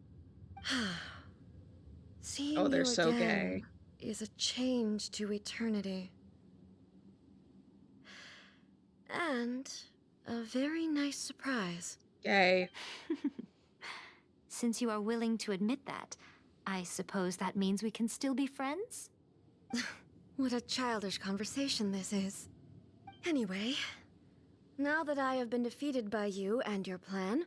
Seeing they're you so again gay. is a change to eternity. And a very nice surprise. Gay. Since you are willing to admit that, I suppose that means we can still be friends? What a childish conversation this is. Anyway, now that I have been defeated by you and your plan,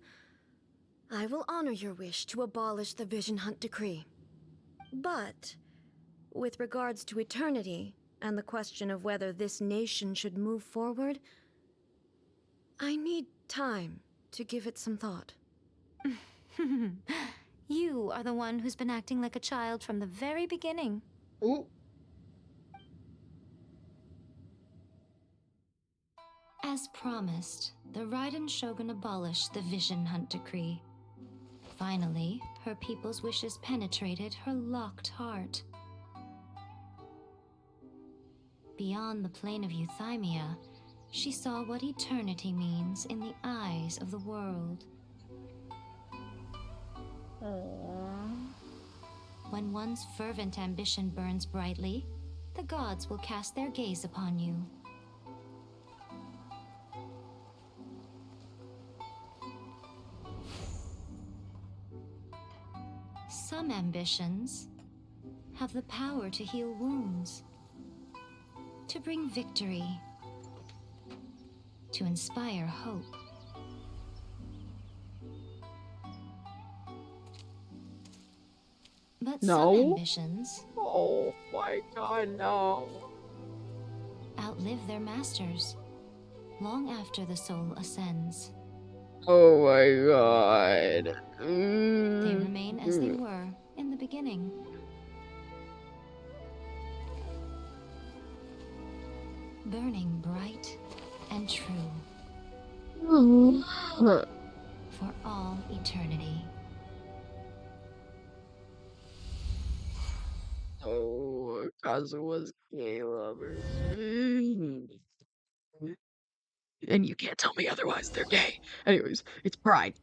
I will honor your wish to abolish the Vision Hunt Decree. But, with regards to eternity and the question of whether this nation should move forward, I need time to give it some thought. You are the one who's been acting like a child from the very beginning. Ooh. As promised, the Raiden Shogun abolished the Vision Hunt Decree. Finally, her people's wishes penetrated her locked heart. Beyond the plane of euthymia, she saw what eternity means in the eyes of the world. When one's fervent ambition burns brightly, the gods will cast their gaze upon you. Some ambitions have the power to heal wounds, to bring victory, to inspire hope. But some ambitions... Oh my god, no. ...outlive their masters, long after the soul ascends. Oh my god. They remain as they were in the beginning. Burning bright and true. For all eternity. Oh, Kazua's gay lovers. And you can't tell me otherwise, they're gay. Anyways, it's Pride.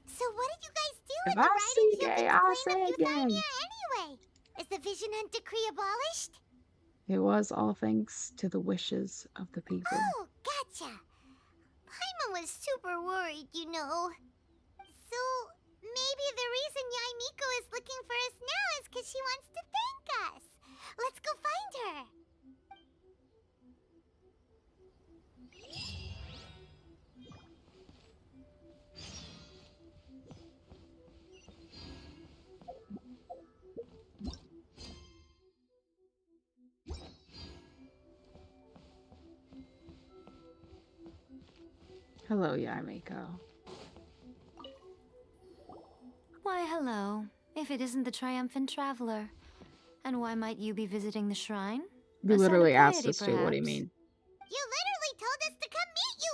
So what did you guys do If in the I see Raiden gay, Shogun's I plane say of gay. euthymia anyway? Is the Vision Hunt Decree abolished? It was all thanks to the wishes of the people. Oh, gotcha. Paimon was super worried, you know. So, maybe the reason Yaimiko is looking for us now is because she wants to thank us. Let's go find her. Hello, Yaimiko. Why, hello. If it isn't the triumphant traveler. And why might you be visiting the shrine? You A sign of literally asked piety, us to. What do you perhaps? mean? You literally told us to come meet you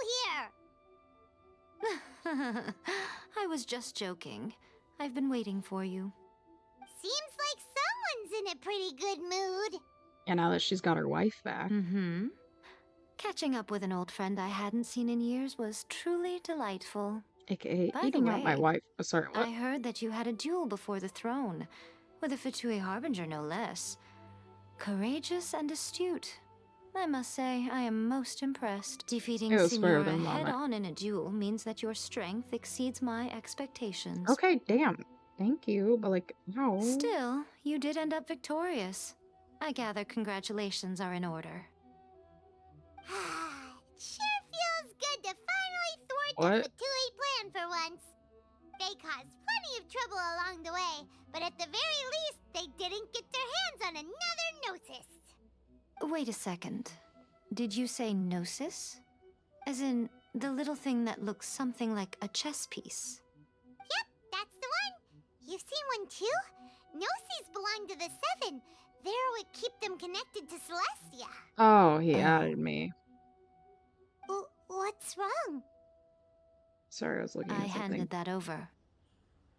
here. I was just joking. I've been waiting for you. Seems like someone's in a pretty good mood. And now that she's got her wife back. Mm-hmm. Catching up with an old friend I hadn't seen in years was truly delightful. AKA By the eating out my way, wife. Oh, sorry, what? I heard that you had a duel before the throne, with a Fatui Harbinger no less. Courageous and astute. I must say, I am most impressed. Defeating It was fair Signora than moment. head-on in a duel means that your strength exceeds my expectations. Okay, damn. Thank you, but like, no. Still, you did end up victorious. I gather congratulations are in order. Sure feels good to finally thwart What? the Fatui plan for once. They caused plenty of trouble along the way, but at the very least, they didn't get their hands on another Gnosis. Wait a second. Did you say Gnosis? As in, the little thing that looks something like a chess piece? Yep, that's the one. You've seen one too? Gnosis belong to the Seven. They're what keep them connected to Celestia. Oh, he added me. What's wrong? Sorry, I was looking at something. I handed that over.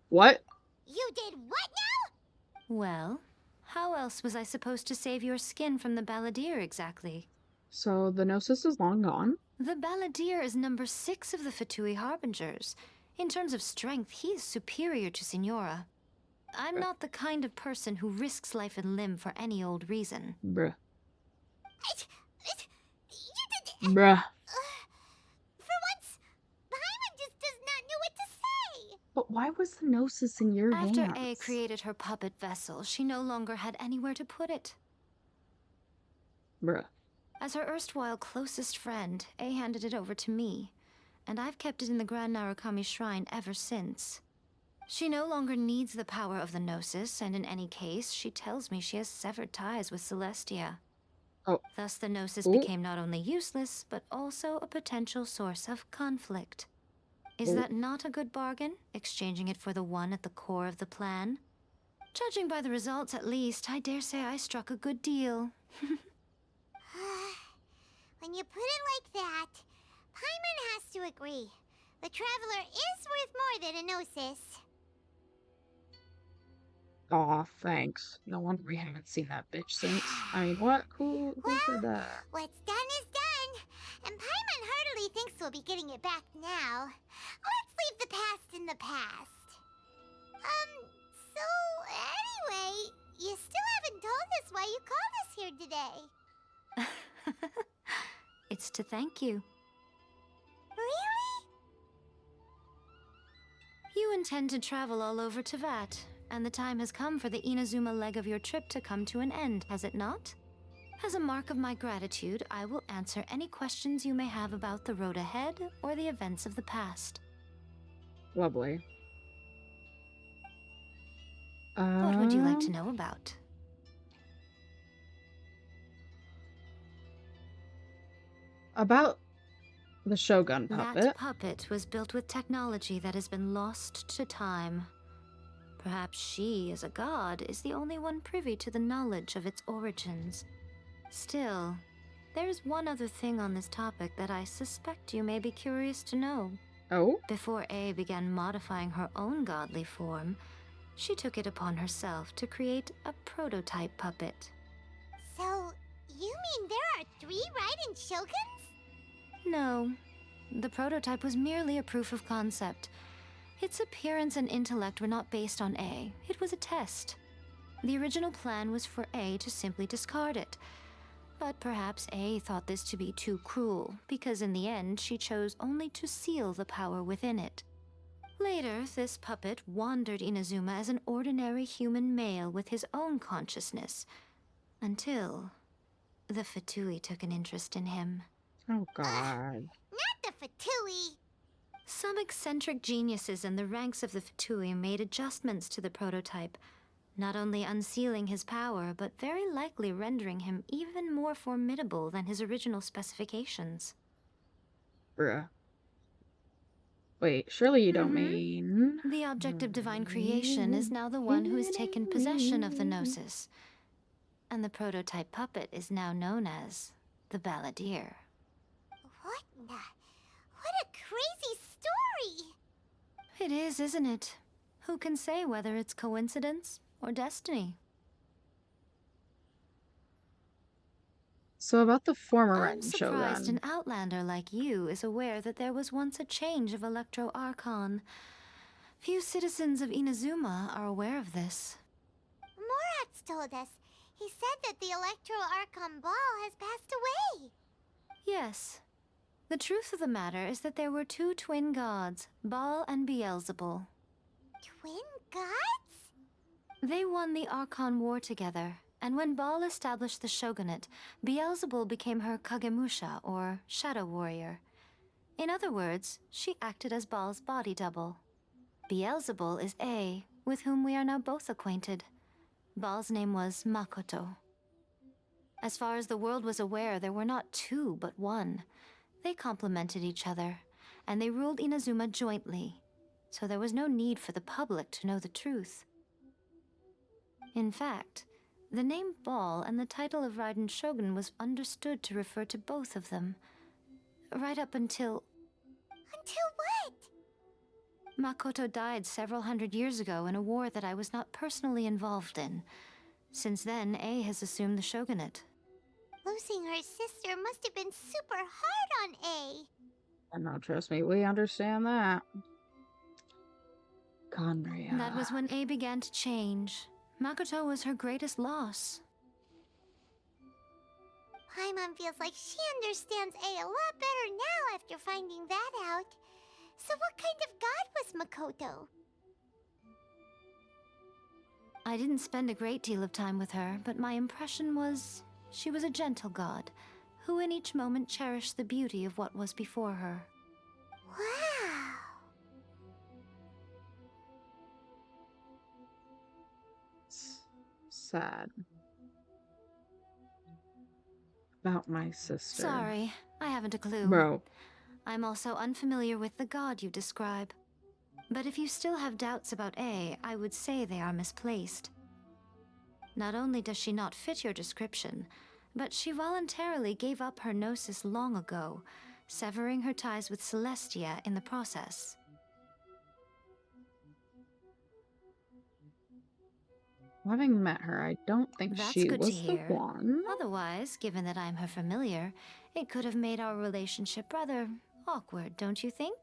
What? You did what now? Well, how else was I supposed to save your skin from the Balladeer exactly? So the Gnosis is long gone? The Balladeer is number 6 of the Fatui Harbingers. In terms of strength, he is superior to Signora. I'm not the kind of person who risks life and limb for any old reason. Bruh. You did... Bruh. For once, Paimon just does not know what to say. But why was the Gnosis in your hands? After A created her puppet vessel, she no longer had anywhere to put it. Bruh. As her erstwhile closest friend, A handed it over to me, and I've kept it in the Grand Narukami Shrine ever since. She no longer needs the power of the Gnosis, and in any case, she tells me she has severed ties with Celestia. Oh. Thus, the Gnosis became not only useless, but also a potential source of conflict. Is that not a good bargain, exchanging it for the one at the core of the plan? Judging by the results, at least, I dare say I struck a good deal. When you put it like that, Paimon has to agree. The Traveler is worth more than a Gnosis. Aw, thanks. No wonder we haven't seen that bitch since. I mean, what? Who said that? What's done is done. And Paimon heartily thinks we'll be getting it back now. Let's leave the past in the past. So anyway, you still haven't told us why you called us here today. It's to thank you. Really? You intend to travel all over Teyvat, and the time has come for the Inazuma leg of your trip to come to an end, has it not? As a mark of my gratitude, I will answer any questions you may have about the road ahead or the events of the past. Lovely. What would you like to know about? About the Shogun puppet. That puppet was built with technology that has been lost to time. Perhaps she, as a god, is the only one privy to the knowledge of its origins. Still, there is one other thing on this topic that I suspect you may be curious to know. Oh? Before A began modifying her own godly form, she took it upon herself to create a prototype puppet. So, you mean there are 3 Raiden Shoguns? No. The prototype was merely a proof of concept. Its appearance and intellect were not based on A. It was a test. The original plan was for A to simply discard it. But perhaps A thought this to be too cruel, because in the end she chose only to seal the power within it. Later, this puppet wandered Inazuma as an ordinary human male with his own consciousness, until the Fatui took an interest in him. Oh, God. Not the Fatui! Some eccentric geniuses in the ranks of the Fatui made adjustments to the prototype, not only unsealing his power, but very likely rendering him even more formidable than his original specifications. Bruh. Wait, surely you don't mean... The object of divine creation is now the one who has taken possession of the Gnosis. And the prototype puppet is now known as the Balladeer. What a crazy story! It is, isn't it? Who can say whether it's coincidence or destiny? So about the former I'm Raiden surprised Shogun. an outlander like you is aware that there was once a change of Electro Archon. Few citizens of Inazuma are aware of this. Morat's told us. He said that the Electro Archon Ball has passed away. Yes. The truth of the matter is that there were two twin gods, Baal and Beelzebul. Twin gods? They won the Archon War together, and when Baal established the shogunate, Beelzebul became her Kagemusha, or shadow warrior. In other words, she acted as Baal's body double. Beelzebul is A, with whom we are now both acquainted. Baal's name was Makoto. As far as the world was aware, there were not two, but one. They complemented each other, and they ruled Inazuma jointly, so there was no need for the public to know the truth. In fact, the name Baal and the title of Raiden Shogun was understood to refer to both of them. Right up until... Until what? Makoto died several hundred years ago in a war that I was not personally involved in. Since then, A has assumed the shogunate. Losing her sister must have been super hard on A. And no, trust me, we understand that. Conria. That was when A began to change. Makoto was her greatest loss. Paimon feels like she understands A lot better now after finding that out. So what kind of god was Makoto? I didn't spend a great deal of time with her, but my impression was she was a gentle god, who in each moment cherished the beauty of what was before her. Wow! Sad. About my sister. Sorry, I haven't a clue. Bro. I'm also unfamiliar with the god you describe. But if you still have doubts about A, I would say they are misplaced. Not only does she not fit your description, but she voluntarily gave up her gnosis long ago, severing her ties with Celestia in the process. Having met her, I don't think That's she good was to the hear. one. Otherwise, given that I'm her familiar, it could have made our relationship rather awkward, don't you think?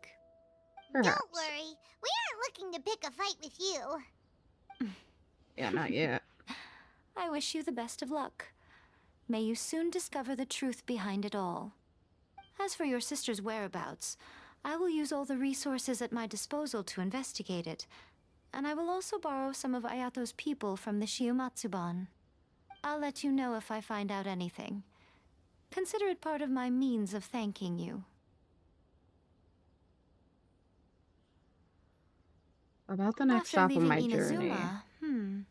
Perhaps. Don't worry, we aren't looking to pick a fight with you. Yeah, not yet. I wish you the best of luck. May you soon discover the truth behind it all. As for your sister's whereabouts, I will use all the resources at my disposal to investigate it, and I will also borrow some of Ayato's people from the Shiumatsuban. I'll let you know if I find out anything. Consider it part of my means of thanking you. About the next After stop on my leaving journey. Inazuma,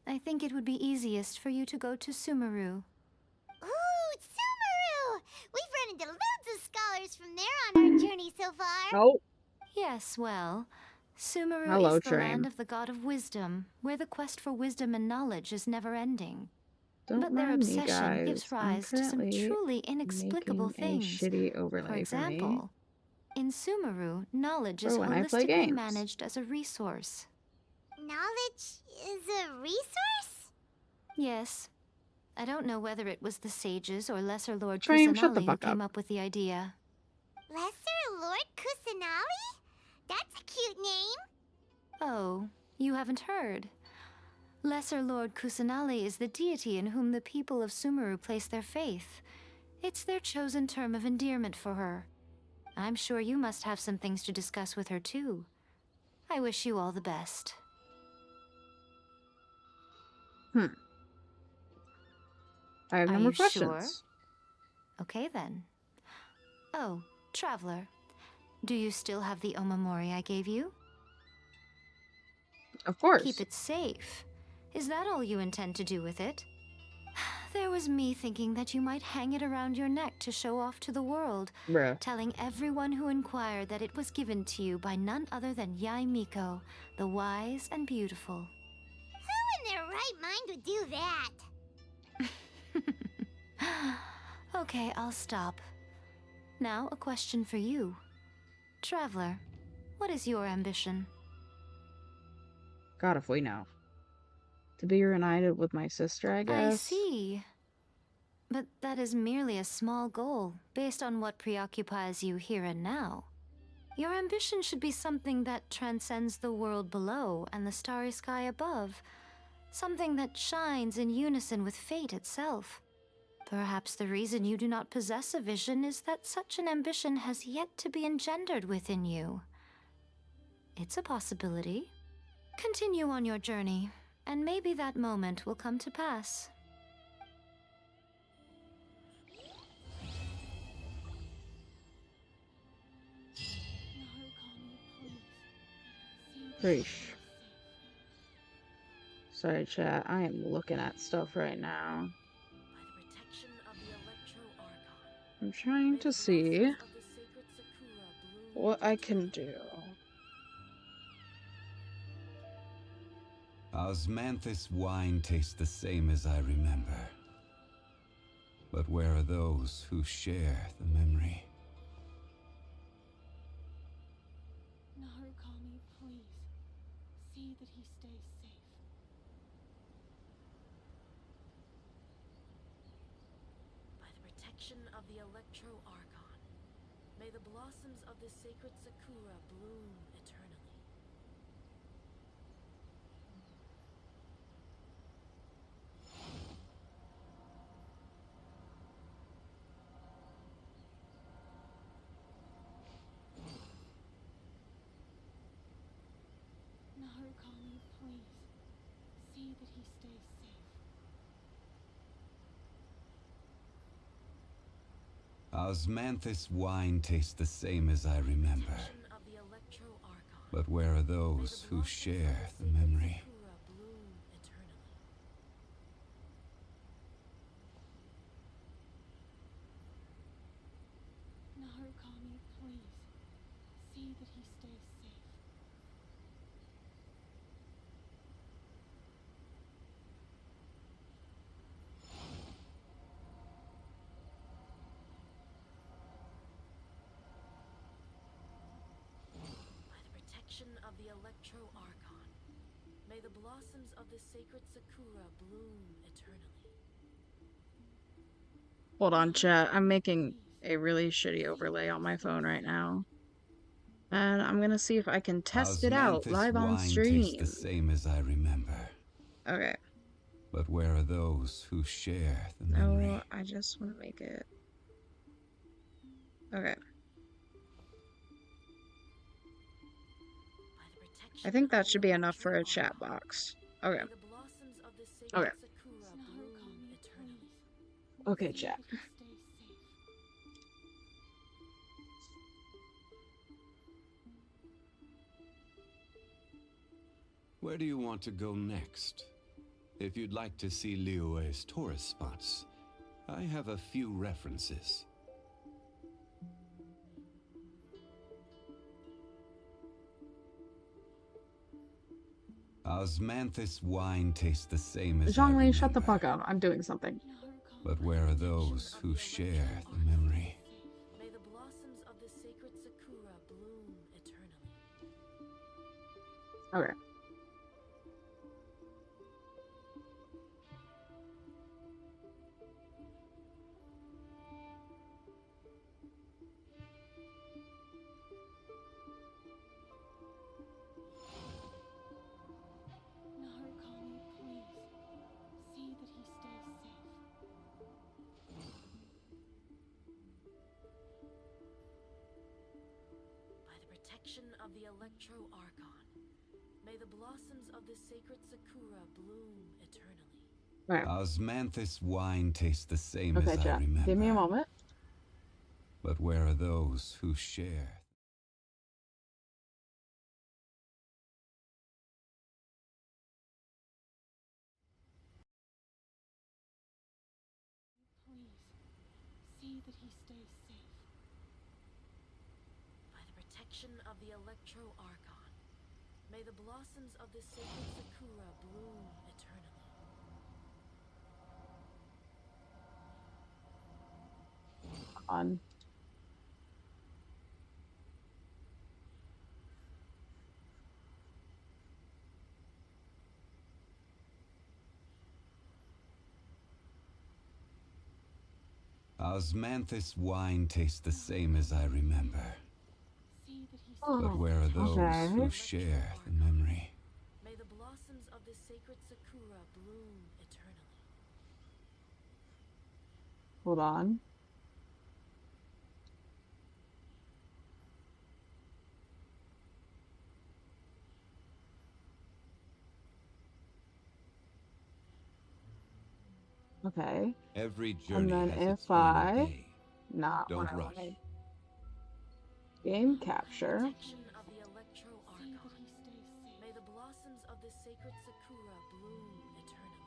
I think it would be easiest for you to go to Sumeru. Ooh, Sumeru! We've run into loads of scholars from there on our journey so far. Oh. Yes, well, Sumeru Hello, is the train. land of the god of wisdom, where the quest for wisdom and knowledge is never-ending. Don't But their mind me, obsession guys. gives I'm rise to some currently truly inexplicable making things. a shitty overlay For example, in Sumeru, knowledge is for when I play holistically games. managed as a resource. Knowledge is a resource? Yes. I don't know whether it was the sages or Lesser Lord Train, shut the Kusanali who fuck came up. up with the idea. Lesser Lord Kusanali? That's a cute name. Oh, you haven't heard. Lesser Lord Kusanali is the deity in whom the people of Sumeru place their faith. It's their chosen term of endearment for her. I'm sure you must have some things to discuss with her too. I wish you all the best. I have no Are more you questions. sure? Okay then. Oh, Traveler. Do you still have the Omamori I gave you? Of course. Keep it safe. Is that all you intend to do with it? There was me thinking that you might hang it around your neck to show off to the world, Bruh. telling everyone who inquired that it was given to you by none other than Yai Miko, the wise and beautiful. Who in their right mind would do that? Okay, I'll stop. Now, a question for you. Traveler, what is your ambition? God, if we know. To be reunited with my sister, I guess. I see. But that is merely a small goal, based on what preoccupies you here and now. Your ambition should be something that transcends the world below and the starry sky above. something that shines in unison with fate itself. Perhaps the reason you do not possess a vision is that such an ambition has yet to be engendered within you. It's a possibility. Continue on your journey, and maybe that moment will come to pass. Preach. Sorry, chat. I am looking at stuff right now. I'm trying to see what I can do. Osmanthus wine tastes the same as I remember. But where are those who share the memory? Narukami, please. See that he stays safe. By the protection of the Electro Archon, may the blossoms of the sacred Sakura bloom eternally. Narukami, please. See that he stays safe. Osmanthus wine tastes the same as I remember. But where are those who share the memory? Narukami, please. See that he stays safe. By the protection of the Electro Archon, may the blossoms of the sacred Sakura bloom eternally. Hold on, chat. I'm making a really shitty overlay on my phone right now. And I'm gonna see if I can test it out live on stream. Tastes the same as I remember. Okay. But where are those who share the memory? No, I just want to make it. Okay. I think that should be enough for a chat box. Okay. Okay. Okay, chat. Where do you want to go next? If you'd like to see Liyue's tourist spots, I have a few references. Osmanthus wine tastes the same as Zhongli, shut the fuck up. I'm doing something. But where are those who share the memory? May the blossoms of the sacred Sakura bloom eternally. Okay. Narukami, please. See that he stays safe. By the protection of the Electro Archon, may the blossoms of the sacred Sakura bloom eternally. Right. Osmanthus wine tastes the same Okay, as I chat. remember. Give me a moment. But where are those who share? Please. See that he stays safe. By the protection of the Electro Archon, may the blossoms of the sacred Sakura bloom eternally. On. Osmanthus wine tastes the same as I remember. See that he But where are those who share the memory? May the blossoms of of the sacred sakura bloom eternally. Hold on. Okay. Every And journey then has its if final I day. not when Don't I rush. wanted game capture. Protection of the Electro Archon. May the blossoms of the sacred sakura bloom eternally.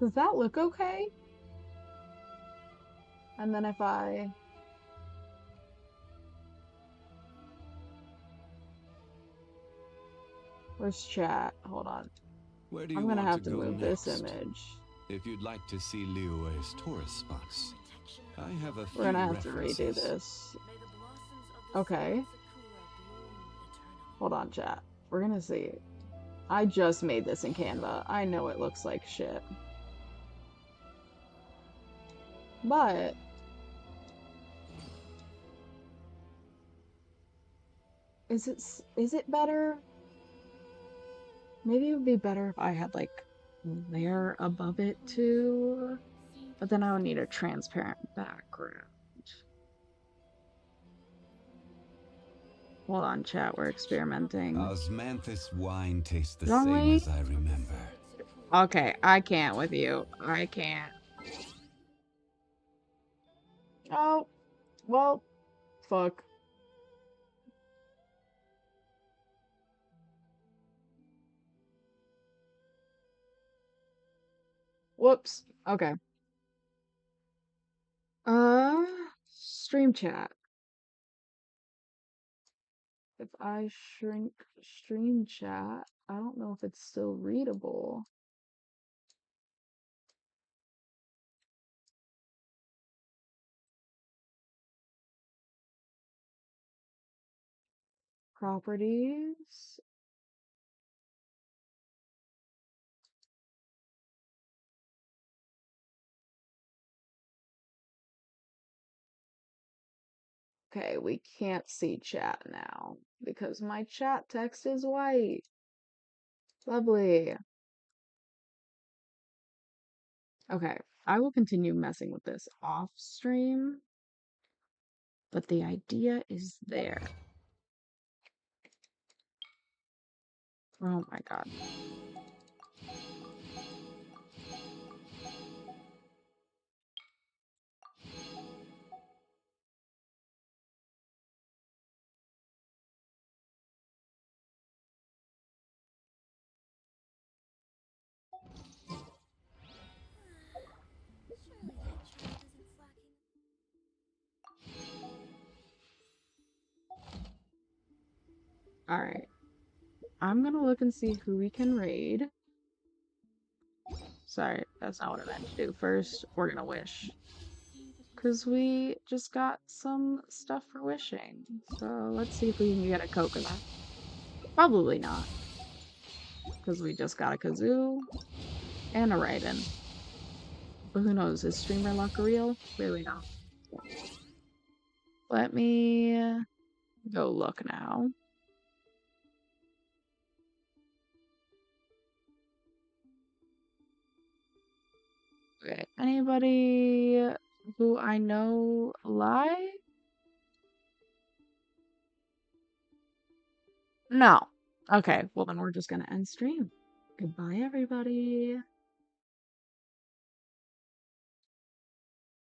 Does that look okay? And then if I where's chat? Hold on. Where do you I'm gonna want to have to go move this next? image. If you'd like to see Liyue's tourist spots, I have a We're few gonna have to redo references. this. Okay. Hold on, chat. We're gonna see. I just made this in Canva. I know it looks like shit. But is it better? Maybe it would be better if I had like layer above it too. But then I would need a transparent background. Hold on, chat. We're experimenting. Osmanthus wine tastes the Don't same we? as I remember. Okay, I can't with you. I can't. Oh, well, fuck. Whoops. Okay. Uh, stream chat. If I shrink stream chat, I don't know if it's still readable. Properties. Okay, we can't see chat now because my chat text is white. Lovely. Okay, I will continue messing with this off stream, but the idea is there. Oh my god. Alright. I'm gonna look and see who we can raid. Sorry, that's not what I meant to do. First, we're gonna wish. Because we just got some stuff for wishing. So let's see if we can get a coconut. Probably not. Because we just got a kazoo and a Raiden. But who knows? Is streamer luck real? Really not. Let me go look now. Okay, anybody who I know live? No. Okay, well then we're just gonna end stream. Goodbye, everybody.